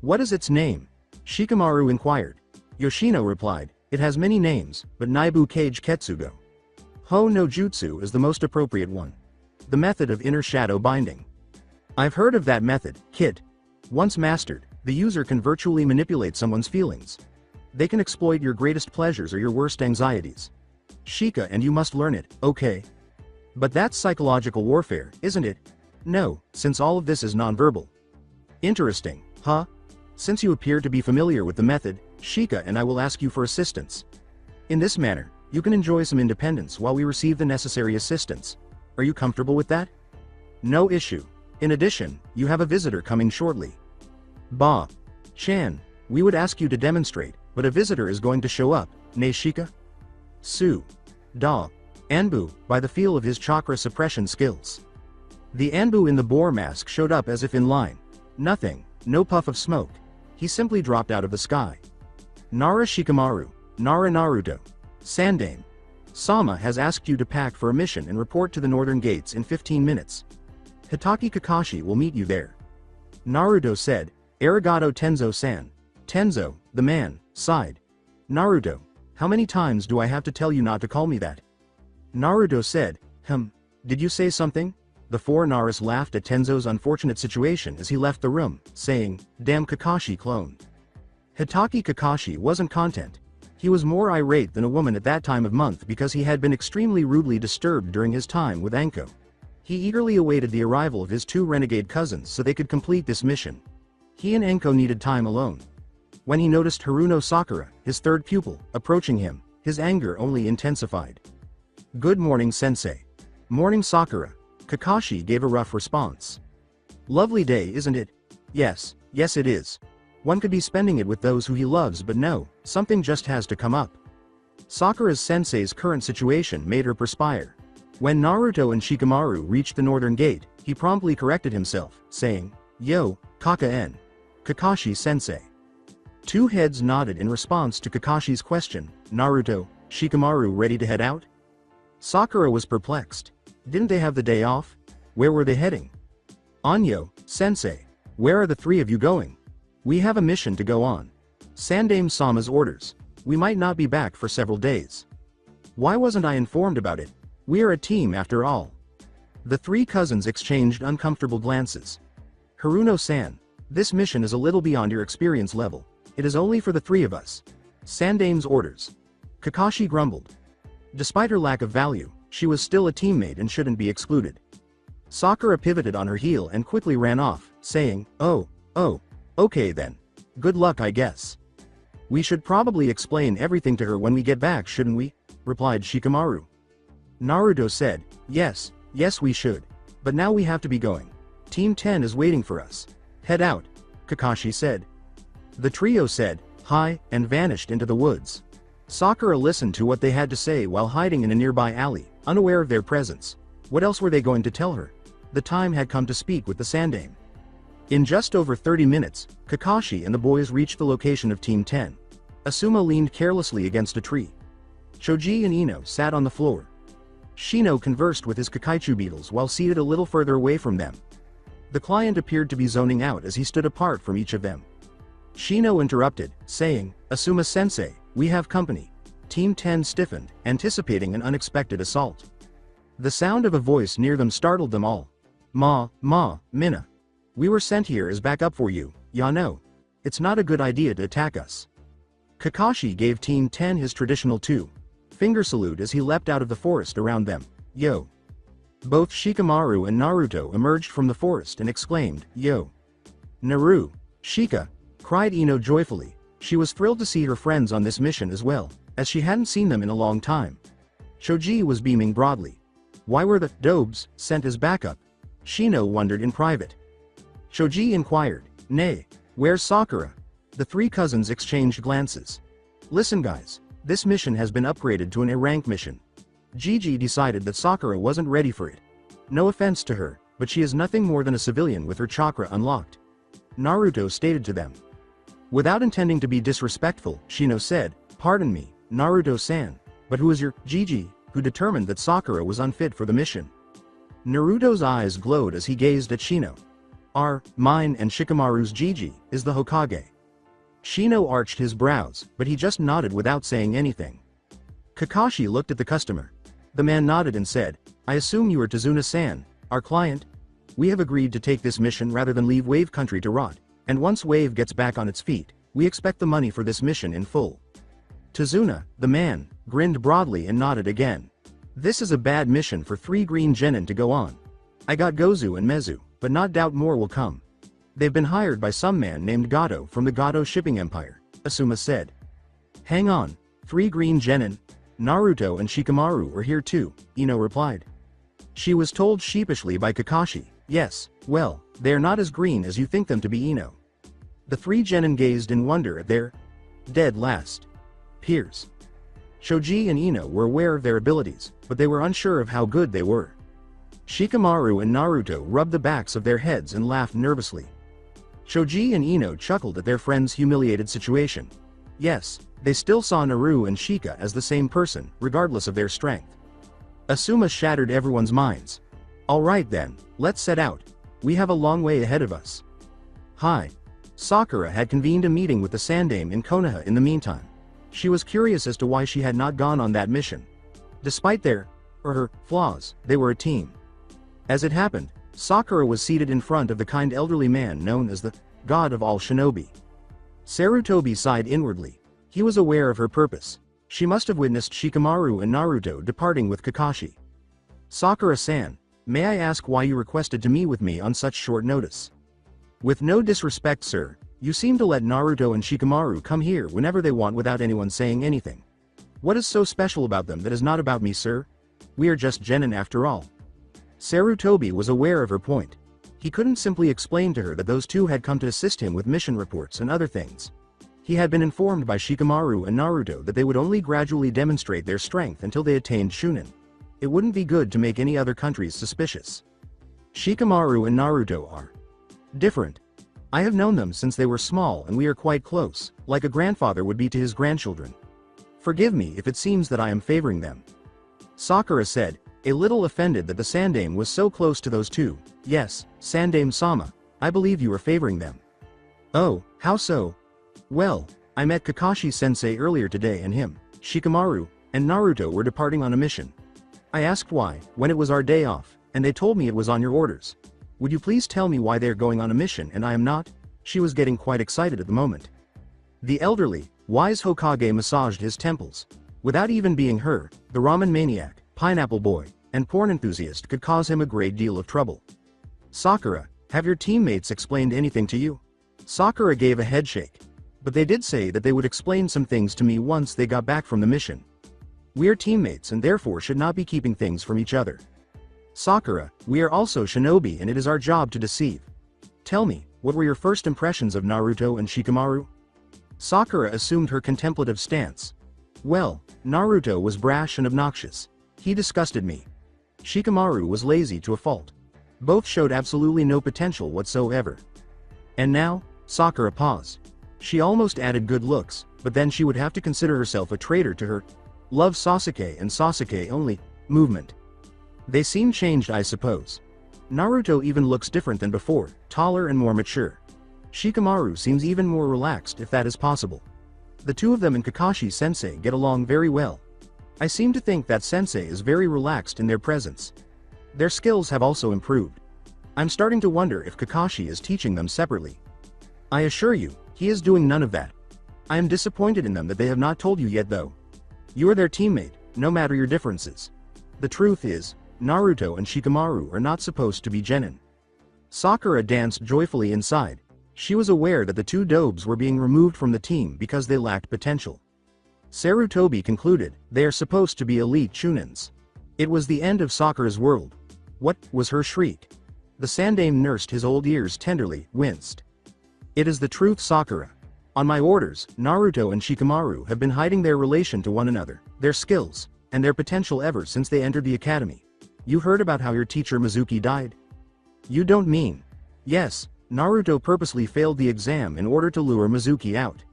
What is its name? Shikamaru inquired. Yoshino replied, it has many names, but Naibu Kage Ketsugo. Ho no Jutsu is the most appropriate one. The method of inner shadow binding. I've heard of that method, kid. Once mastered, the user can virtually manipulate someone's feelings. They can exploit your greatest pleasures or your worst anxieties. Shika, and you must learn it, okay? But that's psychological warfare, isn't it? No, since all of this is nonverbal. Interesting, huh? Since you appear to be familiar with the method, Shika and I will ask you for assistance. In this manner, you can enjoy some independence while we receive the necessary assistance. Are you comfortable with that? No issue. In addition, you have a visitor coming shortly. Ba. Chan, we would ask you to demonstrate, but a visitor is going to show up, ne Shika? Su. Da. Anbu, by the feel of his chakra suppression skills. The Anbu in the boar mask showed up as if in line. Nothing, no puff of smoke. He simply dropped out of the sky. Nara Shikamaru, Nara Naruto. Sandame. Sama has asked you to pack for a mission and report to the northern gates in 15 minutes. Hitaki Kakashi will meet you there. Naruto said, Arigato Tenzo-san. Tenzo, the man, sighed. Naruto, how many times do I have to tell you not to call me that? Naruto said, did you say something? The four Naras laughed at Tenzo's unfortunate situation as he left the room, saying, damn Kakashi clone. Hitaki Kakashi wasn't content. He was more irate than a woman at that time of month because he had been extremely rudely disturbed during his time with Anko. He eagerly awaited the arrival of his two renegade cousins so they could complete this mission. He and Anko needed time alone. When he noticed Ino-Sakura, his third pupil, approaching him, his anger only intensified. Good morning, sensei. Morning, Sakura. Kakashi gave a rough response. Lovely day, isn't it? Yes it is. One could be spending it with those who he loves, but no, something just has to come up. Sakura's sensei's current situation made her perspire. When Naruto and Shikamaru reached the northern gate, he promptly corrected himself, saying, Yo, Kaka-en. Kakashi sensei. Two heads nodded in response to Kakashi's question. Naruto, Shikamaru ready to head out? Sakura was perplexed. Didn't they have the day off? Where were they heading? Anyo, sensei. Where are the three of you going? We have a mission to go on. Sandame Sama's orders. We might not be back for several days. Why wasn't I informed about it? We are a team after all. The three cousins exchanged uncomfortable glances. Haruno-san, this mission is a little beyond your experience level. It is only for the three of us. Sandame's orders. Kakashi grumbled. Despite her lack of value, she was still a teammate and shouldn't be excluded. Sakura pivoted on her heel and quickly ran off, saying, Oh, okay then. Good luck, I guess. We should probably explain everything to her when we get back, shouldn't we? Replied Shikamaru. Naruto said, Yes, we should. But now we have to be going. Team 10 is waiting for us. Head out, Kakashi said. The trio said, hi, and vanished into the woods. Sakura listened to what they had to say while hiding in a nearby alley, unaware of their presence. What else were they going to tell her? The time had come to speak with the Sandame. In just over 30 minutes, Kakashi and the boys reached the location of Team 10. Asuma leaned carelessly against a tree. Choji and Ino sat on the floor. Shino conversed with his Kakaichu beetles while seated a little further away from them. The client appeared to be zoning out as he stood apart from each of them. Shino interrupted, saying, Asuma-sensei, we have company. Team 10 stiffened, anticipating an unexpected assault. The sound of a voice near them startled them all. Mina. We were sent here as backup for you, Yano. It's not a good idea to attack us. Kakashi gave Team 10 his traditional two-finger salute as he leapt out of the forest around them. Yo. Both Shikamaru and Naruto emerged from the forest and exclaimed, Yo. Naru. Shika. Cried Ino joyfully. She was thrilled to see her friends on this mission as well, as she hadn't seen them in a long time. Choji was beaming broadly. Why were the Dobes sent as backup? Shino wondered in private. Choji inquired, Nay, where's Sakura? The three cousins exchanged glances. Listen guys, this mission has been upgraded to an A-rank mission. Gigi decided that Sakura wasn't ready for it. No offense to her, but she is nothing more than a civilian with her chakra unlocked. Naruto stated to them. Without intending to be disrespectful, Shino said, Pardon me, Naruto-san, but who is your Gigi, who determined that Sakura was unfit for the mission? Naruto's eyes glowed as he gazed at Shino. Mine and Shikamaru's Gigi is the Hokage. Shino arched his brows, but he just nodded without saying anything. Kakashi looked at the customer. The man nodded and said, I assume you are Tazuna-san, our client? We have agreed to take this mission rather than leave Wave Country to rot, and once Wave gets back on its feet, we expect the money for this mission in full. Tazuna, the man, grinned broadly and nodded again. This is a bad mission for 3 green genin to go on. I got Gozu and Mezu, but not doubt more will come. They've been hired by some man named Gato from the Gato shipping empire, Asuma said. Hang on, 3 green genin? Naruto and Shikamaru are here too, Ino replied. She was told sheepishly by Kakashi, yes, well, they are not as green as you think them to be, Ino. The 3 genin gazed in wonder at their dead last peers. Shoji and Ino were aware of their abilities, but they were unsure of how good they were. Shikamaru and Naruto rubbed the backs of their heads and laughed nervously. Shoji and Ino chuckled at their friend's humiliated situation. Yes, They still saw Naru and Shika as the same person, regardless of their strength. Asuma shattered everyone's minds. Alright then, let's set out. We have a long way ahead of us. Hi. Sakura had convened a meeting with the sandame in Konoha in the meantime. She was curious as to why she had not gone on that mission. Despite her flaws, they were a team. As it happened, Sakura was seated in front of the kind elderly man known as the god of all shinobi. Sarutobi sighed inwardly. He was aware of her purpose. She must have witnessed Shikamaru and Naruto departing with Kakashi. Sakura-san, may I ask why you requested to meet with me on such short notice? With no disrespect, sir, you seem to let Naruto and Shikamaru come here whenever they want without anyone saying anything. What is so special about them that is not about me, sir? We are just genin after all. Sarutobi was aware of her point. He couldn't simply explain to her that those two had come to assist him with mission reports and other things. He had been informed by Shikamaru and Naruto that they would only gradually demonstrate their strength until they attained Shunin. It wouldn't be good to make any other countries suspicious. Shikamaru and Naruto are different. I have known them since they were small and we are quite close, like a grandfather would be to his grandchildren. Forgive me if it seems that I am favoring them. Sakura said, a little offended that the sandame was so close to those two. Yes, Sandame-sama, I believe you are favoring them. Oh, how so? Well, I met Kakashi-sensei earlier today and him, Shikamaru, and Naruto were departing on a mission. I asked why, when it was our day off, and they told me it was on your orders. Would you please tell me why they are going on a mission and I am not? She was getting quite excited at the moment. The elderly, wise Hokage massaged his temples. Without even being her, the ramen maniac, pineapple boy, and porn enthusiast could cause him a great deal of trouble. Sakura, have your teammates explained anything to you? Sakura gave a headshake. But they did say that they would explain some things to me once they got back from the mission. We are teammates and therefore should not be keeping things from each other. Sakura, we are also shinobi and it is our job to deceive. Tell me, what were your first impressions of Naruto and Shikamaru? Sakura assumed her contemplative stance. Well, Naruto was brash and obnoxious. He disgusted me. Shikamaru was lazy to a fault. Both showed absolutely no potential whatsoever. And now, Sakura paused. She almost added good looks, but then she would have to consider herself a traitor to her love Sasuke and Sasuke only movement. They seem changed, I suppose. Naruto even looks different than before, taller and more mature. Shikamaru seems even more relaxed if that is possible. The two of them and Kakashi-sensei get along very well. I seem to think that sensei is very relaxed in their presence. Their skills have also improved. I'm starting to wonder if Kakashi is teaching them separately. I assure you, he is doing none of that. I am disappointed in them that they have not told you yet though. You are their teammate, no matter your differences. The truth is, Naruto and Shikamaru are not supposed to be genin. Sakura danced joyfully inside. She was aware that the two dobes were being removed from the team because they lacked potential. Sarutobi concluded, they are supposed to be elite chunins. It was the end of Sakura's world. What was her shriek? The sandame nursed his old ears tenderly, winced. It is the truth, Sakura. On my orders, Naruto and Shikamaru have been hiding their relation to one another, their skills, and their potential ever since they entered the academy. You heard about how your teacher Mizuki died? You don't mean? Yes, Naruto purposely failed the exam in order to lure Mizuki out.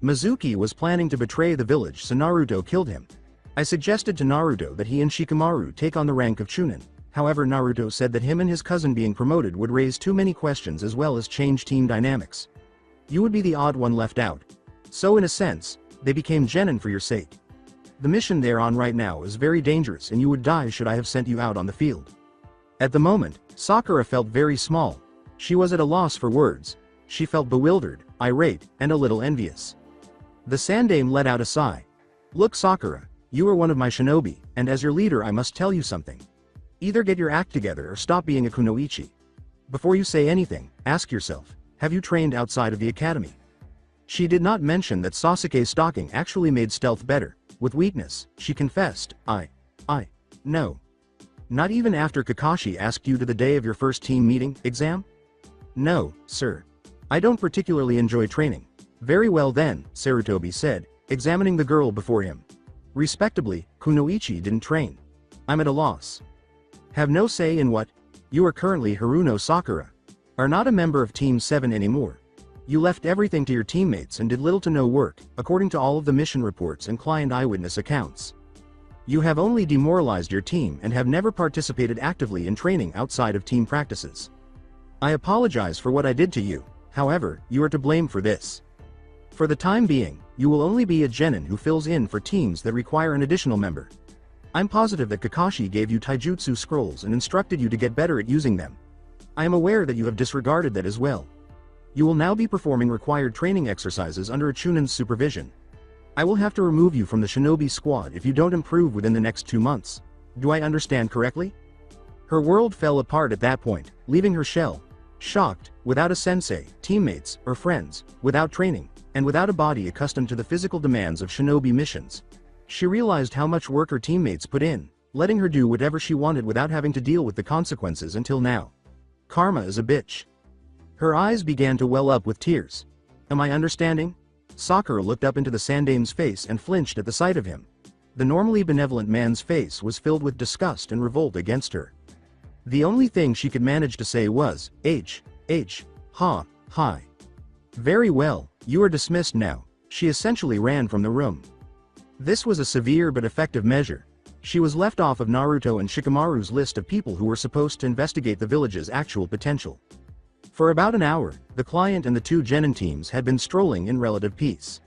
Mizuki was planning to betray the village so Naruto killed him. I suggested to Naruto that he and Shikamaru take on the rank of Chunin. However, Naruto said that him and his cousin being promoted would raise too many questions as well as change team dynamics. You would be the odd one left out. So in a sense, they became genin for your sake. The mission they're on right now is very dangerous and you would die should I have sent you out on the field. At the moment, Sakura felt very small. She was at a loss for words. She felt bewildered, irate, and a little envious. The sandame let out a sigh. Look, Sakura, you are one of my shinobi, and as your leader I must tell you something. Either get your act together or stop being a kunoichi. Before you say anything, ask yourself, have you trained outside of the academy? She did not mention that Sasuke's stalking actually made stealth better. With weakness, she confessed, no. Not even after Kakashi asked you to the day of your first team meeting, exam? No, sir. I don't particularly enjoy training. Very well then, Sarutobi said, examining the girl before him. Respectably, kunoichi didn't train. I'm at a loss. Have no say in what? You are currently Haruno Sakura. Are not a member of Team 7 anymore. You left everything to your teammates and did little to no work, according to all of the mission reports and client eyewitness accounts. You have only demoralized your team and have never participated actively in training outside of team practices. I apologize for what I did to you, however, you are to blame for this. For the time being, you will only be a genin who fills in for teams that require an additional member. I'm positive that Kakashi gave you taijutsu scrolls and instructed you to get better at using them. I am aware that you have disregarded that as well. You will now be performing required training exercises under a Chunin's supervision. I will have to remove you from the Shinobi squad if you don't improve within the next 2 months. Do I understand correctly? Her world fell apart at that point, leaving her shell, shocked, without a sensei, teammates, or friends, without training, and without a body accustomed to the physical demands of Shinobi missions. She realized how much work her teammates put in, letting her do whatever she wanted without having to deal with the consequences until now. Karma is a bitch. Her eyes began to well up with tears. Am I understanding? Sakura looked up into the sandame's face and flinched at the sight of him. The normally benevolent man's face was filled with disgust and revolt against her. The only thing she could manage to say was, hi. Very well, you are dismissed now. She essentially ran from the room. This was a severe but effective measure. She was left off of Naruto and Shikamaru's list of people who were supposed to investigate the village's actual potential. For about an hour, the client and the 2 genin teams had been strolling in relative peace.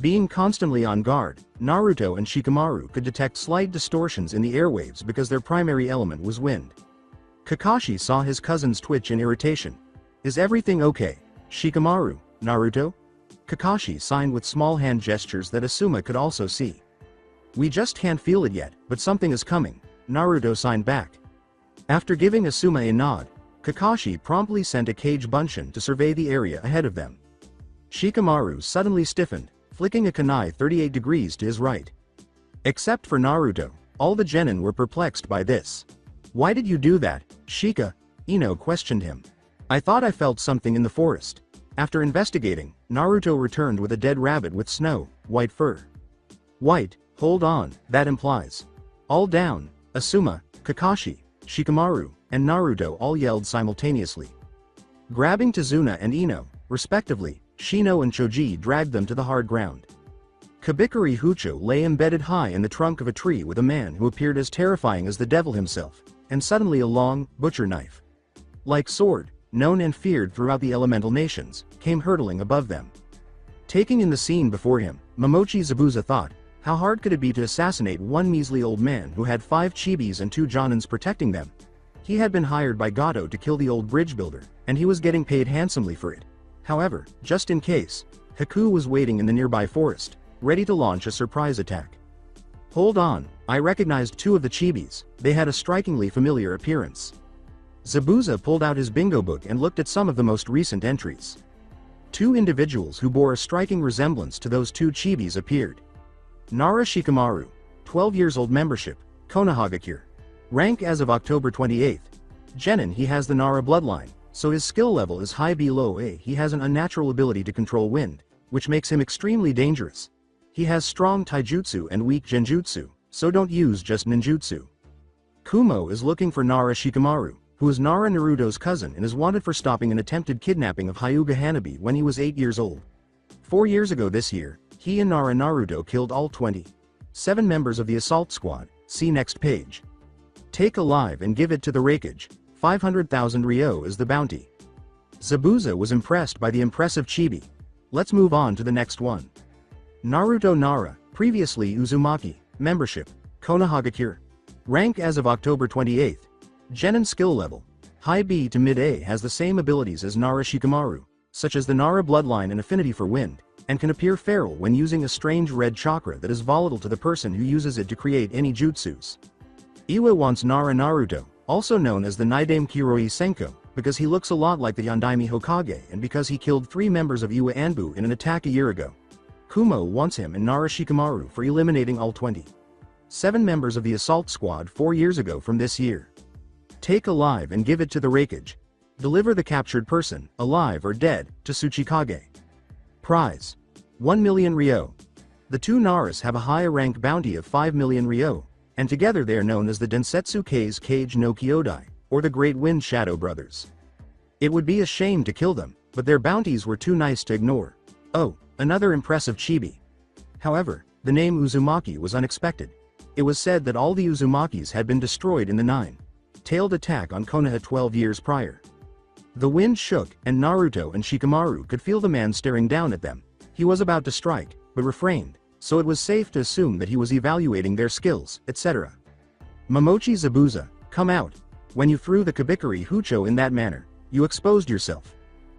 Being constantly on guard, Naruto and Shikamaru could detect slight distortions in the airwaves because their primary element was wind. Kakashi saw his cousins twitch in irritation. Is everything okay, Shikamaru, Naruto? Kakashi signed with small hand gestures that Asuma could also see. We just can't feel it yet, but something is coming, Naruto signed back. After giving Asuma a nod, Kakashi promptly sent a Kage Bunshin to survey the area ahead of them. Shikamaru suddenly stiffened, flicking a kunai 38 degrees to his right. Except for Naruto, all the genin were perplexed by this. Why did you do that, Shika? Ino questioned him. I thought I felt something in the forest. After investigating, Naruto returned with a dead rabbit with snow, white fur. White, hold on, that implies. All down, Asuma, Kakashi, Shikamaru, and Naruto all yelled simultaneously. Grabbing Tazuna and Ino, respectively, Shino and Choji dragged them to the hard ground. Kabikari Hucho lay embedded high in the trunk of a tree with a man who appeared as terrifying as the devil himself, and suddenly a long, butcher knife, like sword, known and feared throughout the elemental nations, came hurtling above them. Taking in the scene before him, Momochi Zabuza thought, how hard could it be to assassinate one measly old man who had 5 chibis and 2 jonins protecting them? He had been hired by Gato to kill the old bridge builder, and he was getting paid handsomely for it. However, just in case, Haku was waiting in the nearby forest, ready to launch a surprise attack. Hold on, I recognized 2 of the chibis, they had a strikingly familiar appearance. Zabuza pulled out his bingo book and looked at some of the most recent entries. 2 individuals who bore a striking resemblance to those 2 chibis appeared. Nara Shikamaru, 12 years old, membership, Konohagakure. Rank as of October 28th. Genin, he has the Nara bloodline, so his skill level is high below A. He has an unnatural ability to control wind, which makes him extremely dangerous. He has strong taijutsu and weak genjutsu, so don't use just ninjutsu. Kumo is looking for Nara Shikamaru, who is Nara Naruto's cousin and is wanted for stopping an attempted kidnapping of Hyuga Hanabi when he was 8 years old. 4 years ago this year, he and Nara Naruto killed all 27 members of the assault squad, see next page. Take alive and give it to the Raikage, 500,000 Ryo is the bounty. Zabuza was impressed by the impressive chibi. Let's move on to the next one. Naruto Nara, previously Uzumaki, membership, Konohagakure. Rank as of October 28th. Genin skill level, high B to mid A, has the same abilities as Nara Shikamaru, such as the Nara bloodline and affinity for wind, and can appear feral when using a strange red chakra that is volatile to the person who uses it to create any jutsus. Iwa wants Nara Naruto, also known as the Naidame Kiroi Senko, because he looks a lot like the Yondaime Hokage and because he killed 3 members of Iwa Anbu in an attack a year ago. Kumo wants him and Nara Shikamaru for eliminating all 27 members of the assault squad 4 years ago from this year. Take alive and give it to the Raikage. Deliver the captured person, alive or dead, to Tsuchikage. Prize: 1 million Ryo. The 2 Naras have a high rank bounty of 5 million Ryo, and together they are known as the Densetsu Kage no Kyodai, or the Great Wind Shadow Brothers. It would be a shame to kill them, but their bounties were too nice to ignore. Oh, another impressive chibi. However, the name Uzumaki was unexpected. It was said that all the Uzumakis had been destroyed in the nine-tailed attack on Konoha 12 years prior. The wind shook, and Naruto and Shikamaru could feel the man staring down at them. He was about to strike, but refrained, so it was safe to assume that he was evaluating their skills, etc. Momochi Zabuza, come out. When you threw the Kabikari Hucho in that manner, you exposed yourself.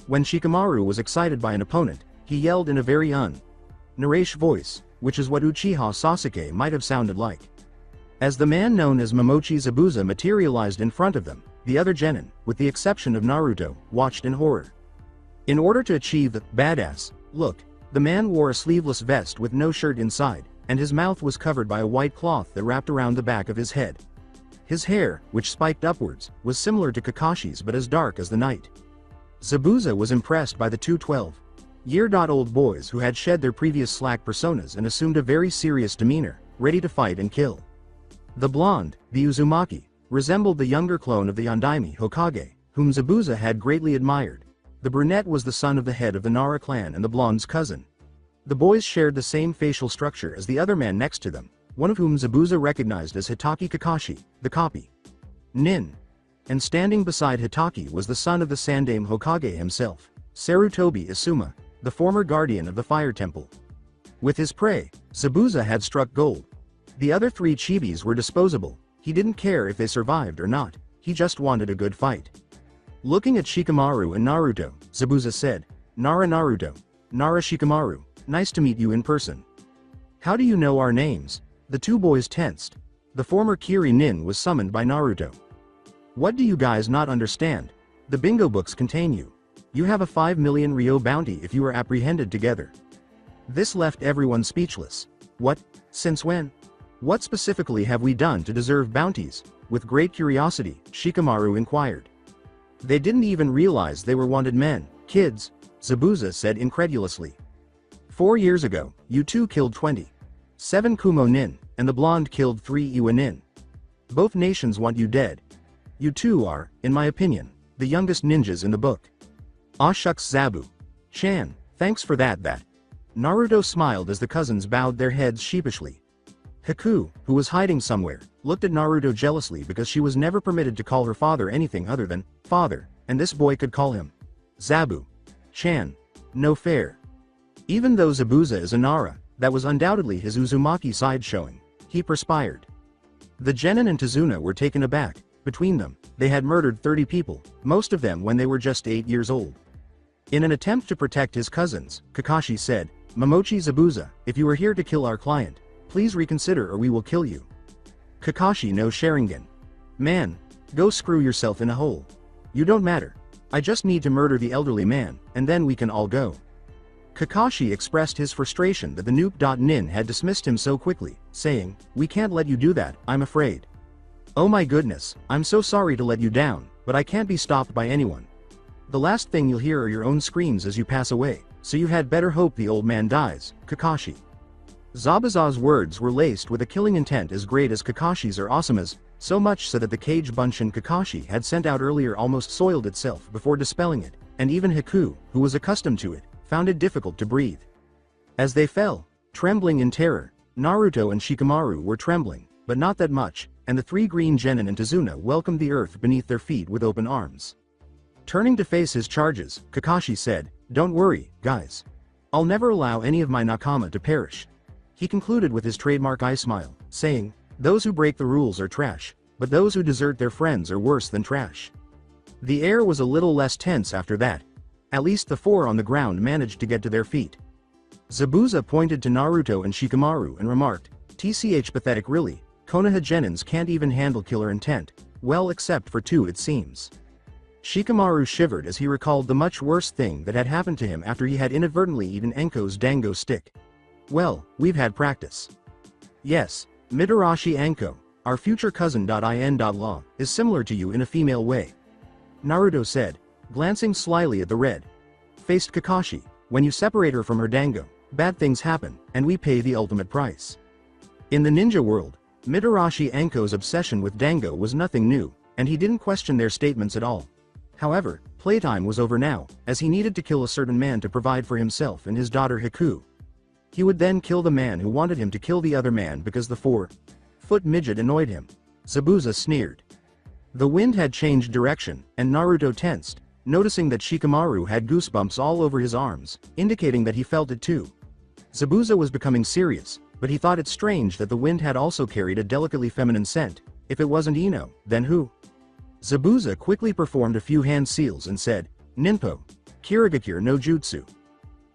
When Shikamaru was excited by an opponent, he yelled in a very un-Naresh voice, which is what Uchiha Sasuke might have sounded like. As the man known as Momochi Zabuza materialized in front of them, the other genin, with the exception of Naruto, watched in horror. In order to achieve the badass look, the man wore a sleeveless vest with no shirt inside, and his mouth was covered by a white cloth that wrapped around the back of his head. His hair, which spiked upwards, was similar to Kakashi's but as dark as the night. Zabuza was impressed by the two 12-year-old boys who had shed their previous slack personas and assumed a very serious demeanor, ready to fight and kill. The blonde, the Uzumaki, resembled the younger clone of the Yondaime Hokage, whom Zabuza had greatly admired. The brunette was the son of the head of the Nara clan and the blonde's cousin. The boys shared the same facial structure as the other man next to them, one of whom Zabuza recognized as Hitaki Kakashi, the copy nin. And standing beside Hitaki was the son of the Sandame Hokage himself, Sarutobi Asuma, the former guardian of the Fire Temple. With his prey, Zabuza had struck gold. The other three chibis were disposable. He didn't care if they survived or not, he just wanted a good fight. Looking at Shikamaru and Naruto, Zabuza said, "Nara Naruto, Nara Shikamaru, nice to meet you in person." "How do you know our names?" The two boys tensed. The former Kiri nin was summoned by Naruto. "What do you guys not understand? The bingo books contain you. You have a 5 million Ryo bounty if you are apprehended together." This left everyone speechless. "What? Since when? What specifically have we done to deserve bounties?" With great curiosity, Shikamaru inquired. "They didn't even realize they were wanted men, kids," Zabuza said incredulously. 4 years ago, you two killed 27 Kumo nin, and the blonde killed 3 Iwa nin. Both nations want you dead. You two are, in my opinion, the youngest ninjas in the book." "Aw shucks Zabu-chan, thanks for that. Naruto smiled as the cousins bowed their heads sheepishly. Haku, who was hiding somewhere, looked at Naruto jealously because she was never permitted to call her father anything other than father, and this boy could call him Zabu-chan. No fair. Even though Zabuza is a Nara, that was undoubtedly his Uzumaki side showing. He perspired. The genin and Tazuna were taken aback. Between them, they had murdered 30 people, most of them when they were just 8 years old. In an attempt to protect his cousins, Kakashi said, "Momochi Zabuza, if you are here to kill our client, please reconsider or we will kill you." Kakashi no Sharingan. "Man, go screw yourself in a hole. You don't matter. I just need to murder the elderly man, and then we can all go." Kakashi expressed his frustration that the Nuke.Nin had dismissed him so quickly, saying, "We can't let you do that, I'm afraid." "Oh my goodness, I'm so sorry to let you down, but I can't be stopped by anyone. The last thing you'll hear are your own screams as you pass away, so you had better hope the old man dies, Kakashi." Zabuza's words were laced with a killing intent as great as Kakashi's or Asuma's, so much so that the cage bunshin Kakashi had sent out earlier almost soiled itself before dispelling it, and even Haku, who was accustomed to it, found it difficult to breathe. As they fell, trembling in terror, Naruto and Shikamaru were trembling, but not that much, and the 3 green genin and Tazuna welcomed the earth beneath their feet with open arms. Turning to face his charges, Kakashi said, "Don't worry, guys. I'll never allow any of my nakama to perish." He concluded with his trademark eye smile, saying, "Those who break the rules are trash, but those who desert their friends are worse than trash." The air was a little less tense after that. At least the 4 on the ground managed to get to their feet. Zabuza pointed to Naruto and Shikamaru and remarked, "TCH pathetic really, Konoha genins can't even handle killer intent, well except for 2 it seems." Shikamaru shivered as he recalled the much worse thing that had happened to him after he had inadvertently eaten Enko's dango stick. "Well, we've had practice." "Yes, Mitarashi Anko, our future cousin.in.law, is similar to you in a female way," Naruto said, glancing slyly at the red-faced Kakashi. "When you separate her from her dango, bad things happen, and we pay the ultimate price." In the ninja world, Mitarashi Anko's obsession with dango was nothing new, and he didn't question their statements at all. However, playtime was over now, as he needed to kill a certain man to provide for himself and his daughter Haku. He would then kill the man who wanted him to kill the other man because the 4-foot midget annoyed him. Zabuza sneered. The wind had changed direction, and Naruto tensed, noticing that Shikamaru had goosebumps all over his arms, indicating that he felt it too. Zabuza was becoming serious, but he thought it strange that the wind had also carried a delicately feminine scent. If it wasn't Ino, then who? Zabuza quickly performed a few hand seals and said, Ninpo. Kirigakure no Jutsu.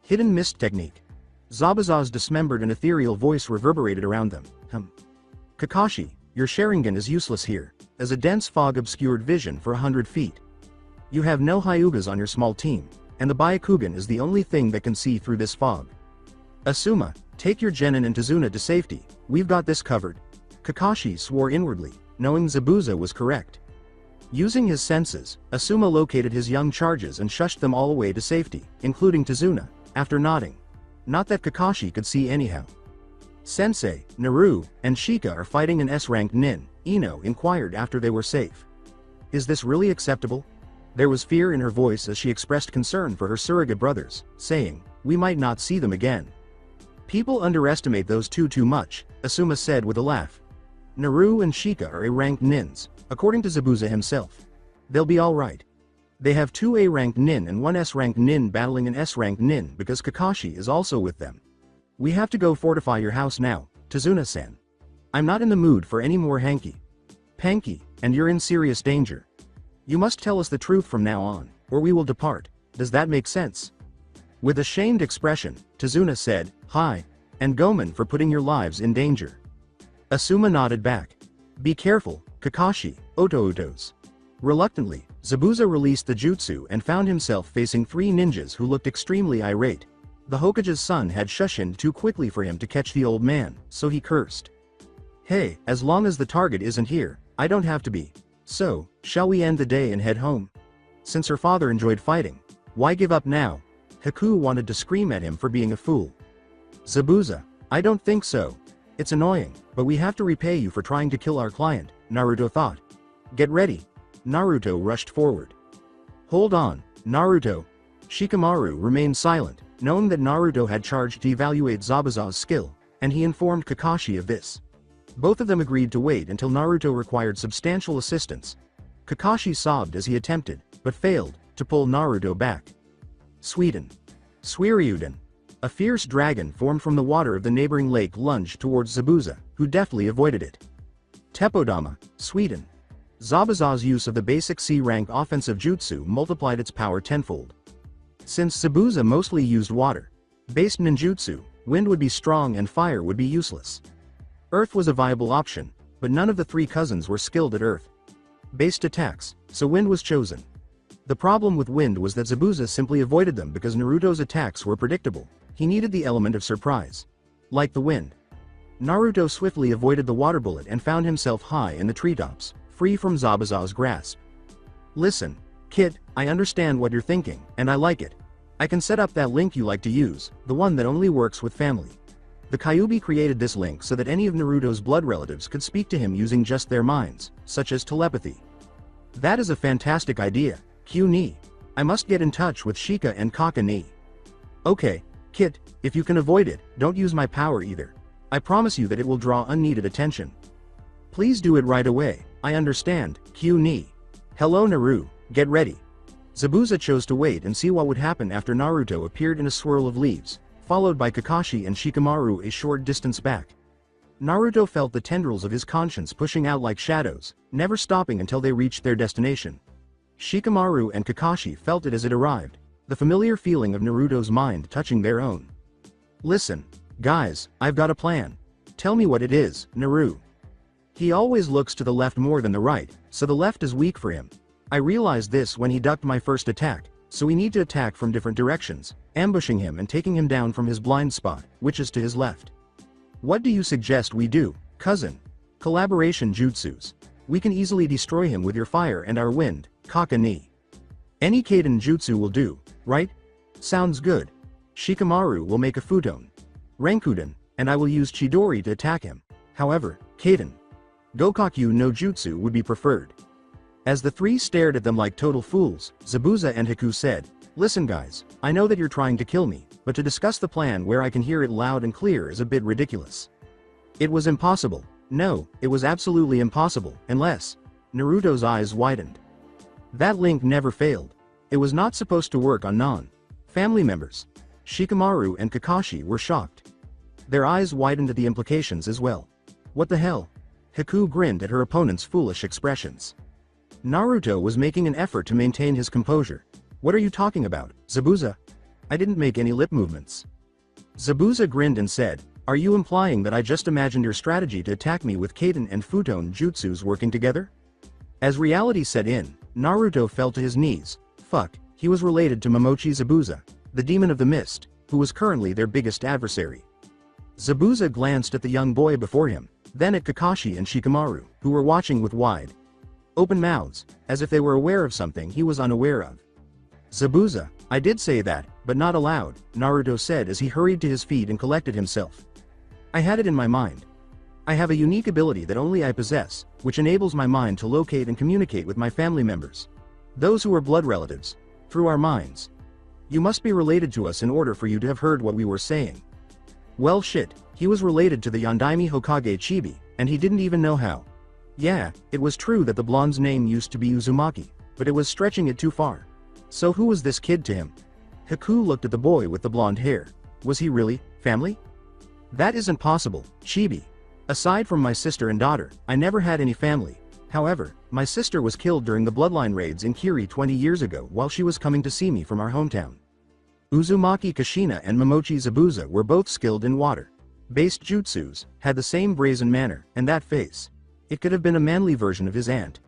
Hidden mist technique. Zabuza's dismembered and ethereal voice reverberated around them. Kakashi, your Sharingan is useless here, as a dense fog obscured vision for 100 feet. You have no Hyugas on your small team, and the Byakugan is the only thing that can see through this fog. Asuma, take your Genin and Tazuna to safety, we've got this covered. Kakashi swore inwardly, knowing Zabuza was correct. Using his senses, Asuma located his young charges and shushed them all away to safety, including Tazuna, after nodding. Not that Kakashi could see anyhow. Sensei, Naru, and Shika are fighting an S-ranked nin, Ino inquired after they were safe. Is this really acceptable? There was fear in her voice as she expressed concern for her surrogate brothers, saying, we might not see them again. People underestimate those two too much, Asuma said with a laugh. Naru and Shika are A-ranked nins, according to Zabuza himself. They'll be alright. They have 2 A-ranked nin and 1 S-ranked nin battling an S-ranked nin because Kakashi is also with them. We have to go fortify your house now, Tazuna-san. I'm not in the mood for any more hanky-panky, and you're in serious danger. You must tell us the truth from now on, or we will depart. Does that make sense? With a shamed expression, Tazuna said, hi, and Gomen for putting your lives in danger. Asuma nodded back. Be careful, Kakashi, Oto-Otos. Reluctantly, Zabuza released the jutsu and found himself facing 3 ninjas who looked extremely irate. The Hokage's son had shushined too quickly for him to catch the old man, so he cursed. Hey, as long as the target isn't here, I don't have to be. So, shall we end the day and head home? Since her father enjoyed fighting, why give up now? Haku wanted to scream at him for being a fool. Zabuza, I don't think so. It's annoying, but we have to repay you for trying to kill our client, Naruto thought. Get ready. Naruto rushed forward. Hold on, Naruto. Shikamaru remained silent, knowing that Naruto had charged to evaluate Zabuza's skill, and he informed Kakashi of this. Both of them agreed to wait until Naruto required substantial assistance. Kakashi sobbed as he attempted, but failed, to pull Naruto back. Suiryuden. A fierce dragon formed from the water of the neighboring lake lunged towards Zabuza, who deftly avoided it. Tepodama, Sweden. Zabuza's use of the basic C-rank offensive jutsu multiplied its power tenfold. Since Zabuza mostly used water-based ninjutsu, wind would be strong and fire would be useless. Earth was a viable option, but none of the 3 cousins were skilled at earth-based attacks, so wind was chosen. The problem with wind was that Zabuza simply avoided them because Naruto's attacks were predictable. He needed the element of surprise. Like the wind. Naruto swiftly avoided the water bullet and found himself high in the treetops, free from Zabuza's grasp. Listen, kid, I understand what you're thinking, and I like it. I can set up that link you like to use, the one that only works with family. The Kyuubi created this link so that any of Naruto's blood relatives could speak to him using just their minds, such as telepathy. That is a fantastic idea, Q-ni. I must get in touch with Shika and Kaka-ni. Okay, Kit, if you can avoid it, don't use my power either. I promise you that it will draw unneeded attention. Please do it right away, I understand, Q-ni. Hello Naru, get ready. Zabuza chose to wait and see what would happen after Naruto appeared in a swirl of leaves, followed by Kakashi and Shikamaru a short distance back. Naruto felt the tendrils of his conscience pushing out like shadows, never stopping until they reached their destination. Shikamaru and Kakashi felt it as it arrived, the familiar feeling of Naruto's mind touching their own. Listen, guys, I've got a plan. Tell me what it is, Naru. He always looks to the left more than the right, so the left is weak for him. I realized this when he ducked my first attack, so we need to attack from different directions, ambushing him and taking him down from his blind spot, which is to his left. What do you suggest we do, cousin? Collaboration jutsus. We can easily destroy him with your fire and our wind, Kaka-ni. Any Kaiden jutsu will do, right? Sounds good. Shikamaru will make a futon. Renkuden, and I will use Chidori to attack him. However, Kaiden. Gokakyu no jutsu would be preferred. As the three stared at them like total fools, Zabuza and Haku said, "Listen guys, I know that you're trying to kill me, but to discuss the plan where I can hear it loud and clear is a bit ridiculous. It was impossible. No, it was absolutely impossible, unless..." Naruto's eyes widened. That link never failed. It was not supposed to work on non-family members. Shikamaru and Kakashi were shocked. Their eyes widened at the implications as well. What the hell? Haku grinned at her opponent's foolish expressions. Naruto was making an effort to maintain his composure. "What are you talking about, Zabuza? I didn't make any lip movements." Zabuza grinned and said, "Are you implying that I just imagined your strategy to attack me with Kaden and Futon jutsus working together?" As reality set in, Naruto fell to his knees. Fuck, he was related to Momochi Zabuza, the demon of the mist, who was currently their biggest adversary. Zabuza glanced at the young boy before him, then at Kakashi and Shikamaru, who were watching with wide open mouths, as if they were aware of something he was unaware of. "Zabuza, I did say that, but not aloud," Naruto said as he hurried to his feet and collected himself. "I had it in my mind. I have a unique ability that only I possess, which enables my mind to locate and communicate with my family members. Those who are blood relatives, through our minds. You must be related to us in order for you to have heard what we were saying." Well shit, he was related to the Yondaime Hokage Chibi, and he didn't even know how. Yeah, it was true that the blonde's name used to be Uzumaki, but it was stretching it too far. So who was this kid to him? Haku looked at the boy with the blonde hair. Was he really family? "That isn't possible, Chibi. Aside from my sister and daughter, I never had any family. However, my sister was killed during the bloodline raids in Kiri 20 years ago while she was coming to see me from our hometown." Uzumaki Kushina and Momochi Zabuza were both skilled in water-based jutsus, had the same brazen manner, and that face. It could have been a manly version of his aunt.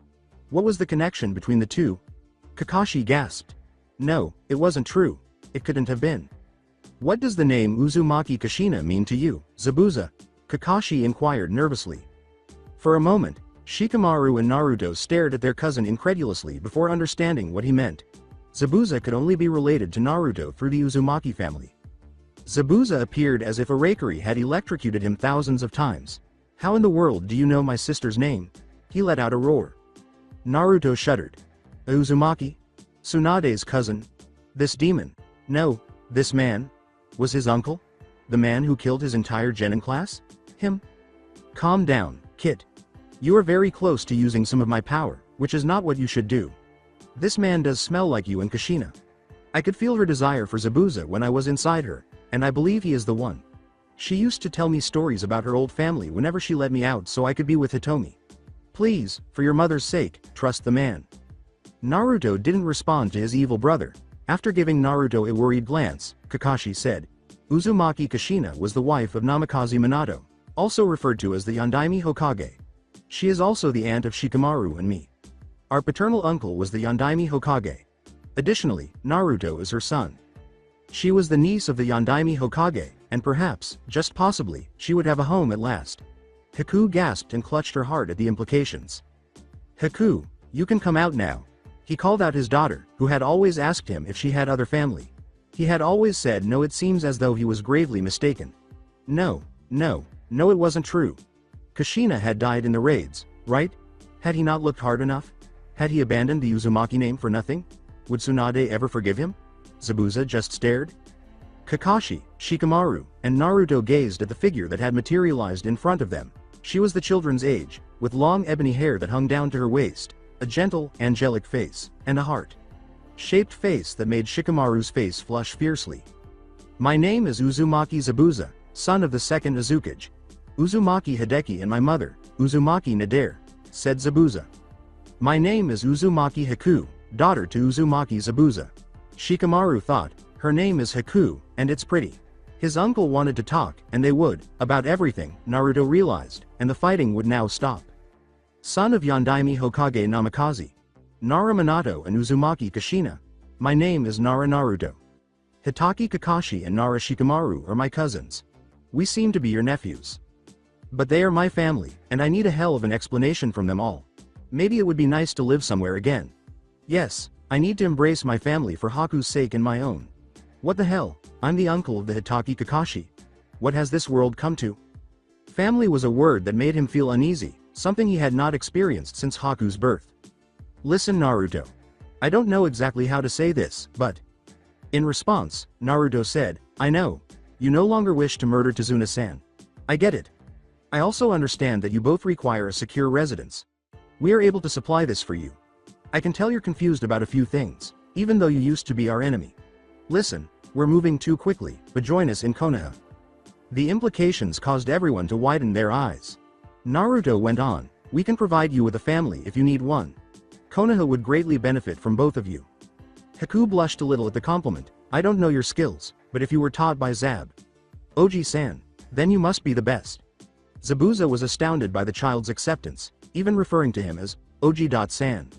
What was the connection between the two? Kakashi gasped. "No, it wasn't true. It couldn't have been." "What does the name Uzumaki Kushina mean to you, Zabuza?" Kakashi inquired nervously. For a moment, Shikamaru and Naruto stared at their cousin incredulously before understanding what he meant. Zabuza could only be related to Naruto through the Uzumaki family. Zabuza appeared as if a rakery had electrocuted him thousands of times. "How in the world do you know my sister's name?" He let out a roar. Naruto shuddered. "Uzumaki? Tsunade's cousin? This demon? No, this man? Was his uncle? The man who killed his entire genin class? Him?" "Calm down, Kit. You are very close to using some of my power, which is not what you should do. This man does smell like you and Kushina. I could feel her desire for Zabuza when I was inside her, and I believe he is the one. She used to tell me stories about her old family whenever she let me out so I could be with Hitomi. Please, for your mother's sake, trust the man." Naruto didn't respond to his evil brother. After giving Naruto a worried glance, Kakashi said, "Uzumaki Kushina was the wife of Namikaze Minato, also referred to as the Yondaime Hokage. She is also the aunt of Shikamaru and me. Our paternal uncle was the Yondaime Hokage. Additionally, Naruto is her son. She was the niece of the Yondaime Hokage, and perhaps, just possibly, she would have a home at last." Haku gasped and clutched her heart at the implications. "Haku, you can come out now." He called out his daughter, who had always asked him if she had other family. He had always said no. It seems as though he was gravely mistaken. No, it wasn't true. Kushina had died in the raids, right? Had he not looked hard enough? Had he abandoned the Uzumaki name for nothing? Would Tsunade ever forgive him? Zabuza just stared. Kakashi, Shikamaru, and Naruto gazed at the figure that had materialized in front of them. She was the children's age, with long ebony hair that hung down to her waist, a gentle, angelic face, and a heart-shaped face that made Shikamaru's face flush fiercely. "My name is Uzumaki Zabuza, son of the second Azukage. Uzumaki Hideki and my mother, Uzumaki Nadare," said Zabuza. "My name is Uzumaki Haku, daughter to Uzumaki Zabuza." Shikamaru thought, her name is Haku, and it's pretty. His uncle wanted to talk, and they would, about everything, Naruto realized, and the fighting would now stop. "Son of Yondaime Hokage Namikaze. Nara Minato and Uzumaki Kushina. My name is Nara Naruto. Hitaki Kakashi and Nara Shikamaru are my cousins. We seem to be your nephews. But they are my family, and I need a hell of an explanation from them all. Maybe it would be nice to live somewhere again. Yes, I need to embrace my family for Haku's sake and my own. What the hell, I'm the uncle of the Hitaki Kakashi. What has this world come to?" Family was a word that made him feel uneasy, something he had not experienced since Haku's birth. Listen, Naruto. I don't know exactly how to say this, but... In response, Naruto said, I know. You no longer wish to murder Tazuna-san. I get it. I also understand that you both require a secure residence. We are able to supply this for you. I can tell you're confused about a few things, even though you used to be our enemy. Listen, we're moving too quickly, but join us in Konoha. The implications caused everyone to widen their eyes. Naruto went on, we can provide you with a family if you need one. Konoha would greatly benefit from both of you. Haku blushed a little at the compliment. I don't know your skills, but if you were taught by Zab Oji-san, then you must be the best. Zabuza was astounded by the child's acceptance, even referring to him as Oji-san.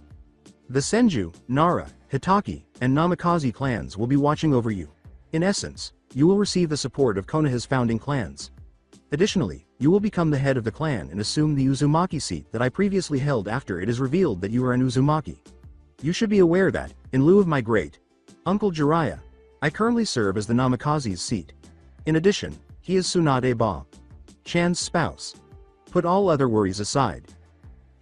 The Senju, Nara, Hitaki, and Namikaze clans will be watching over you. In essence, you will receive the support of Konoha's founding clans. Additionally, you will become the head of the clan and assume the Uzumaki seat that I previously held after it is revealed that you are an Uzumaki. You should be aware that, in lieu of my great uncle Jiraiya, I currently serve as the Namikaze's seat. In addition, he is Tsunade Ba-chan's spouse. Put all other worries aside.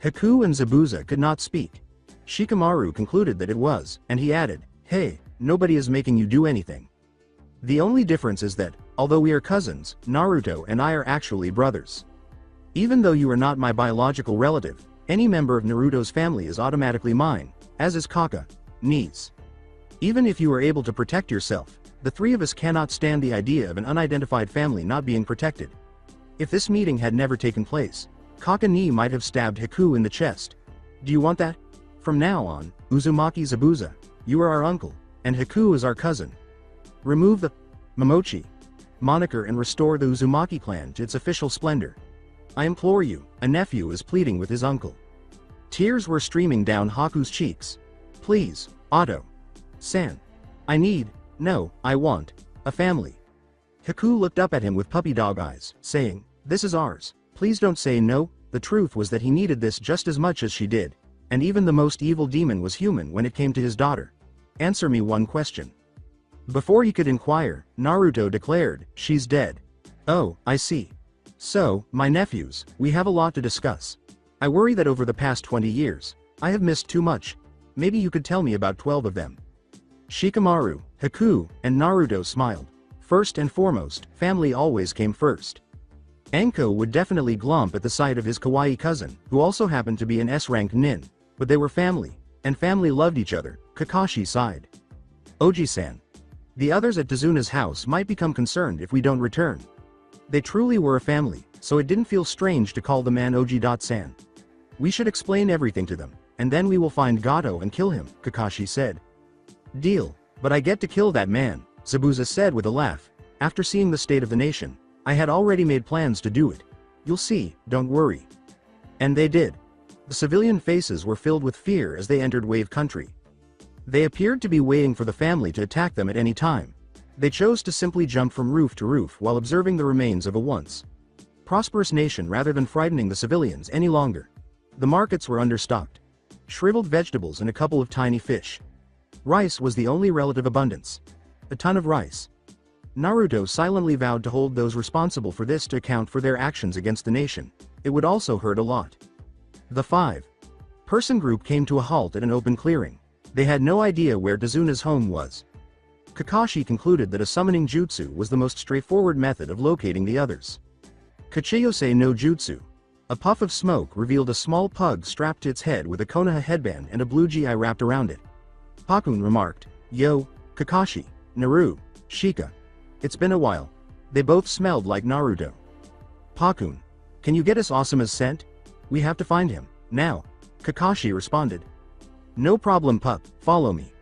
Haku and Zabuza could not speak. Shikamaru concluded that it was, and he added, hey, nobody is making you do anything. The only difference is that, although we are cousins, Naruto and I are actually brothers. Even though you are not my biological relative, any member of Naruto's family is automatically mine, as is Kaka, niece. Even if you are able to protect yourself, the three of us cannot stand the idea of an unidentified family not being protected. If this meeting had never taken place, Kaka-ni might have stabbed Haku in the chest. Do you want that? From now on, Uzumaki Zabuza, you are our uncle, and Haku is our cousin. Remove the Momochi moniker and restore the Uzumaki clan to its official splendor. I implore you, a nephew is pleading with his uncle. Tears were streaming down Haku's cheeks. Please, Otto-san. I want, a family. Haku looked up at him with puppy dog eyes, saying, this is ours. Please don't say no. The truth was that he needed this just as much as she did, and even the most evil demon was human when it came to his daughter. Answer me one question. Before he could inquire, Naruto declared, she's dead. Oh, I see. So, my nephews, we have a lot to discuss. I worry that over the past 20 years, I have missed too much. Maybe you could tell me about 12 of them. Shikamaru, Haku, and Naruto smiled. First and foremost, family always came first. Anko would definitely glomp at the sight of his kawaii cousin, who also happened to be an S-rank nin, but they were family, and family loved each other. Kakashi sighed. Oji-san. The others at Tazuna's house might become concerned if we don't return. They truly were a family, so it didn't feel strange to call the man Oji-san. We should explain everything to them, and then we will find Gato and kill him, Kakashi said. Deal, but I get to kill that man, Zabuza said with a laugh. After seeing the state of the nation, I had already made plans to do it. You'll see, don't worry. And they did. The civilian faces were filled with fear as they entered Wave Country. They appeared to be waiting for the family to attack them at any time. They chose to simply jump from roof to roof while observing the remains of a once prosperous nation rather than frightening the civilians any longer. The markets were understocked. Shriveled vegetables and a couple of tiny fish. Rice was the only relative abundance. A ton of rice. Naruto silently vowed to hold those responsible for this to account for their actions against the nation. It would also hurt a lot. The five-person group came to a halt at an open clearing. They had no idea where Tazuna's home was. Kakashi concluded that a summoning jutsu was the most straightforward method of locating the others. Kachiyose no jutsu. A puff of smoke revealed a small pug strapped to its head with a Konoha headband and a blue gi wrapped around it. Pakun remarked, Yo, Kakashi, Naru, Shika. It's been a while. They both smelled like Naruto. Pakun. Can you get us Asuma's scent? We have to find him, now. Kakashi responded. No problem pup, follow me.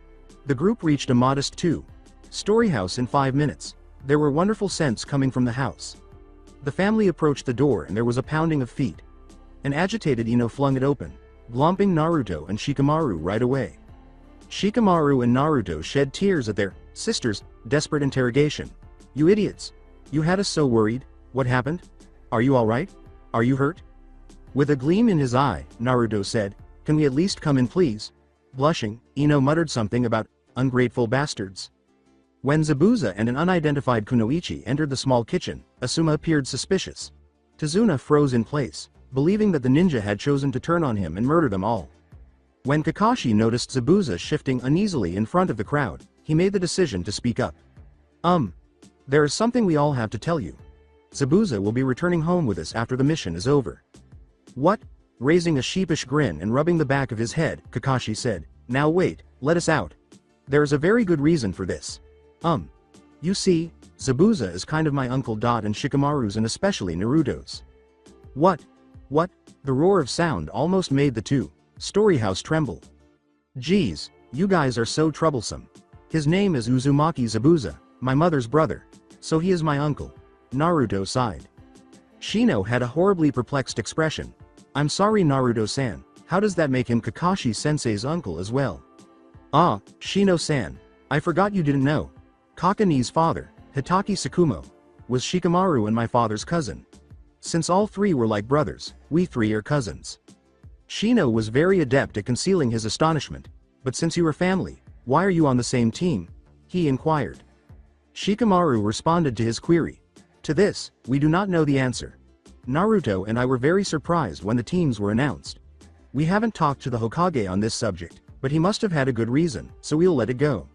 The group reached a modest two-story house in 5 minutes. There were wonderful scents coming from the house. The family approached the door and there was a pounding of feet. An agitated Ino flung it open, glomping Naruto and Shikamaru right away. Shikamaru and Naruto shed tears at their sister's desperate interrogation. You idiots! You had us so worried. What happened? Are you alright? Are you hurt? With a gleam in his eye, Naruto said, Can we at least come in please? Blushing, Ino muttered something about ungrateful bastards. When Zabuza and an unidentified kunoichi entered the small kitchen, Asuma appeared suspicious. Tazuna froze in place, believing that the ninja had chosen to turn on him and murder them all. When Kakashi noticed Zabuza shifting uneasily in front of the crowd, he made the decision to speak up. There is something we all have to tell you. Zabuza will be returning home with us after the mission is over. What? Raising a sheepish grin and rubbing the back of his head, Kakashi said, now wait, let us out. There is a very good reason for this. You see, Zabuza is kind of my uncle and Shikamaru's and especially Naruto's. What? The roar of sound almost made the two-story house tremble. Geez, you guys are so troublesome. His name is Uzumaki Zabuza, my mother's brother, so he is my uncle. Naruto sighed. Shino had a horribly perplexed expression. I'm sorry Naruto-san, how does that make him Kakashi-sensei's uncle as well? Ah, Shino-san, I forgot you didn't know. Kakane's father, Hitaki Sakumo, was Shikamaru and my father's cousin. Since all three were like brothers, we three are cousins. Shino was very adept at concealing his astonishment, but since you are family, why are you on the same team? He inquired. Shikamaru responded to his query. To this, we do not know the answer. Naruto and I were very surprised when the teams were announced. We haven't talked to the Hokage on this subject, but he must have had a good reason, so we'll let it go.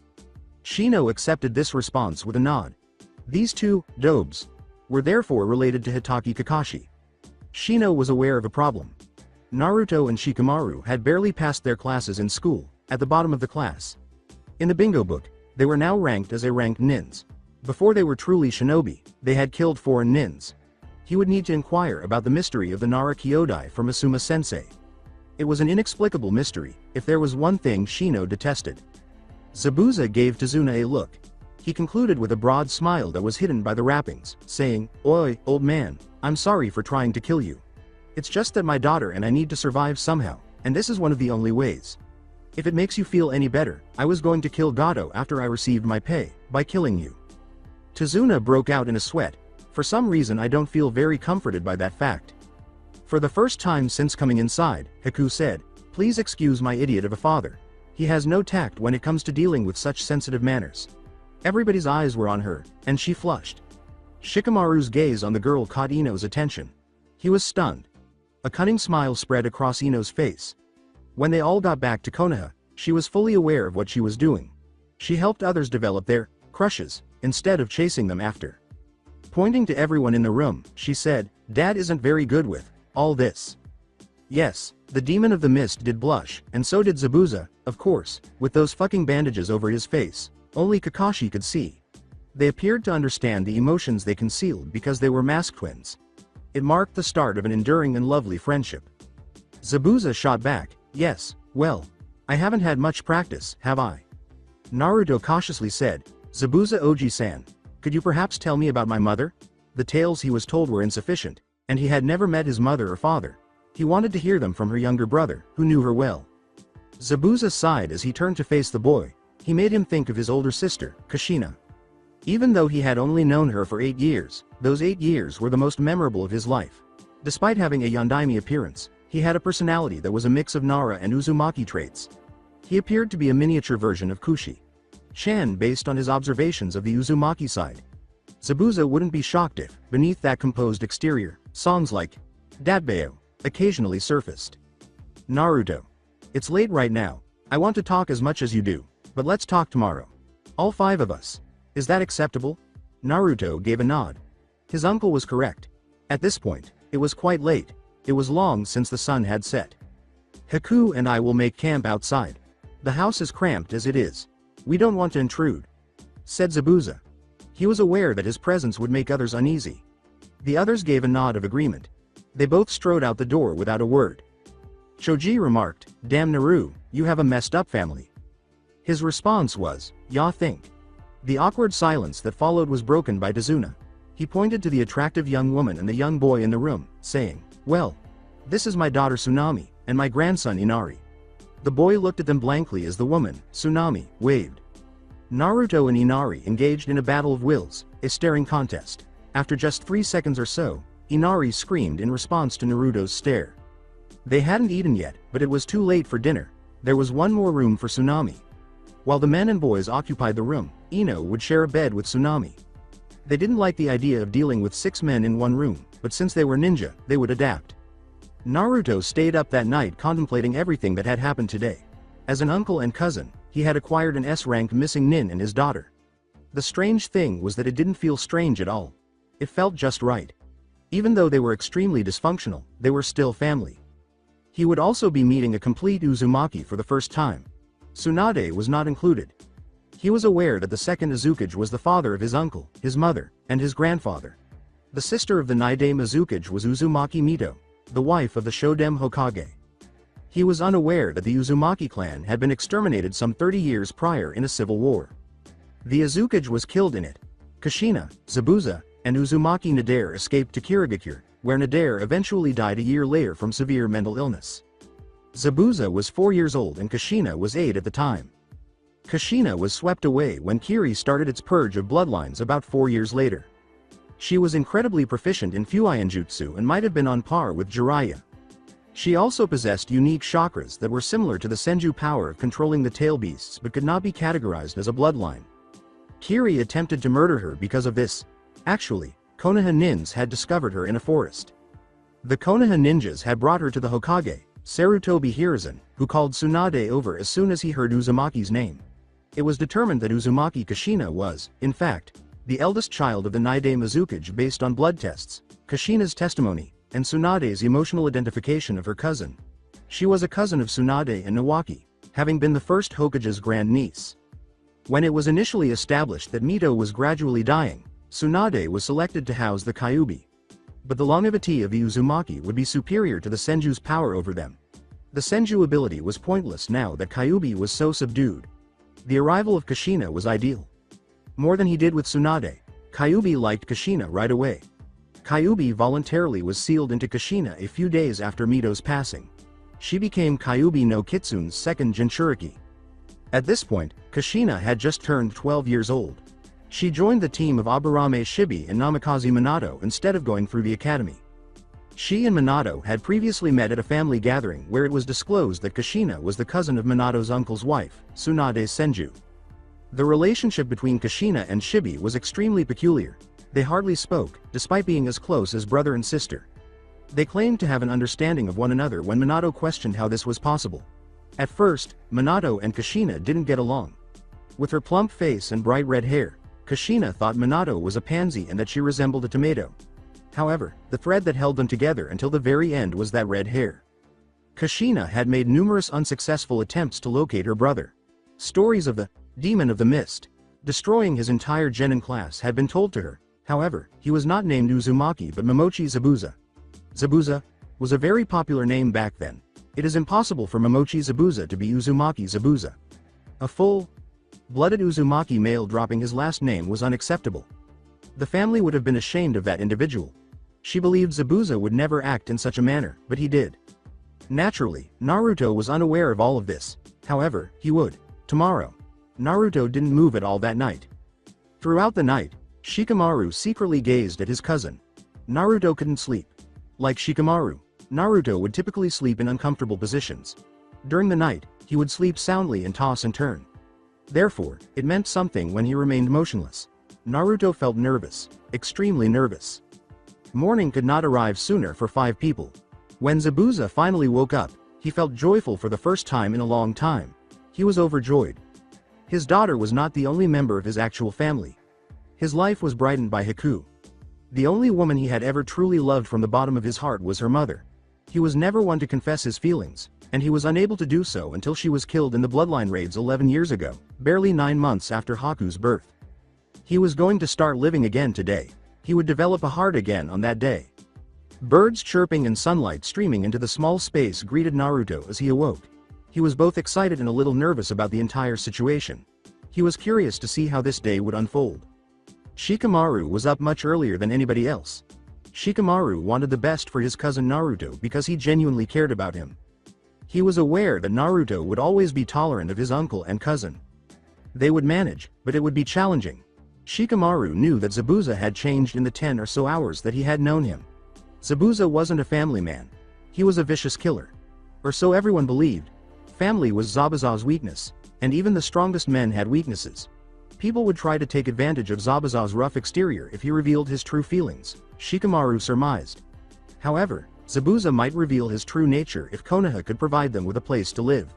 Shino accepted this response with a nod. These two dobes were therefore related to Hitaki Kakashi. Shino was aware of a problem. Naruto and Shikamaru had barely passed their classes in school, at the bottom of the class. In the bingo book, they were now ranked as A-ranked nins. Before they were truly shinobi, they had killed foreign nins. He would need to inquire about the mystery of the Nara Kyodai from Asuma Sensei. It was an inexplicable mystery, if there was one thing Shino detested. Zabuza gave Tazuna a look. He concluded with a broad smile that was hidden by the wrappings, saying, Oi, old man, I'm sorry for trying to kill you. It's just that my daughter and I need to survive somehow, and this is one of the only ways. If it makes you feel any better, I was going to kill Gato after I received my pay, by killing you. Tazuna broke out in a sweat. For some reason I don't feel very comforted by that fact. For the first time since coming inside, Haku said, Please excuse my idiot of a father. He has no tact when it comes to dealing with such sensitive manners. Everybody's eyes were on her, and she flushed. Shikamaru's gaze on the girl caught Ino's attention. He was stunned. A cunning smile spread across Ino's face. When they all got back to Konoha, she was fully aware of what she was doing. She helped others develop their crushes, instead of chasing them after. Pointing to everyone in the room, she said, Dad isn't very good with all this. Yes, the demon of the mist did blush, and so did Zabuza, of course, with those fucking bandages over his face. Only Kakashi could see. They appeared to understand the emotions they concealed because they were mask twins. It marked the start of an enduring and lovely friendship. Zabuza shot back, Yes, well, I haven't had much practice, have I? Naruto cautiously said, Zabuza Oji-san, could you perhaps tell me about my mother? The tales he was told were insufficient, and he had never met his mother or father. He wanted to hear them from her younger brother, who knew her well. Zabuza sighed as he turned to face the boy. He made him think of his older sister, Kushina. Even though he had only known her for 8 years, those 8 years were the most memorable of his life. Despite having a Yondaime appearance, he had a personality that was a mix of Nara and Uzumaki traits. He appeared to be a miniature version of Kushi-chan based on his observations of the Uzumaki side. Zabuza wouldn't be shocked if, beneath that composed exterior, songs like Datbeo occasionally surfaced. Naruto. It's late right now. I want to talk as much as you do, but let's talk tomorrow. All 5 of us. Is that acceptable? Naruto gave a nod. His uncle was correct. At this point, it was quite late. It was long since the sun had set. Haku and I will make camp outside. The house is cramped as it is. We don't want to intrude, said Zabuza. He was aware that his presence would make others uneasy. The others gave a nod of agreement. They both strode out the door without a word. Choji remarked, Damn Naru, you have a messed up family. His response was, Ya think. The awkward silence that followed was broken by Tazuna. He pointed to the attractive young woman and the young boy in the room, saying, Well, this is my daughter Tsunami, and my grandson Inari. The boy looked at them blankly as the woman, Tsunami, waved. Naruto and Inari engaged in a battle of wills, a staring contest. After just 3 seconds or so, Inari screamed in response to Naruto's stare. They hadn't eaten yet, but it was too late for dinner. There was one more room for Tsunami. While the men and boys occupied the room, Ino would share a bed with Tsunami. They didn't like the idea of dealing with 6 men in one room, but since they were ninja, they would adapt. Naruto stayed up that night contemplating everything that had happened today. As an uncle and cousin, he had acquired an S-rank missing nin and his daughter. The strange thing was that it didn't feel strange at all. It felt just right. Even though they were extremely dysfunctional, they were still family. He would also be meeting a complete Uzumaki for the first time. Tsunade was not included. He was aware that the second Uzukage was the father of his uncle, his mother, and his grandfather. The sister of the Nidame Uzukage was Uzumaki Mito, the wife of the Shodem Hokage. He was unaware that the Uzumaki clan had been exterminated some 30 years prior in a civil war. The Uzukage was killed in it. Kushina, Zabuza, and Uzumaki Nader escaped to Kirigakure, where Nader eventually died a year later from severe mental illness. Zabuza was 4 years old and Kushina was 8 at the time. Kushina was swept away when Kiri started its purge of bloodlines about 4 years later. She was incredibly proficient in Fuian Jutsu and might have been on par with Jiraiya. She also possessed unique chakras that were similar to the Senju power of controlling the tail beasts but could not be categorized as a bloodline. Kiri attempted to murder her because of this. Actually, Konoha ninjas had discovered her in a forest. The Konoha ninjas had brought her to the Hokage, Sarutobi Hiruzen, who called Tsunade over as soon as he heard Uzumaki's name. It was determined that Uzumaki Kushina was, in fact, the eldest child of the Nidame Uzukage based on blood tests, Kushina's testimony, and Tsunade's emotional identification of her cousin. She was a cousin of Tsunade and Nawaki, having been the first Hokage's grandniece. When it was initially established that Mito was gradually dying, Tsunade was selected to house the Kyuubi. But the longevity of the Uzumaki would be superior to the Senju's power over them. The Senju ability was pointless now that Kyuubi was so subdued. The arrival of Kushina was ideal. More than he did with Tsunade, Kyuubi liked Kushina right away. Kyuubi voluntarily was sealed into Kushina a few days after Mito's passing. She became Kyuubi no Kitsune's second Jinchuriki. At this point, Kushina had just turned 12 years old. She joined the team of Aburame Shibi and Namikaze Minato instead of going through the academy. She and Minato had previously met at a family gathering where it was disclosed that Kushina was the cousin of Minato's uncle's wife, Tsunade's Senju. The relationship between Kushina and Shibi was extremely peculiar. They hardly spoke, despite being as close as brother and sister. They claimed to have an understanding of one another when Minato questioned how this was possible. At first, Minato and Kushina didn't get along. With her plump face and bright red hair, Kushina thought Minato was a pansy and that she resembled a tomato. However, the thread that held them together until the very end was that red hair. Kushina had made numerous unsuccessful attempts to locate her brother. Stories of the Demon of the Mist, destroying his entire genin class had been told to her. However, he was not named Uzumaki but Momochi Zabuza. Zabuza was a very popular name back then. It is impossible for Momochi Zabuza to be Uzumaki Zabuza. A full-blooded Uzumaki male dropping his last name was unacceptable. The family would have been ashamed of that individual. She believed Zabuza would never act in such a manner, but he did. Naturally, Naruto was unaware of all of this. However, he would. Tomorrow. Naruto didn't move at all that night. Throughout the night, Shikamaru secretly gazed at his cousin. Naruto couldn't sleep. Like Shikamaru, Naruto would typically sleep in uncomfortable positions. During the night, he would sleep soundly and toss and turn. Therefore, it meant something when he remained motionless. Naruto felt nervous, extremely nervous. Morning could not arrive sooner for 5 people. When Zabuza finally woke up, he felt joyful for the first time in a long time. He was overjoyed. His daughter was not the only member of his actual family. His life was brightened by Haku. The only woman he had ever truly loved from the bottom of his heart was her mother. He was never one to confess his feelings, and he was unable to do so until she was killed in the bloodline raids 11 years ago, barely 9 months after Haku's birth. He was going to start living again today. He would develop a heart again on that day. Birds chirping and sunlight streaming into the small space greeted Naruto as he awoke. He was both excited and a little nervous about the entire situation. He was curious to see how this day would unfold. Shikamaru was up much earlier than anybody else. Shikamaru wanted the best for his cousin Naruto because he genuinely cared about him. He was aware that Naruto would always be tolerant of his uncle and cousin. They would manage, but it would be challenging. Shikamaru knew that Zabuza had changed in the 10 or so hours that he had known him. Zabuza wasn't a family man. He was a vicious killer. Or so everyone believed. Family was Zabuza's weakness, and even the strongest men had weaknesses. People would try to take advantage of Zabuza's rough exterior if he revealed his true feelings, Shikamaru surmised. However, Zabuza might reveal his true nature if Konoha could provide them with a place to live.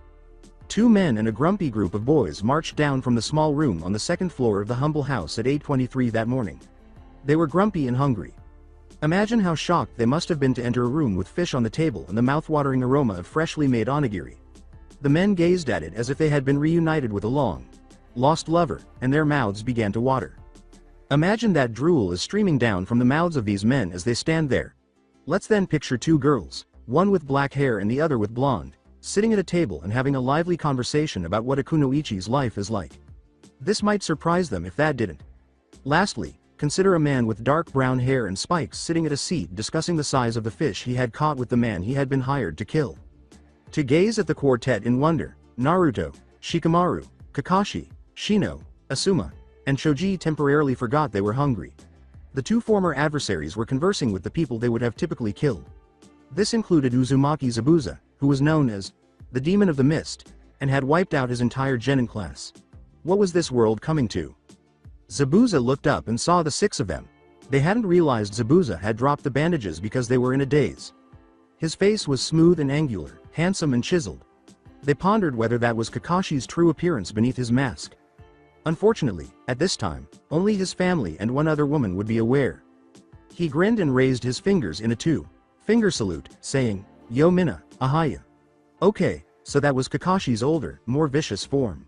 Two men and a grumpy group of boys marched down from the small room on the second floor of the humble house at 8:23 that morning. They were grumpy and hungry. Imagine how shocked they must have been to enter a room with fish on the table and the mouth-watering aroma of freshly made onigiri. The men gazed at it as if they had been reunited with a long-lost lover, and their mouths began to water. Imagine that drool is streaming down from the mouths of these men as they stand there. Let's then picture two girls, one with black hair and the other with blonde, sitting at a table and having a lively conversation about what a kunoichi's life is like. This might surprise them if that didn't. Lastly, consider a man with dark brown hair and spikes sitting at a seat discussing the size of the fish he had caught with the man he had been hired to kill. To gaze at the quartet in wonder, Naruto, Shikamaru, Kakashi, Shino, Asuma, and Choji temporarily forgot they were hungry. The two former adversaries were conversing with the people they would have typically killed. This included Uzumaki Zabuza, who was known as the Demon of the Mist, and had wiped out his entire genin class. What was this world coming to? Zabuza looked up and saw the six of them. They hadn't realized Zabuza had dropped the bandages because they were in a daze. His face was smooth and angular, handsome and chiseled. They pondered whether that was Kakashi's true appearance beneath his mask. Unfortunately, at this time, only his family and one other woman would be aware. He grinned and raised his fingers in a two-finger salute, saying, "Yo Mina, Ahaya." Okay, so that was Kakashi's older, more vicious form.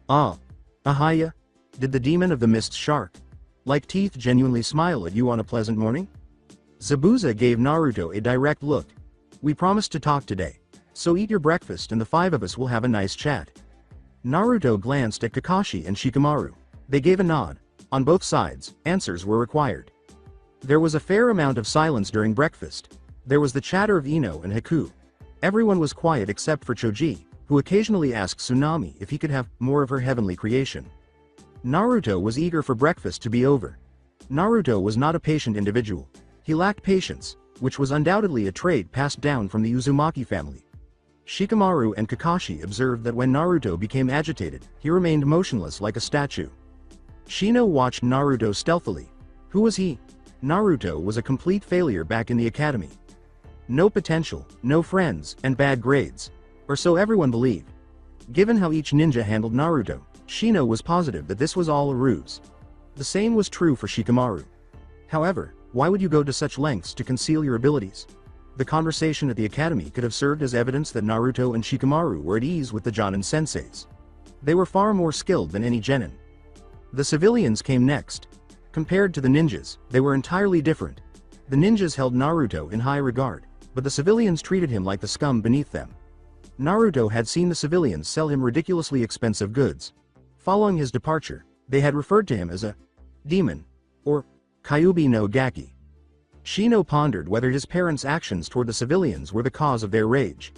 Ah, Ahaya? Did the Demon of the Mist shark-like teeth genuinely smile at you on a pleasant morning? Zabuza gave Naruto a direct look. We promised to talk today, so eat your breakfast and the five of us will have a nice chat. Naruto glanced at Kakashi and Shikamaru. They gave a nod. On both sides, answers were required. There was a fair amount of silence during breakfast. There was the chatter of Ino and Haku. Everyone was quiet except for Choji, who occasionally asked Tsunami if he could have more of her heavenly creation. Naruto was eager for breakfast to be over. Naruto was not a patient individual. He lacked patience, which was undoubtedly a trait passed down from the Uzumaki family. Shikamaru and Kakashi observed that when Naruto became agitated, he remained motionless like a statue. Shino watched Naruto stealthily. Who was he? Naruto was a complete failure back in the academy. No potential, no friends, and bad grades. Or so everyone believed. Given how each ninja handled Naruto, Shino was positive that this was all a ruse. The same was true for Shikamaru. However, why would you go to such lengths to conceal your abilities? The conversation at the academy could have served as evidence that Naruto and Shikamaru were at ease with the Jonin senseis. They were far more skilled than any genin. The civilians came next. Compared to the ninjas, they were entirely different. The ninjas held Naruto in high regard, but the civilians treated him like the scum beneath them. Naruto had seen the civilians sell him ridiculously expensive goods. Following his departure, they had referred to him as a demon, or Kyuubi no Gaki. Shino pondered whether his parents' actions toward the civilians were the cause of their rage.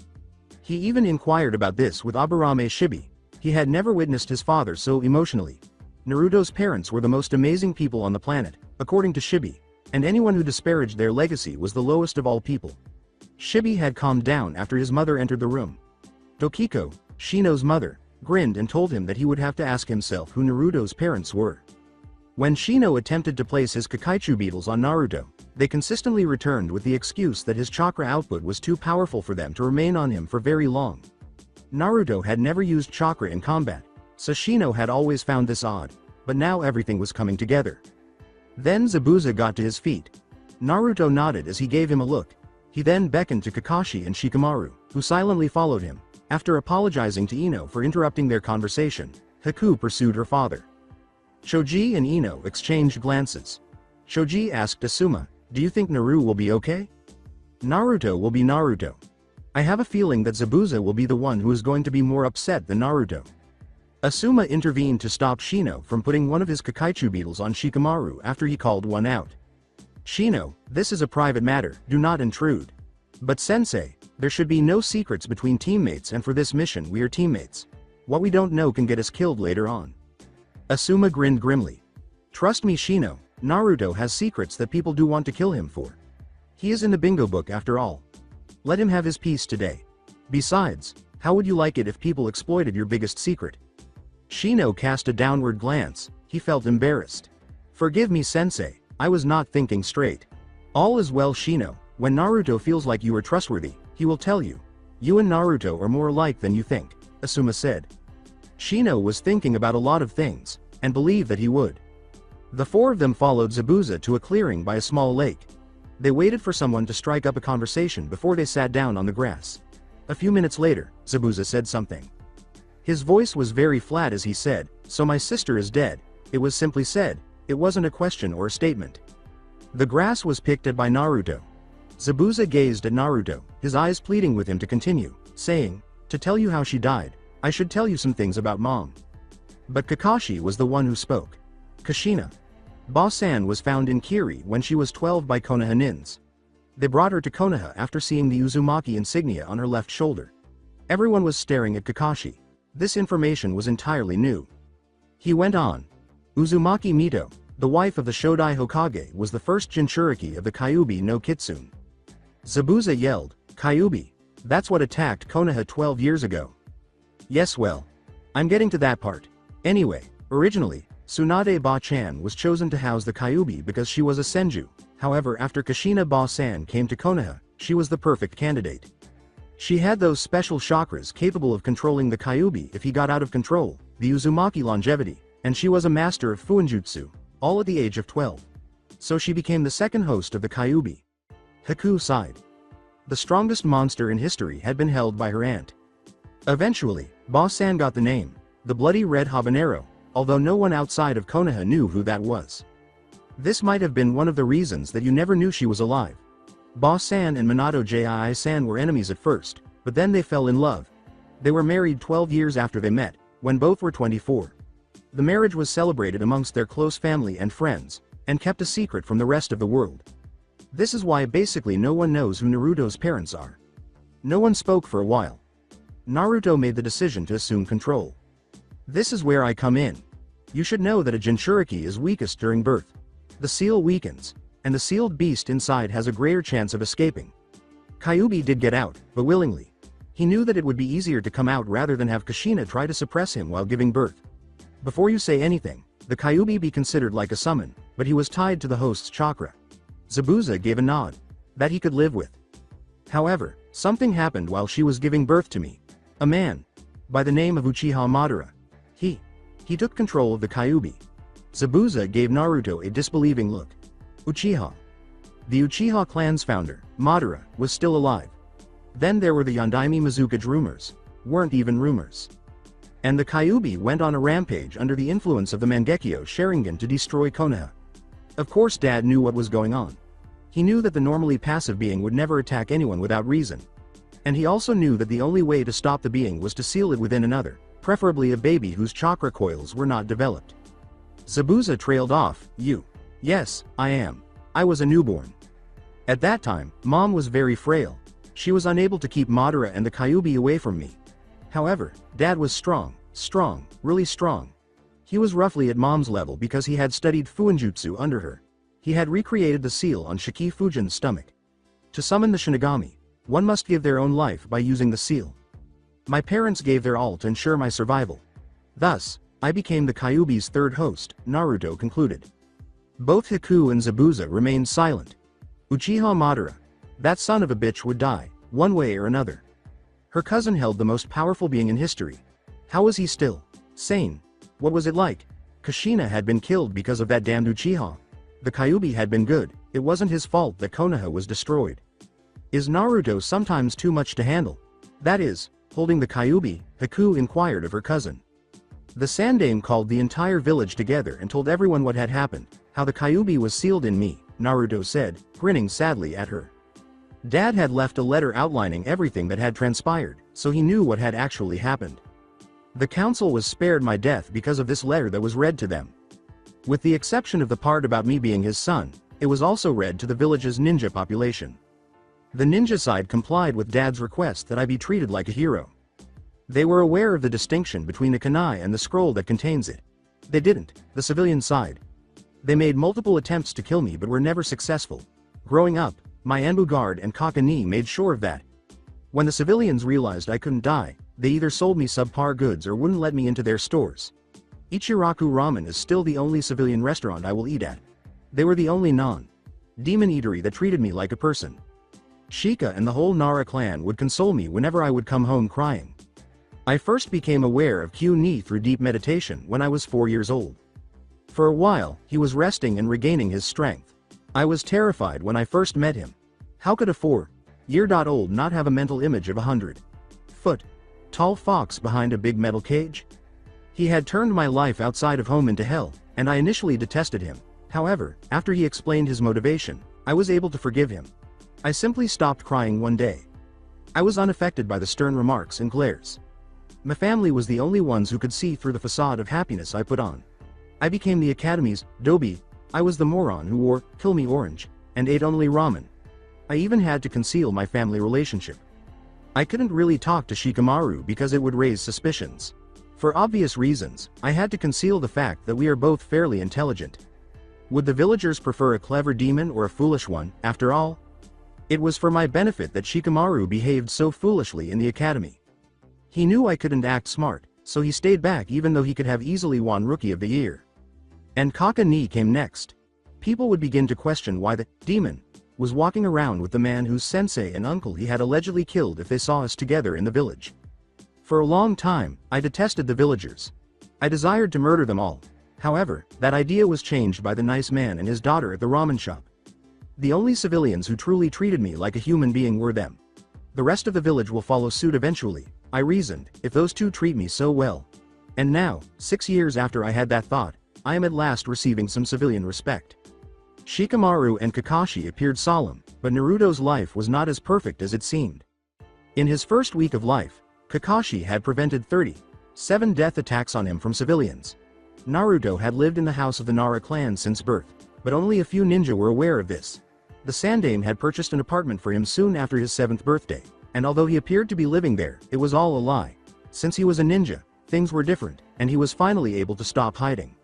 He even inquired about this with Aburame Shibi. He had never witnessed his father so emotionally. Naruto's parents were the most amazing people on the planet, according to Shibi, and anyone who disparaged their legacy was the lowest of all people. Shibi had calmed down after his mother entered the room. Tokiko, Shino's mother, grinned and told him that he would have to ask himself who Naruto's parents were. When Shino attempted to place his Kakaichu beetles on Naruto, they consistently returned with the excuse that his chakra output was too powerful for them to remain on him for very long. Naruto had never used chakra in combat, so Shino had always found this odd, but now everything was coming together. Then Zabuza got to his feet. Naruto nodded as he gave him a look. He then beckoned to Kakashi and Shikamaru, who silently followed him. After apologizing to Ino for interrupting their conversation, Haku pursued her father. Choji and Ino exchanged glances. Choji asked Asuma, "Do you think Naru will be okay?" "Naruto will be Naruto. I have a feeling that Zabuza will be the one who is going to be more upset than Naruto." Asuma intervened to stop Shino from putting one of his Kakaichu beetles on Shikamaru after he called one out. "Shino, this is a private matter, do not intrude." "But sensei, there should be no secrets between teammates, and for this mission we are teammates. What we don't know can get us killed later on." Asuma grinned grimly. "Trust me Shino, Naruto has secrets that people do want to kill him for. He is in the bingo book after all. Let him have his piece today. Besides, how would you like it if people exploited your biggest secret?" Shino cast a downward glance. He felt embarrassed. "Forgive me sensei, I was not thinking straight." "All is well Shino, When Naruto feels like you are trustworthy, he will tell you. You and Naruto are more alike than you think, Asuma said. Shino was thinking about a lot of things, and believed that he would. The four of them followed Zabuza to a clearing by a small lake. They waited for someone to strike up a conversation before they sat down on the grass. A few minutes later, Zabuza said something. His voice was very flat as he said, "So my sister is dead." It was simply said. It wasn't a question or a statement. The grass was picked at by Naruto. Zabuza gazed at Naruto, his eyes pleading with him to continue, saying, "To tell you how she died, I should tell you some things about Mom." But Kakashi was the one who spoke. Kushina. Ba-san was found in Kiri when she was 12 by Konoha nins. They brought her to Konoha after seeing the Uzumaki insignia on her left shoulder. Everyone was staring at Kakashi. This information was entirely new. He went on. Uzumaki Mito, the wife of the Shodai Hokage, was the first Jinchuriki of the Kyuubi no Kitsune. Zabuza yelled, "Kyuubi! That's what attacked Konoha 12 years ago." Yes, well. I'm getting to that part. Anyway, originally, Tsunade Ba-chan was chosen to house the Kyuubi because she was a senju. However, after Kushina Ba-san came to Konoha, she was the perfect candidate. She had those special chakras capable of controlling the Kyuubi if he got out of control, the Uzumaki longevity, and she was a master of Fuinjutsu, all at the age of 12. So she became the second host of the Kyuubi. Haku sighed. The strongest monster in history had been held by her aunt. Eventually, Ba-san got the name, the Bloody Red Habanero, although no one outside of Konoha knew who that was. This might have been one of the reasons that you never knew she was alive. Ba-san and Minato Jii-san were enemies at first, but then they fell in love. They were married 12 years after they met, when both were 24. The marriage was celebrated amongst their close family and friends, and kept a secret from the rest of the world. This is why basically no one knows who Naruto's parents are. No one spoke for a while. Naruto made the decision to assume control. This is where I come in. You should know that a Jinchuriki is weakest during birth. The seal weakens, and the sealed beast inside has a greater chance of escaping. Kyuubi did get out, but willingly. He knew that it would be easier to come out rather than have Kushina try to suppress him while giving birth. Before you say anything, the Kyuubi be considered like a summon, but he was tied to the host's chakra. Zabuza gave a nod. That he could live with. However, something happened while she was giving birth to me. A man. By the name of Uchiha Madara. He took control of the Kyuubi. Zabuza gave Naruto a disbelieving look. Uchiha. The Uchiha clan's founder, Madara, was still alive. Then there were the Yondaime Mizukage rumors. Weren't even rumors. And the Kyuubi went on a rampage under the influence of the Mangekyo Sharingan to destroy Konoha. Of course Dad knew what was going on. He knew that the normally passive being would never attack anyone without reason. And he also knew that the only way to stop the being was to seal it within another, preferably a baby whose chakra coils were not developed. Zabuza trailed off. Yes, I am. I was a newborn. At that time, Mom was very frail. She was unable to keep Madara and the Kyuubi away from me. However, Dad was strong, really strong. He was roughly at Mom's level because he had studied Fuinjutsu under her. He had recreated the seal on Shiki Fujin's stomach. To summon the Shinigami, one must give their own life by using the seal. My parents gave their all to ensure my survival. Thus, I became the Kyuubi's third host, Naruto concluded. Both Haku and Zabuza remained silent. Uchiha Madara. That son of a bitch would die, one way or another. Her cousin held the most powerful being in history. How was he still sane? What was it like? Kushina had been killed because of that damned Uchiha. The Kyuubi had been good, it wasn't his fault that Konoha was destroyed. Is Naruto sometimes too much to handle? That is, holding the Kyuubi, Haku inquired of her cousin. The sandame called the entire village together and told everyone what had happened, how the Kyuubi was sealed in me, Naruto said, grinning sadly at her. Dad had left a letter outlining everything that had transpired, so he knew what had actually happened. The council was spared my death because of this letter that was read to them. With the exception of the part about me being his son, it was also read to the village's ninja population. The ninja side complied with Dad's request that I be treated like a hero. They were aware of the distinction between the kunai and the scroll that contains it. They didn't, the civilian side. They made multiple attempts to kill me but were never successful. Growing up, my Anbu guard and Kakani made sure of that. When the civilians realized I couldn't die, they either sold me subpar goods or wouldn't let me into their stores. Ichiraku Ramen is still the only civilian restaurant I will eat at. They were the only non-demon eatery that treated me like a person. Shika and the whole Nara clan would console me whenever I would come home crying. I first became aware of Q-Ni through deep meditation when I was 4 years old. For a while, he was resting and regaining his strength. I was terrified when I first met him. How could a 4-year-old not have a mental image of a 100-foot tall fox behind a big metal cage? He had turned my life outside of home into hell, and I initially detested him. However, after he explained his motivation, I was able to forgive him. I simply stopped crying one day. I was unaffected by the stern remarks and glares. My family was the only ones who could see through the facade of happiness I put on. I became the academy's dobi. I was the moron who wore "kill me orange" and ate only ramen. I even had to conceal my family relationship. I couldn't really talk to Shikamaru because it would raise suspicions. For obvious reasons, I had to conceal the fact that we are both fairly intelligent. Would the villagers prefer a clever demon or a foolish one, after all? It was for my benefit that Shikamaru behaved so foolishly in the academy. He knew I couldn't act smart, so he stayed back even though he could have easily won Rookie of the Year. And Kaka-ni came next. People would begin to question why the demon was walking around with the man whose sensei and uncle he had allegedly killed if they saw us together in the village. For a long time, I detested the villagers. I desired to murder them all. However, that idea was changed by the nice man and his daughter at the ramen shop. The only civilians who truly treated me like a human being were them. The rest of the village will follow suit eventually, I reasoned, if those two treat me so well. And now, 6 years after I had that thought, I am at last receiving some civilian respect. Shikamaru and Kakashi appeared solemn, but Naruto's life was not as perfect as it seemed. In his first week of life, Kakashi had prevented 37 death attacks on him from civilians. Naruto had lived in the house of the Nara clan since birth, but only a few ninja were aware of this. The sandame had purchased an apartment for him soon after his 7th birthday, and although he appeared to be living there, it was all a lie. Since he was a ninja, things were different, and he was finally able to stop hiding.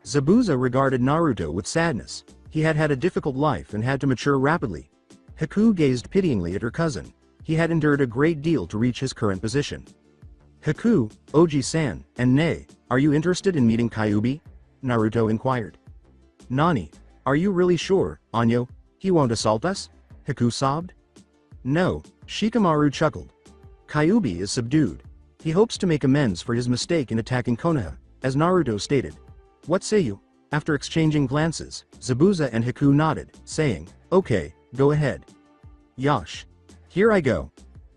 Zabuza regarded Naruto with sadness. He had had a difficult life and had to mature rapidly. Haku gazed pityingly at her cousin. He had endured a great deal to reach his current position. Haku, Oji-san, and Nei, are you interested in meeting Kyuubi? Naruto inquired. Nani, are you really sure, Anyo? He won't assault us? Haku sobbed. No, Shikamaru chuckled. Kyuubi is subdued. He hopes to make amends for his mistake in attacking Konoha, as Naruto stated. What say you? After exchanging glances, Zabuza and Haku nodded, saying, okay, go ahead. Yosh. Here I go.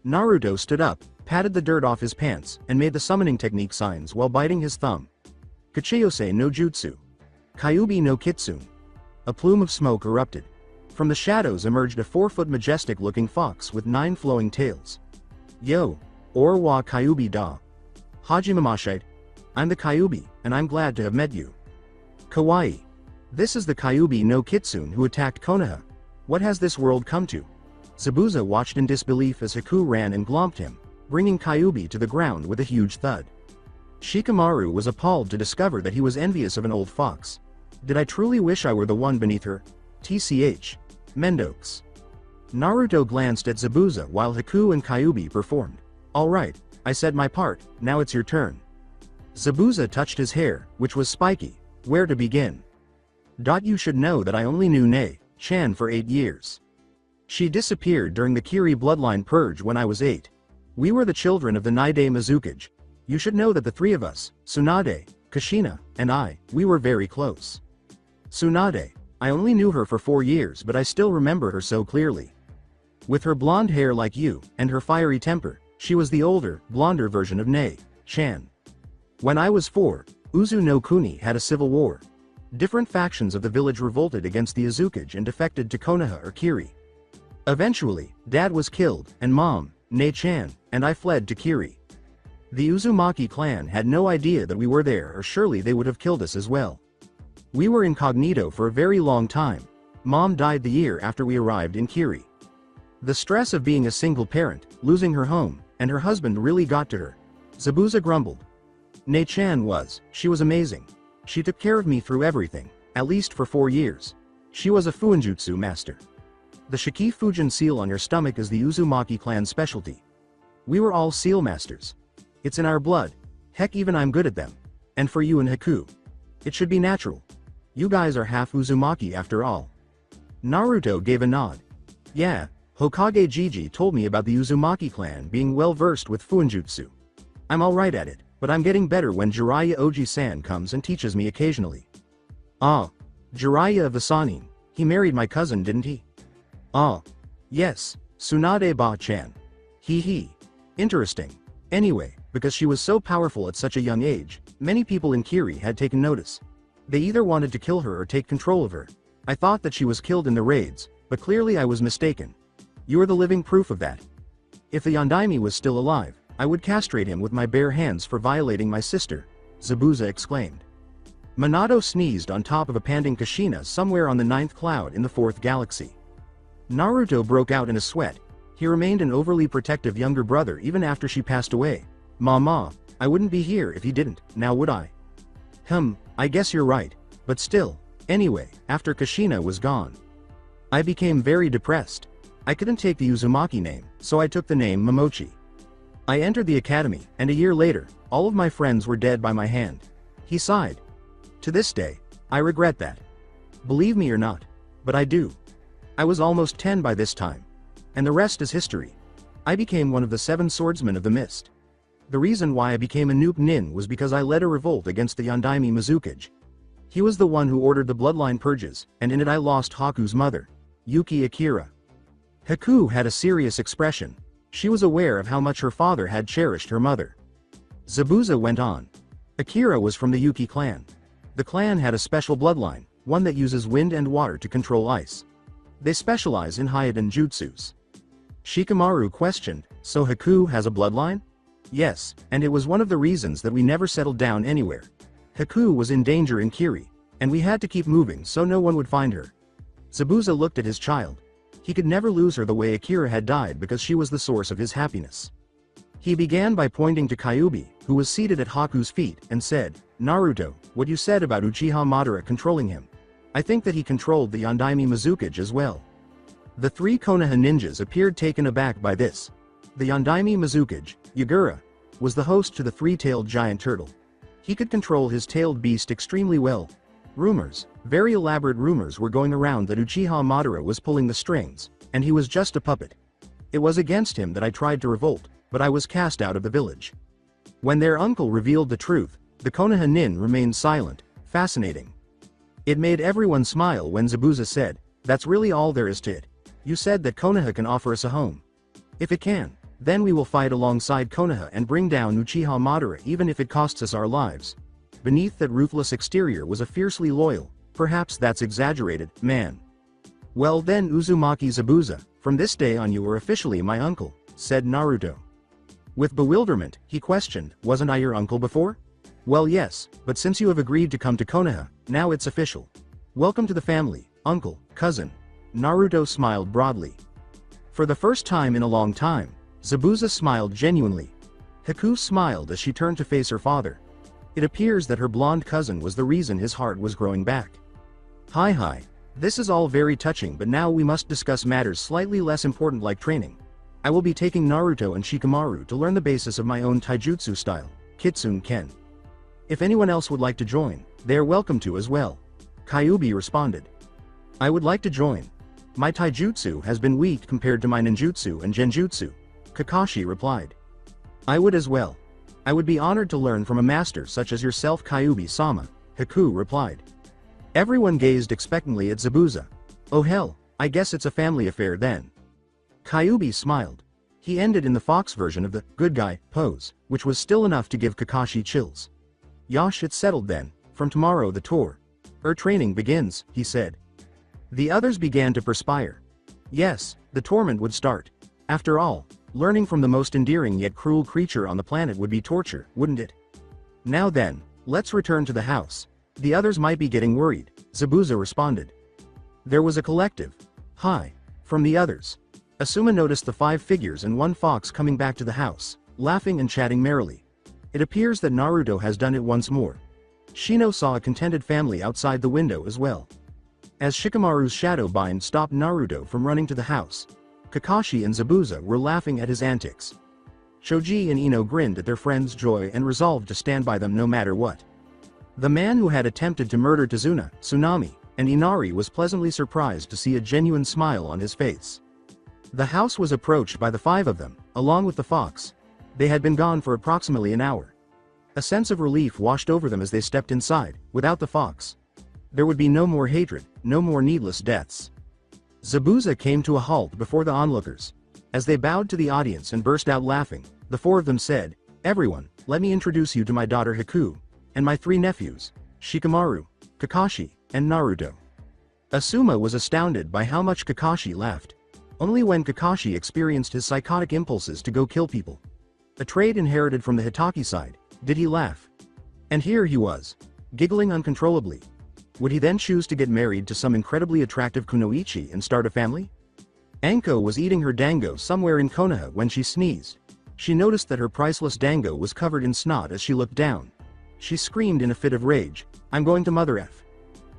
Naruto stood up, patted the dirt off his pants, and made the summoning technique signs while biting his thumb. Kachiyose no Jutsu. Kyuubi no Kitsune. A plume of smoke erupted. From the shadows emerged a 4-foot majestic-looking fox with 9 flowing tails. Yo, or wa Kyuubi da. Hajimemashite. I'm the Kyuubi, and I'm glad to have met you. Kawaii. This is the Kyuubi no Kitsune who attacked Konoha. What has this world come to? Zabuza watched in disbelief as Haku ran and glomped him, bringing Kyuubi to the ground with a huge thud. Shikamaru was appalled to discover that he was envious of an old fox. Did I truly wish I were the one beneath her? TCH. Mendox. Naruto glanced at Zabuza while Haku and Kyuubi performed. Alright, I said my part, now it's your turn. Zabuza touched his hair, which was spiky. Where to begin? You should know that I only knew Nei-chan for 8 years. She disappeared during the Kiri bloodline purge when I was 8. We were the children of the Nide Mizukage. You should know that the 3 of us, Tsunade, Kushina, and I, we were very close. Tsunade, I only knew her for 4 years but I still remember her so clearly. With her blonde hair like you, and her fiery temper, she was the older, blonder version of Nei-chan. When I was 4, Uzu no Kuni had a civil war. Different factions of the village revolted against the Izukage and defected to Konoha or Kiri. Eventually, Dad was killed, and Mom, Nei-chan, and I fled to Kiri. The Uzumaki clan had no idea that we were there or surely they would have killed us as well. We were incognito for a very long time. Mom died the year after we arrived in Kiri. The stress of being a single parent, losing her home, and her husband really got to her. Zabuza grumbled. Nei-chan she was amazing. She took care of me through everything, at least for 4 years. She was a Fuinjutsu master. The Shiki Fujin seal on your stomach is the Uzumaki clan's specialty. We were all seal masters. It's in our blood. Heck, even I'm good at them. And for you and Haku, it should be natural. You guys are half Uzumaki after all. Naruto gave a nod. Yeah, Hokage Jiji told me about the Uzumaki clan being well versed with Fuinjutsu. I'm alright at it, but I'm getting better when Jiraiya Oji-san comes and teaches me occasionally. Ah. Jiraiya of the Sanin. He married my cousin, didn't he? Ah. Yes. Tsunade Ba-chan. Hee. Interesting. Anyway, because she was so powerful at such a young age, many people in Kiri had taken notice. They either wanted to kill her or take control of her. I thought that she was killed in the raids, but clearly I was mistaken. You are the living proof of that. If the Yondaime was still alive, I would castrate him with my bare hands for violating my sister, Zabuza exclaimed. Minato sneezed on top of a panting Kushina somewhere on the 9th cloud in the 4th galaxy. Naruto broke out in a sweat. He remained an overly protective younger brother even after she passed away. Mama, I wouldn't be here if he didn't, now would I? I guess you're right, but still. Anyway, after Kushina was gone, I became very depressed. I couldn't take the Uzumaki name, so I took the name Momochi. I entered the academy, and a year later, all of my friends were dead by my hand. He sighed. To this day, I regret that. Believe me or not, but I do. I was almost 10 by this time. And the rest is history. I became one of the 7 swordsmen of the mist. The reason why I became a Nuke Nin was because I led a revolt against the Yondaime Mizuki. He was the one who ordered the bloodline purges, and in it I lost Haku's mother, Yuki Akira. Haku had a serious expression. She was aware of how much her father had cherished her mother. Zabuza went on. Akira was from the Yuki clan. The clan had a special bloodline, one that uses wind and water to control ice. They specialize in Hyoden jutsus. Shikamaru questioned, so Haku has a bloodline? Yes, and it was one of the reasons that we never settled down anywhere. Haku was in danger in Kiri, and we had to keep moving so no one would find her. Zabuza looked at his child. He could never lose her the way Akira had died because she was the source of his happiness. He began by pointing to Kyuubi, who was seated at Haku's feet, and said, Naruto, what you said about Uchiha Madara controlling him. I think that he controlled the Yondaime Mizuki as well. The 3 Konoha ninjas appeared taken aback by this. The Yondaime Mizuki, Yagura, was the host to the 3-tailed giant turtle. He could control his tailed beast extremely well. Rumors, very elaborate rumors were going around that Uchiha Madara was pulling the strings, and he was just a puppet. It was against him that I tried to revolt, but I was cast out of the village. When their uncle revealed the truth, the Konoha nin remained silent. Fascinating. It made everyone smile when Zabuza said, that's really all there is to it. You said that Konoha can offer us a home. If it can, then we will fight alongside Konoha and bring down Uchiha Madara even if it costs us our lives. Beneath that ruthless exterior was a fiercely loyal, perhaps that's exaggerated, man. Well then Uzumaki Zabuza, from this day on you are officially my uncle, said Naruto. With bewilderment, he questioned, wasn't I your uncle before? Well yes, but since you have agreed to come to Konoha, now it's official. Welcome to the family, uncle, cousin. Naruto smiled broadly. For the first time in a long time, Zabuza smiled genuinely. Haku smiled as she turned to face her father. It appears that her blonde cousin was the reason his heart was growing back. Hi. This is all very touching, but now we must discuss matters slightly less important like training. I will be taking Naruto and Shikamaru to learn the basis of my own taijutsu style, Kitsune Ken. If anyone else would like to join, they are welcome to as well. Kyuubi responded. I would like to join. My taijutsu has been weak compared to my ninjutsu and genjutsu, Kakashi replied. I would as well. I would be honored to learn from a master such as yourself Kyuubi-sama, Haku replied. Everyone gazed expectantly at Zabuza. Oh hell, I guess it's a family affair then. Kyuubi smiled. He ended in the fox version of the good guy pose, which was still enough to give Kakashi chills. Yosh, it's settled then. From tomorrow the tour. Training begins, he said. The others began to perspire. Yes, the tournament would start. After all, learning from the most endearing yet cruel creature on the planet would be torture, wouldn't it? Now then, let's return to the house. The others might be getting worried, Zabuza responded. There was a collective hi from the others. Asuma noticed the 5 figures and 1 fox coming back to the house, laughing and chatting merrily. It appears that Naruto has done it once more. Shino saw a contented family outside the window as well. As Shikamaru's shadow bind stopped Naruto from running to the house, Kakashi and Zabuza were laughing at his antics. Choji and Ino grinned at their friend's joy and resolved to stand by them no matter what. The man who had attempted to murder Tazuna, Tsunami, and Inari was pleasantly surprised to see a genuine smile on his face. The house was approached by the five of them, along with the fox. They had been gone for approximately an hour. A sense of relief washed over them as they stepped inside. Without the fox, there would be no more hatred, no more needless deaths. Zabuza came to a halt before the onlookers. As they bowed to the audience and burst out laughing, the four of them said, "Everyone, let me introduce you to my daughter Haku, and my three nephews, Shikamaru, Kakashi, and Naruto." Asuma was astounded by how much Kakashi laughed. Only when Kakashi experienced his psychotic impulses to go kill people, a trait inherited from the Hitaki side, did he laugh. And here he was, giggling uncontrollably. Would he then choose to get married to some incredibly attractive kunoichi and start a family? Anko was eating her dango somewhere in Konoha when she sneezed. She noticed that her priceless dango was covered in snot as she looked down. She screamed in a fit of rage, "I'm going to mother F.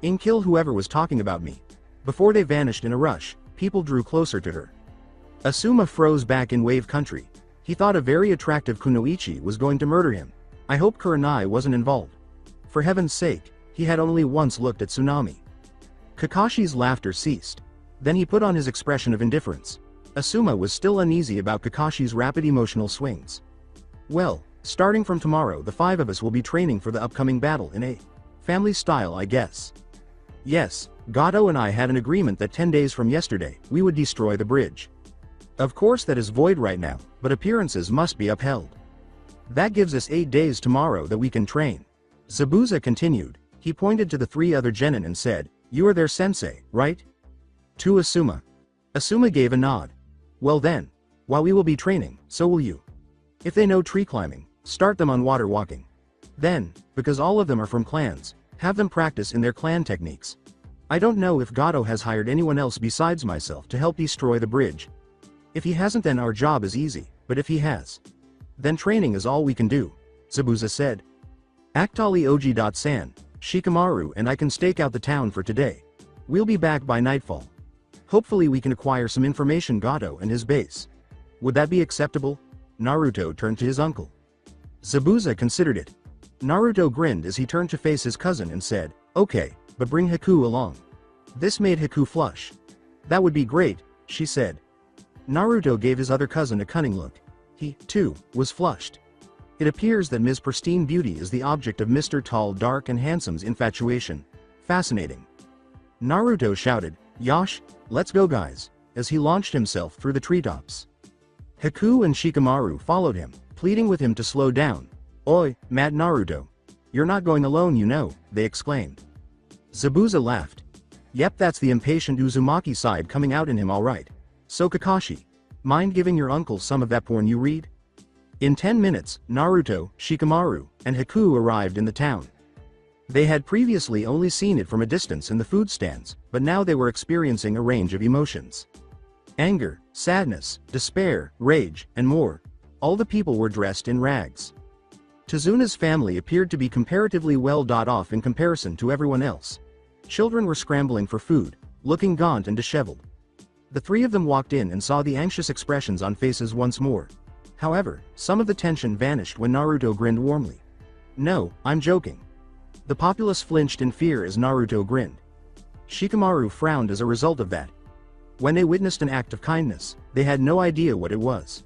and kill whoever was talking about me." Before they vanished in a rush, people drew closer to her. Asuma froze back in wave country. He thought a very attractive kunoichi was going to murder him. I hope Kurenai wasn't involved. For heaven's sake, he had only once looked at Tsunami. Kakashi's laughter ceased. Then he put on his expression of indifference. Asuma was still uneasy about Kakashi's rapid emotional swings. "Well, starting from tomorrow the five of us will be training for the upcoming battle in a family style, I guess. Yes, Gato and I had an agreement that 10 days from yesterday, we would destroy the bridge. Of course that is void right now, but appearances must be upheld. That gives us 8 days tomorrow that we can train." Zabuza continued. He pointed to the three other genin and said, "You are their sensei, right?" To Asuma. Asuma gave a nod. "Well then, while we will be training, so will you. If they know tree climbing, start them on water walking. Then, because all of them are from clans, have them practice in their clan techniques. I don't know if Gato has hired anyone else besides myself to help destroy the bridge. If he hasn't, then our job is easy, but if he has, then training is all we can do," Zabuza said. "Actually Oji.san, Shikamaru and I can stake out the town for today. We'll be back by nightfall. Hopefully we can acquire some information Gato and his base. Would that be acceptable?" Naruto turned to his uncle. Zabuza considered it. Naruto grinned as he turned to face his cousin and said, "Okay, but bring Haku along." This made Haku flush. "That would be great," she said. Naruto gave his other cousin a cunning look. He, too, was flushed. It appears that Ms. Pristine Beauty is the object of Mr. Tall, Dark and Handsome's infatuation. Fascinating. Naruto shouted, "Yosh, let's go guys," as he launched himself through the treetops. Haku and Shikamaru followed him, pleading with him to slow down. "Oi, mad Naruto. You're not going alone, you know," they exclaimed. Zabuza laughed. "Yep, that's the impatient Uzumaki side coming out in him all right. So Kakashi, mind giving your uncle some of that porn you read?" In 10 minutes, Naruto, Shikamaru, and Haku arrived in the town. They had previously only seen it from a distance in the food stands, but now they were experiencing a range of emotions. Anger, sadness, despair, rage, and more. All the people were dressed in rags. Tezuna's family appeared to be comparatively well off in comparison to everyone else. Children were scrambling for food, looking gaunt and disheveled. The three of them walked in and saw the anxious expressions on faces once more. However, some of the tension vanished when Naruto grinned warmly. "No, I'm joking." The populace flinched in fear as Naruto grinned. Shikamaru frowned as a result of that. When they witnessed an act of kindness, they had no idea what it was.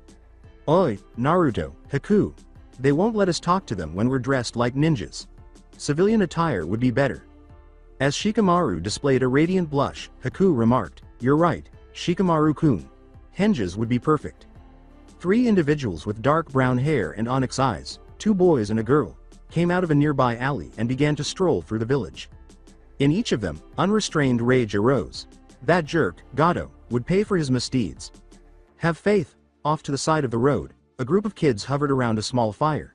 "Oi, Naruto, Haku. They won't let us talk to them when we're dressed like ninjas. Civilian attire would be better." As Shikamaru displayed a radiant blush, Haku remarked, "You're right, Shikamaru-kun. Henges would be perfect." 3 individuals with dark brown hair and onyx eyes, 2 boys and a girl, came out of a nearby alley and began to stroll through the village. In each of them, unrestrained rage arose. That jerk, Gato, would pay for his misdeeds. Have faith. Off to the side of the road, a group of kids hovered around a small fire.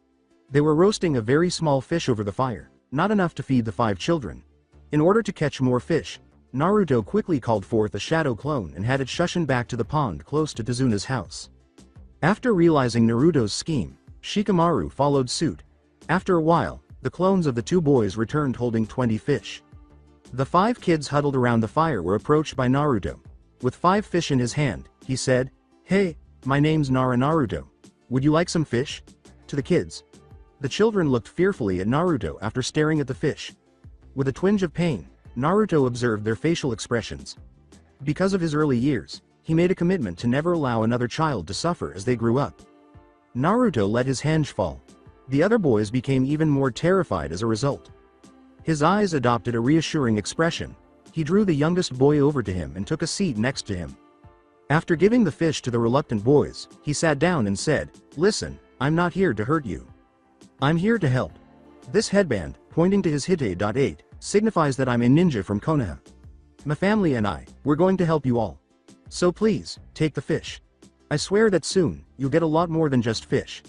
They were roasting a very small fish over the fire, not enough to feed the 5 children. In order to catch more fish, Naruto quickly called forth a shadow clone and had it shushin back to the pond close to Tezuna's house. After realizing Naruto's scheme, Shikamaru followed suit. After a while, the clones of the 2 boys returned holding 20 fish. The 5 kids huddled around the fire were approached by Naruto. With 5 fish in his hand, he said, "Hey, my name's Naruto. Would you like some fish?" To the kids. The children looked fearfully at Naruto after staring at the fish. With a twinge of pain, Naruto observed their facial expressions. Because of his early years, He made a commitment to never allow another child to suffer as they grew up. Naruto let his henge fall. The other boys became even more terrified as a result. His eyes adopted a reassuring expression. He drew the youngest boy over to him and took a seat next to him. After giving the fish to the reluctant boys, he sat down and said, "Listen, I'm not here to hurt you. I'm here to help. This headband, pointing to his Hite.8, signifies that I'm a ninja from Konoha. My family and we're going to help you all. So please, take the fish. I swear that soon, you'll get a lot more than just fish.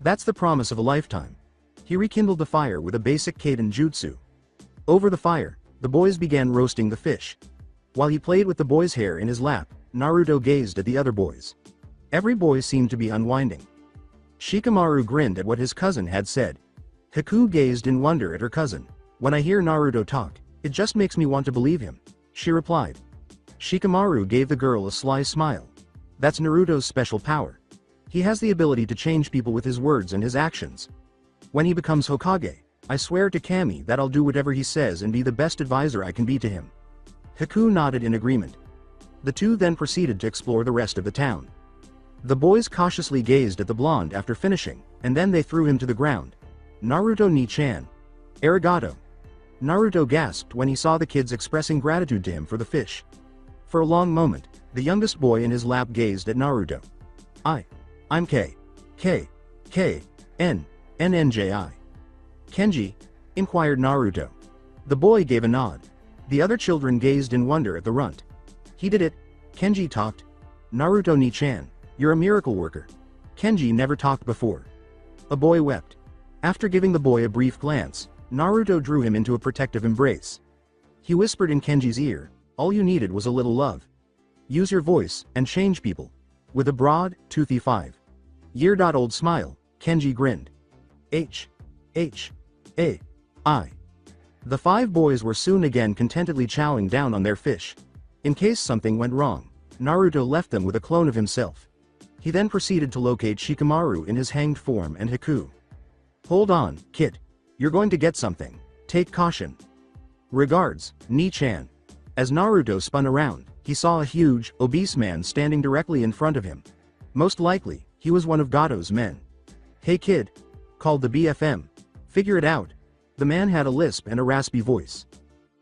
That's the promise of a lifetime." He rekindled the fire with a basic Kaiden jutsu. Over the fire, the boys began roasting the fish. While he played with the boy's hair in his lap, Naruto gazed at the other boys. Every boy seemed to be unwinding. Shikamaru grinned at what his cousin had said. Haku gazed in wonder at her cousin. "When I hear Naruto talk, it just makes me want to believe him," she replied. Shikamaru gave the girl a sly smile. "That's Naruto's special power. He has the ability to change people with his words and his actions. When he becomes Hokage, I swear to Kami that I'll do whatever he says and be the best advisor I can be to him." Haku nodded in agreement. The two then proceeded to explore the rest of the town. The boys cautiously gazed at the blonde after finishing, and then they threw him to the ground. "Naruto ni-chan. Arigato." Naruto gasped when he saw the kids expressing gratitude to him for the fish. For a long moment, the youngest boy in his lap gazed at Naruto. I'm N-N-J-I. Kenji?" inquired Naruto. The boy gave a nod. The other children gazed in wonder at the runt. "He did it," Kenji talked. "Naruto ni-chan, you're a miracle worker." Kenji never talked before. A boy wept. After giving the boy a brief glance, Naruto drew him into a protective embrace. He whispered in Kenji's ear, "All you needed was a little love. Use your voice and change people." With a broad, toothy 5-year-old smile, Kenji grinned. I. The 5 boys were soon again contentedly chowing down on their fish. In case something went wrong, Naruto left them with a clone of himself. He then proceeded to locate Shikamaru in his hanged form and Haku. "Hold on, kid. You're going to get something. Take caution. Regards, Ni-chan." As Naruto spun around, he saw a huge, obese man standing directly in front of him. Most likely, he was one of Gato's men. "Hey kid," called the BFM. "Figure it out." The man had a lisp and a raspy voice.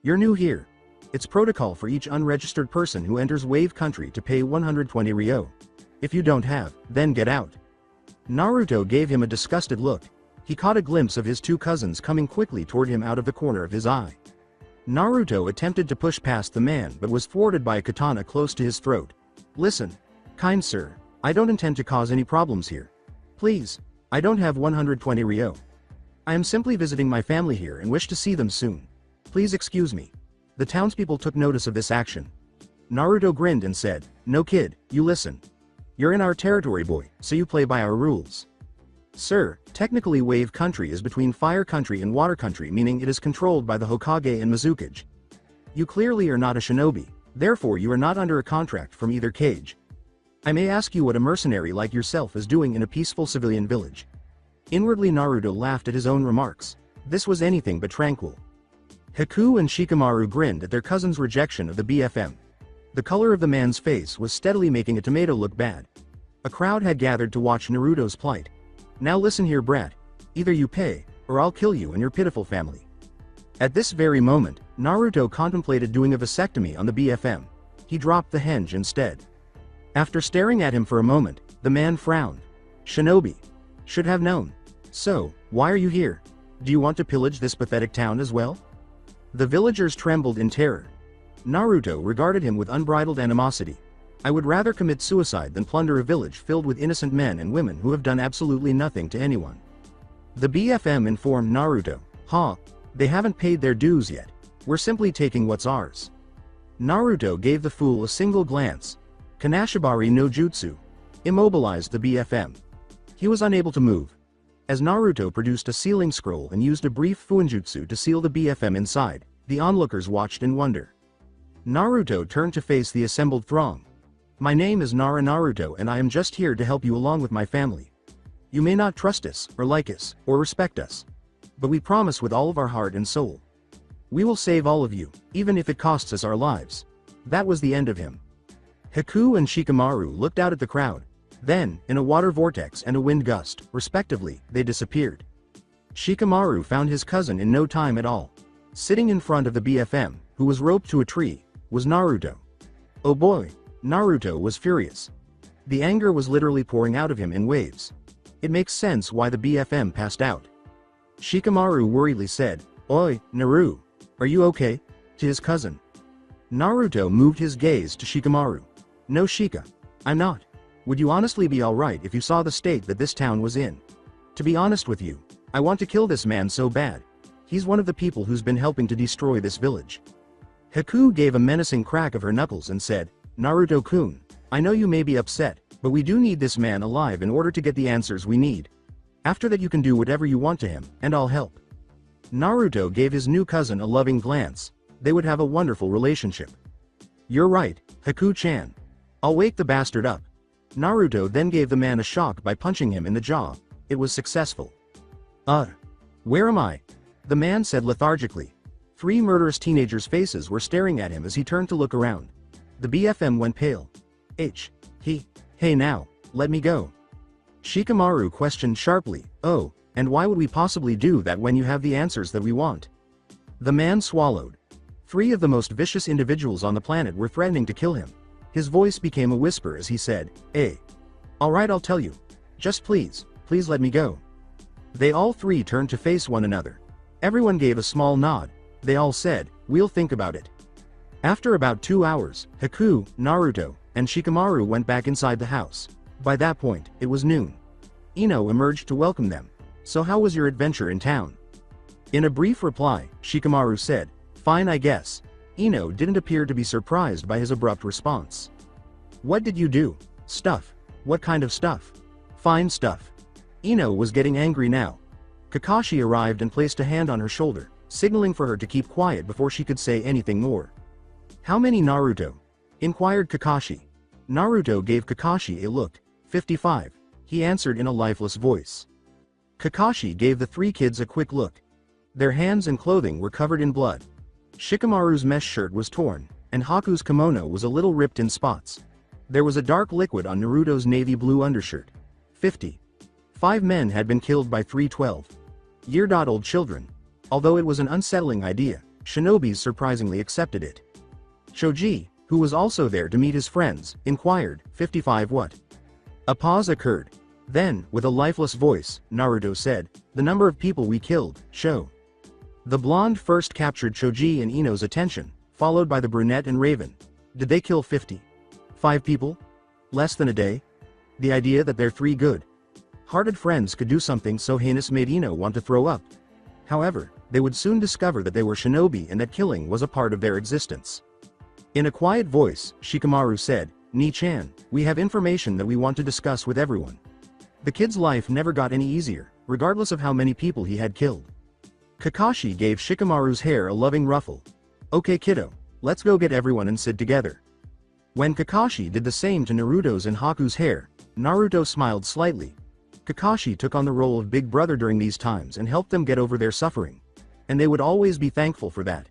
"You're new here. It's protocol for each unregistered person who enters Wave Country to pay 120 ryo. If you don't have, then get out." Naruto gave him a disgusted look. He caught a glimpse of his 2 cousins coming quickly toward him out of the corner of his eye. Naruto attempted to push past the man but was thwarted by a katana close to his throat. "Listen, kind sir, I don't intend to cause any problems here. Please, I don't have 120 ryo. I am simply visiting my family here and wish to see them soon. Please excuse me." The townspeople took notice of this action. Naruto grinned and said, "No kid, you listen. You're in our territory, boy, so you play by our rules. Sir, technically Wave Country is between Fire Country and Water Country, meaning it is controlled by the Hokage and Mizuki. You clearly are not a shinobi, therefore you are not under a contract from either cage. I may ask you what a mercenary like yourself is doing in a peaceful civilian village." Inwardly Naruto laughed at his own remarks. This was anything but tranquil. Haku and Shikamaru grinned at their cousin's rejection of the BFM. The color of the man's face was steadily making a tomato look bad. A crowd had gathered to watch Naruto's plight. "Now listen here, brat. Either you pay, or I'll kill you and your pitiful family." At this very moment, Naruto contemplated doing a vasectomy on the BFM. He dropped the henge instead. After staring at him for a moment, the man frowned. "Shinobi. Should have known. So, why are you here? Do you want to pillage this pathetic town as well?" The villagers trembled in terror. Naruto regarded him with unbridled animosity. "I would rather commit suicide than plunder a village filled with innocent men and women who have done absolutely nothing to anyone." The BFM informed Naruto, They haven't paid their dues yet. We're simply taking what's ours." Naruto gave the fool a single glance. Kanashibari no Jutsu immobilized the BFM. He was unable to move. As Naruto produced a sealing scroll and used a brief fuinjutsu to seal the BFM inside, the onlookers watched in wonder. Naruto turned to face the assembled throng. "My name is Naruto and I am just here to help you along with my family. You may not trust us, or like us, or respect us. But we promise with all of our heart and soul. We will save all of you, even if it costs us our lives." That was the end of him. Haku and Shikamaru looked out at the crowd. Then, in a water vortex and a wind gust, respectively, they disappeared. Shikamaru found his cousin in no time at all. Sitting in front of the BFM, who was roped to a tree, was Naruto. Oh boy, Naruto was furious. The anger was literally pouring out of him in waves. It makes sense why the BFM passed out. Shikamaru worriedly said, "Oi, Naru, are you okay?" to his cousin. Naruto moved his gaze to Shikamaru. "No Shika, I'm not. Would you honestly be alright if you saw the state that this town was in? To be honest with you, I want to kill this man so bad. He's one of the people who's been helping to destroy this village." Haku gave a menacing crack of her knuckles and said, "Naruto-kun, I know you may be upset, but we do need this man alive in order to get the answers we need. After that you can do whatever you want to him, and I'll help." Naruto gave his new cousin a loving glance. They would have a wonderful relationship. "You're right, Haku-chan. I'll wake the bastard up." Naruto then gave the man a shock by punching him in the jaw. It was successful. Where am I?" the man said lethargically. 3 murderous teenagers' faces were staring at him as he turned to look around. The BFM went pale. Hey now, let me go." Shikamaru questioned sharply, "Oh, and why would we possibly do that when you have the answers that we want?" The man swallowed. 3 of the most vicious individuals on the planet were threatening to kill him. His voice became a whisper as he said, Alright, I'll tell you. Just please let me go." They all 3 turned to face one another. Everyone gave a small nod. They all said, "We'll think about it." After about 2 hours, Haku, Naruto, and Shikamaru went back inside the house. By that point, it was noon. Ino emerged to welcome them. "So how was your adventure in town?" In a brief reply, Shikamaru said, "Fine, I guess." Ino didn't appear to be surprised by his abrupt response. "What did you do?" "Stuff." "What kind of stuff?" "Fine stuff." Ino was getting angry now. Kakashi arrived and placed a hand on her shoulder, signaling for her to keep quiet before she could say anything more. "How many, Naruto?" inquired Kakashi. Naruto gave Kakashi a look. 55. He answered in a lifeless voice. Kakashi gave the 3 kids a quick look. Their hands and clothing were covered in blood. Shikamaru's mesh shirt was torn, and Haku's kimono was a little ripped in spots. There was a dark liquid on Naruto's navy blue undershirt. 50. 5 men had been killed by 3 12-year-old children. Although it was an unsettling idea, Shinobis surprisingly accepted it. Choji, who was also there to meet his friends, inquired, 55 what? A pause occurred. Then, with a lifeless voice, Naruto said, "The number of people we killed, show." The blonde first captured Choji and Ino's attention, followed by the brunette and Raven. Did they kill 55 people? Less than a day? The idea that their 3 good-hearted friends could do something so heinous made Ino want to throw up. However, they would soon discover that they were shinobi and that killing was a part of their existence. In a quiet voice, Shikamaru said, "Ni-chan, we have information that we want to discuss with everyone." The kid's life never got any easier, regardless of how many people he had killed. Kakashi gave Shikamaru's hair a loving ruffle. "Okay kiddo, let's go get everyone and sit together." When Kakashi did the same to Naruto's and Haku's hair, Naruto smiled slightly. Kakashi took on the role of big brother during these times and helped them get over their suffering. And they would always be thankful for that.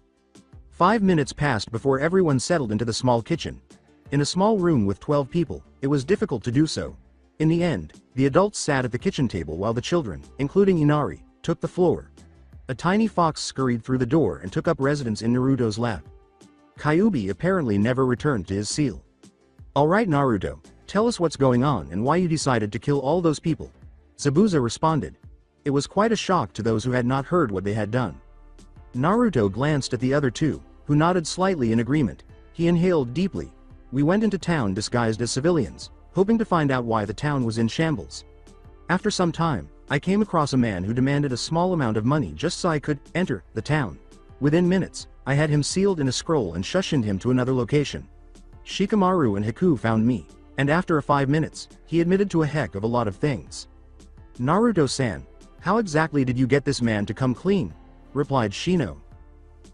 5 minutes passed before everyone settled into the small kitchen. In a small room with 12 people, it was difficult to do so. In the end, the adults sat at the kitchen table while the children, including Inari, took the floor. A tiny fox scurried through the door and took up residence in Naruto's lap. Kyuubi apparently never returned to his seal. "Alright Naruto, tell us what's going on and why you decided to kill all those people." Zabuza responded. It was quite a shock to those who had not heard what they had done. Naruto glanced at the other 2, who nodded slightly in agreement. He inhaled deeply. "We went into town disguised as civilians, hoping to find out why the town was in shambles. After some time, I came across a man who demanded a small amount of money just so I could enter the town. Within minutes, I had him sealed in a scroll and shushed him to another location. Shikamaru and Haku found me, and after 5 minutes, he admitted to a heck of a lot of things." "Naruto-san, how exactly did you get this man to come clean?" replied Shino.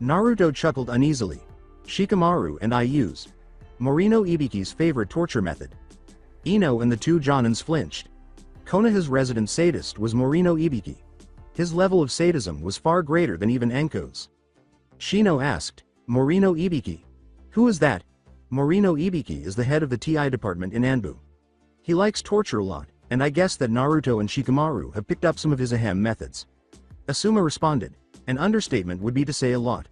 Naruto chuckled uneasily. "Shikamaru and I use Morino Ibiki's favorite torture method." Ino and the 2 Jonins flinched. Konoha's resident sadist was Morino Ibiki. His level of sadism was far greater than even Enko's. Shino asked, "Morino Ibiki? Who is that?" Morino Ibiki is the head of the TI department in Anbu. He likes torture a lot, and I guess that Naruto and Shikamaru have picked up some of his ahem methods. Asuma responded. An understatement would be to say a lot.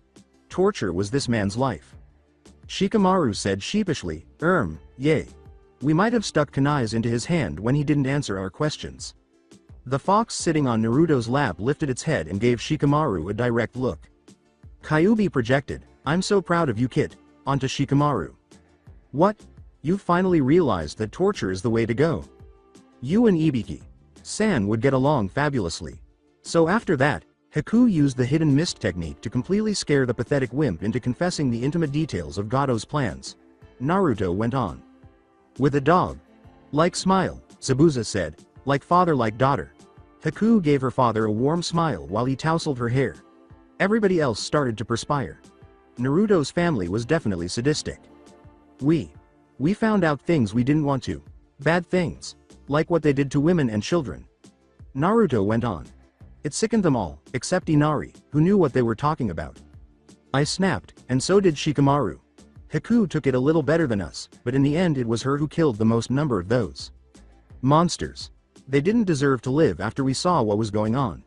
Torture was this man's life. Shikamaru said sheepishly, yay. We might have stuck kunais into his hand when he didn't answer our questions. The fox sitting on Naruto's lap lifted its head and gave Shikamaru a direct look. Kyuubi projected, I'm so proud of you kid, onto Shikamaru. What? You finally realized that torture is the way to go. You and Ibiki-san would get along fabulously. So after that, Haku used the hidden mist technique to completely scare the pathetic wimp into confessing the intimate details of Gado's plans. Naruto went on. With a dog-like smile, Zabuza said, like father like daughter. Haku gave her father a warm smile while he tousled her hair. Everybody else started to perspire. Naruto's family was definitely sadistic. We found out things we didn't want to. Bad things. Like what they did to women and children. Naruto went on. It sickened them all, except Inari, who knew what they were talking about. I snapped, and so did Shikamaru. Haku took it a little better than us, but in the end it was her who killed the most number of those monsters. They didn't deserve to live after we saw what was going on.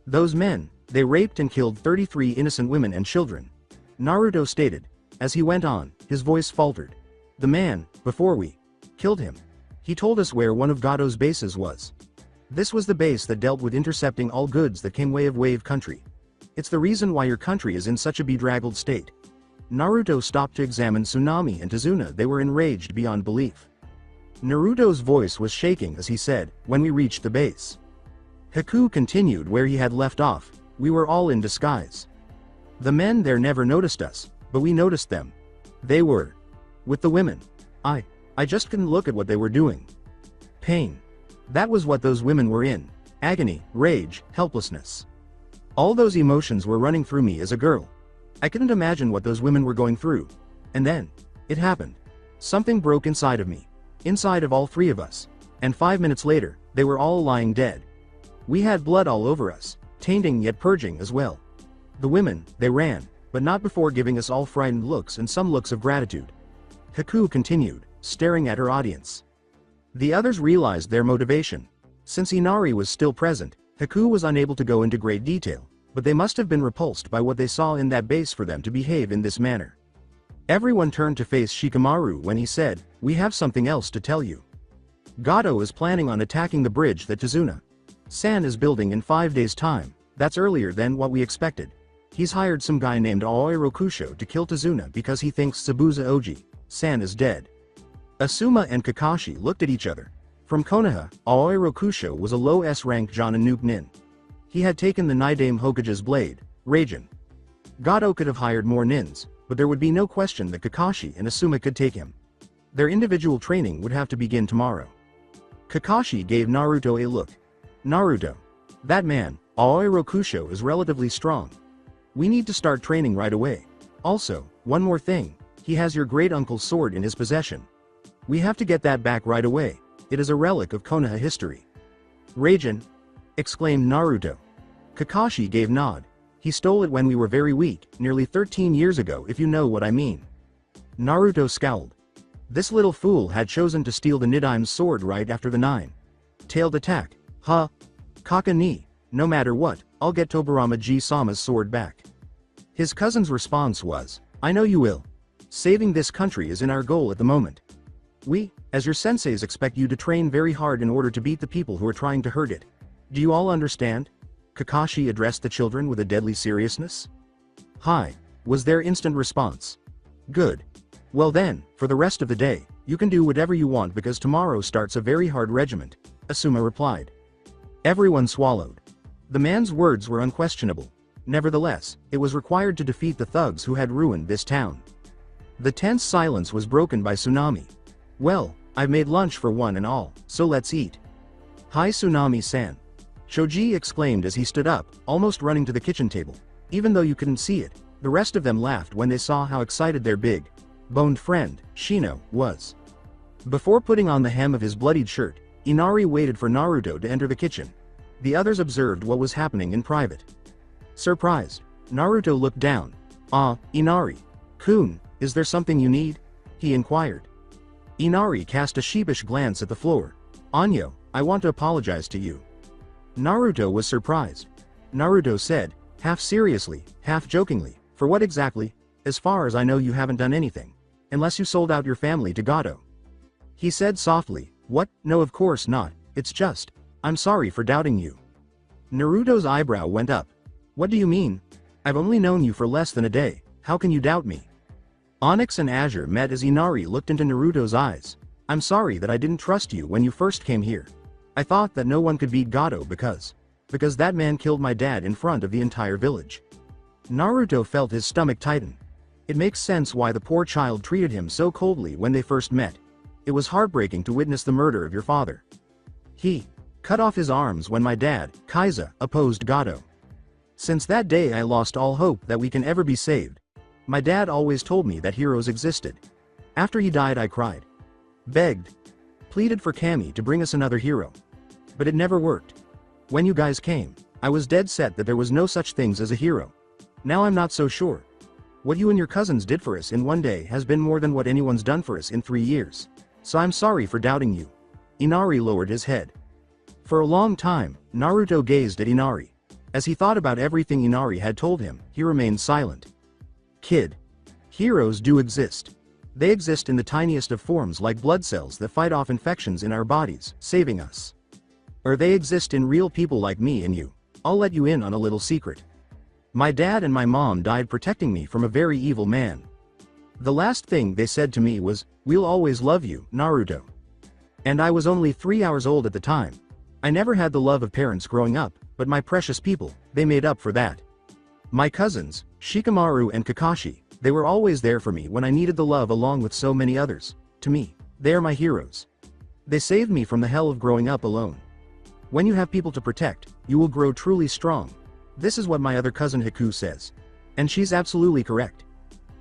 Those men, they raped and killed 33 innocent women and children. Naruto stated. As he went on, his voice faltered. The man, before we killed him, he told us where one of Gado's bases was. This was the base that dealt with intercepting all goods that came way of Wave Country. It's the reason why your country is in such a bedraggled state. Naruto stopped to examine Tsunami and Tazuna. They were enraged beyond belief. Naruto's voice was shaking as he said, when we reached the base. Haku continued where he had left off, we were all in disguise. The men there never noticed us, but we noticed them. They were with the women. I just couldn't look at what they were doing. Pain. That was what those women were in. Agony, rage, helplessness. All those emotions were running through me as a girl. I couldn't imagine what those women were going through. And then, it happened. Something broke inside of me. Inside of all three of us. And 5 minutes later, they were all lying dead. We had blood all over us, tainting yet purging as well. The women, they ran, but not before giving us all frightened looks and some looks of gratitude. Haku continued, staring at her audience. The others realized their motivation. Since Inari was still present, Haku was unable to go into great detail, but they must have been repulsed by what they saw in that base for them to behave in this manner. Everyone turned to face Shikamaru when he said, we have something else to tell you. Gado is planning on attacking the bridge that Tazuna-san is building in 5 days' time. That's earlier than what we expected. He's hired some guy named Aoi Rokusho to kill Tazuna because he thinks Zabuza Oji-san is dead. Asuma and Kakashi looked at each other. From Konoha, Aoi Rokusho was a low S-rank Jonin Nuke Nin. He had taken the Nidame Hokage's blade, Raijin. Gado could have hired more nins, but there would be no question that Kakashi and Asuma could take him. Their individual training would have to begin tomorrow. Kakashi gave Naruto a look. Naruto. That man, Aoi Rokusho, is relatively strong. We need to start training right away. Also, one more thing, he has your great-uncle's sword in his possession. We have to get that back right away. It is a relic of Konoha history. Raijin! Exclaimed Naruto. Kakashi gave nod. He stole it when we were very weak, nearly 13 years ago if you know what I mean. Naruto scowled. This little fool had chosen to steal the Nidame's sword right after the nine-tailed attack. Kaka ni, no matter what, I'll get Tobirama Ji-sama's sword back. His cousin's response was, I know you will. Saving this country is in our goal at the moment. We, as your senseis, expect you to train very hard in order to beat the people who are trying to hurt it. Do you all understand? Kakashi addressed the children with a deadly seriousness. Hi, was their instant response. Good. Well then, for the rest of the day, you can do whatever you want because tomorrow starts a very hard regiment, Asuma replied. Everyone swallowed. The man's words were unquestionable. Nevertheless, it was required to defeat the thugs who had ruined this town. The tense silence was broken by Tsunami. Well, I've made lunch for one and all, so let's eat. Hi Tsunami-san. Shoji exclaimed as he stood up, almost running to the kitchen table. Even though you couldn't see it, the rest of them laughed when they saw how excited their big-boned friend, Shino, was. Before putting on the hem of his bloodied shirt, Inari waited for Naruto to enter the kitchen. The others observed what was happening in private. Surprised, Naruto looked down. Inari. Kun, is there something you need? he inquired. Inari cast a sheepish glance at the floor. Anyo, I want to apologize to you. Naruto was surprised. Naruto said, half seriously, half jokingly, for what exactly? As far as I know you haven't done anything. Unless you sold out your family to Gato. He said softly, what? No, of course not, it's just, I'm sorry for doubting you. Naruto's eyebrow went up. What do you mean? I've only known you for less than a day, how can you doubt me? Onyx and Azure met as Inari looked into Naruto's eyes. I'm sorry that I didn't trust you when you first came here. I thought that no one could beat Gato because that man killed my dad in front of the entire village. Naruto felt his stomach tighten. It makes sense why the poor child treated him so coldly when they first met. It was heartbreaking to witness the murder of your father. He cut off his arms when my dad, Kaiza, opposed Gato. Since that day I lost all hope that we can ever be saved. My dad always told me that heroes existed. After he died I cried. Begged. Pleaded for Kami to bring us another hero. But it never worked. When you guys came, I was dead set that there was no such things as a hero. Now I'm not so sure. What you and your cousins did for us in one day has been more than what anyone's done for us in 3 years. So I'm sorry for doubting you. Inari lowered his head. For a long time, Naruto gazed at Inari. As he thought about everything Inari had told him, he remained silent. Kid. Heroes do exist. They exist in the tiniest of forms like blood cells that fight off infections in our bodies, saving us. Or they exist in real people like me and you. I'll let you in on a little secret. My dad and my mom died protecting me from a very evil man. The last thing they said to me was, we'll always love you, Naruto. And I was only 3 hours old at the time. I never had the love of parents growing up, but my precious people, they made up for that. My cousins, Shikamaru and Kakashi, they were always there for me when I needed the love along with so many others. To me, they are my heroes. They saved me from the hell of growing up alone. When you have people to protect, you will grow truly strong. This is what my other cousin Haku says. And she's absolutely correct.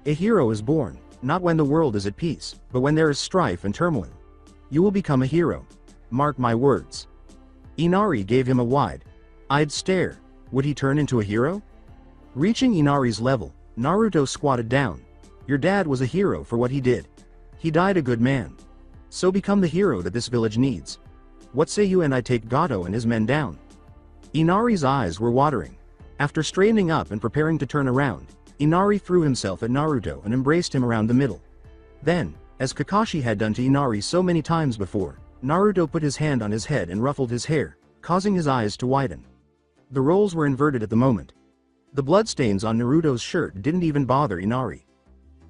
A hero is born, not when the world is at peace, but when there is strife and turmoil. You will become a hero. Mark my words. Inari gave him a wide-eyed stare. Would he turn into a hero? Reaching Inari's level, Naruto squatted down. Your dad was a hero for what he did. He died a good man. So become the hero that this village needs. What say you and I take Gato and his men down? Inari's eyes were watering. After straightening up and preparing to turn around, Inari threw himself at Naruto and embraced him around the middle. Then, as Kakashi had done to Inari so many times before, Naruto put his hand on his head and ruffled his hair, causing his eyes to widen. The roles were inverted at the moment. The bloodstains on Naruto's shirt didn't even bother Inari.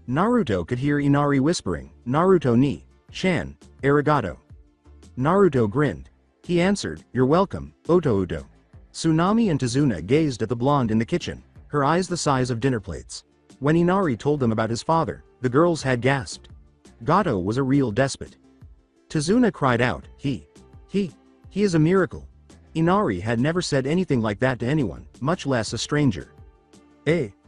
Naruto could hear Inari whispering, Naruto ni, Shan, arigato. Naruto grinned. He answered, you're welcome, Oto-Uto. Tsunami and Tazuna gazed at the blonde in the kitchen, her eyes the size of dinner plates. When Inari told them about his father, the girls had gasped. Gato was a real despot. Tazuna cried out, he is a miracle. Inari had never said anything like that to anyone, much less a stranger.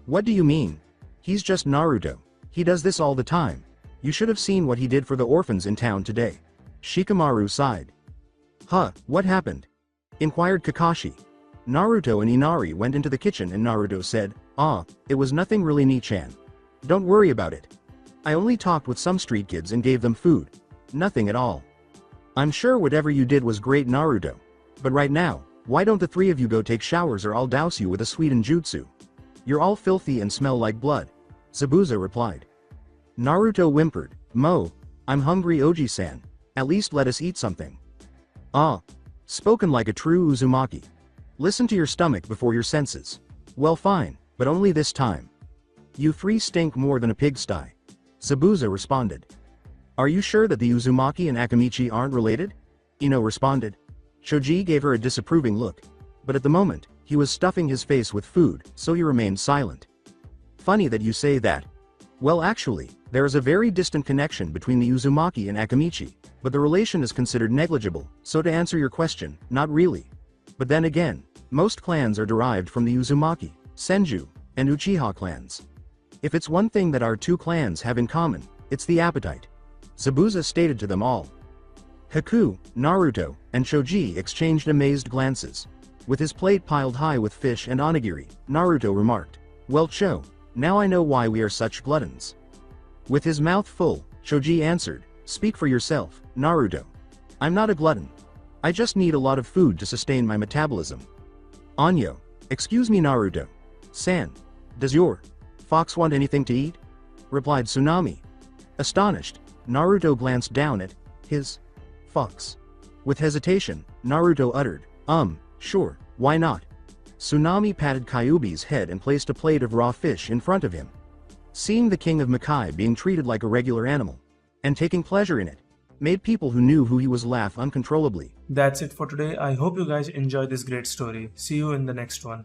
What do you mean? He's just Naruto. He does this all the time. You should have seen what he did for the orphans in town today. Shikamaru sighed. What happened? Inquired Kakashi. Naruto and Inari went into the kitchen and Naruto said, it was nothing really Ni-chan. Don't worry about it. I only talked with some street kids and gave them food. Nothing at all. I'm sure whatever you did was great, Naruto. But right now, why don't the three of you go take showers or I'll douse you with a sweetened jutsu. You're all filthy and smell like blood. Zabuza replied. Naruto whimpered, I'm hungry, Oji-san. At least let us eat something. Spoken like a true Uzumaki. Listen to your stomach before your senses. Well, fine, but only this time. You three stink more than a pigsty. Zabuza responded. Are you sure that the Uzumaki and Akamichi aren't related? Ino responded. Shoji gave her a disapproving look. But at the moment, he was stuffing his face with food, so he remained silent. Funny that you say that. Well, actually, there is a very distant connection between the Uzumaki and Akamichi, but the relation is considered negligible, so to answer your question, not really. But then again, most clans are derived from the Uzumaki, Senju, and Uchiha clans. If it's one thing that our two clans have in common, it's the appetite. Zabuza stated to them all. Haku, Naruto, and Shoji exchanged amazed glances. With his plate piled high with fish and onigiri, Naruto remarked, Well, Cho, now I know why we are such gluttons. With his mouth full, Shoji answered, "Speak for yourself, Naruto. I'm not a glutton. I just need a lot of food to sustain my metabolism." Anyo, "Excuse me, Naruto. San, does your fox want anything to eat?" replied Tsunami. Astonished, Naruto glanced down at his fox. With hesitation, Naruto uttered, Sure, why not?" Tsunami patted Kyuubi's head and placed a plate of raw fish in front of him. Seeing the king of Makai being treated like a regular animal, and taking pleasure in it, made people who knew who he was laugh uncontrollably. That's it for today. I hope you guys enjoyed this great story. See you in the next one.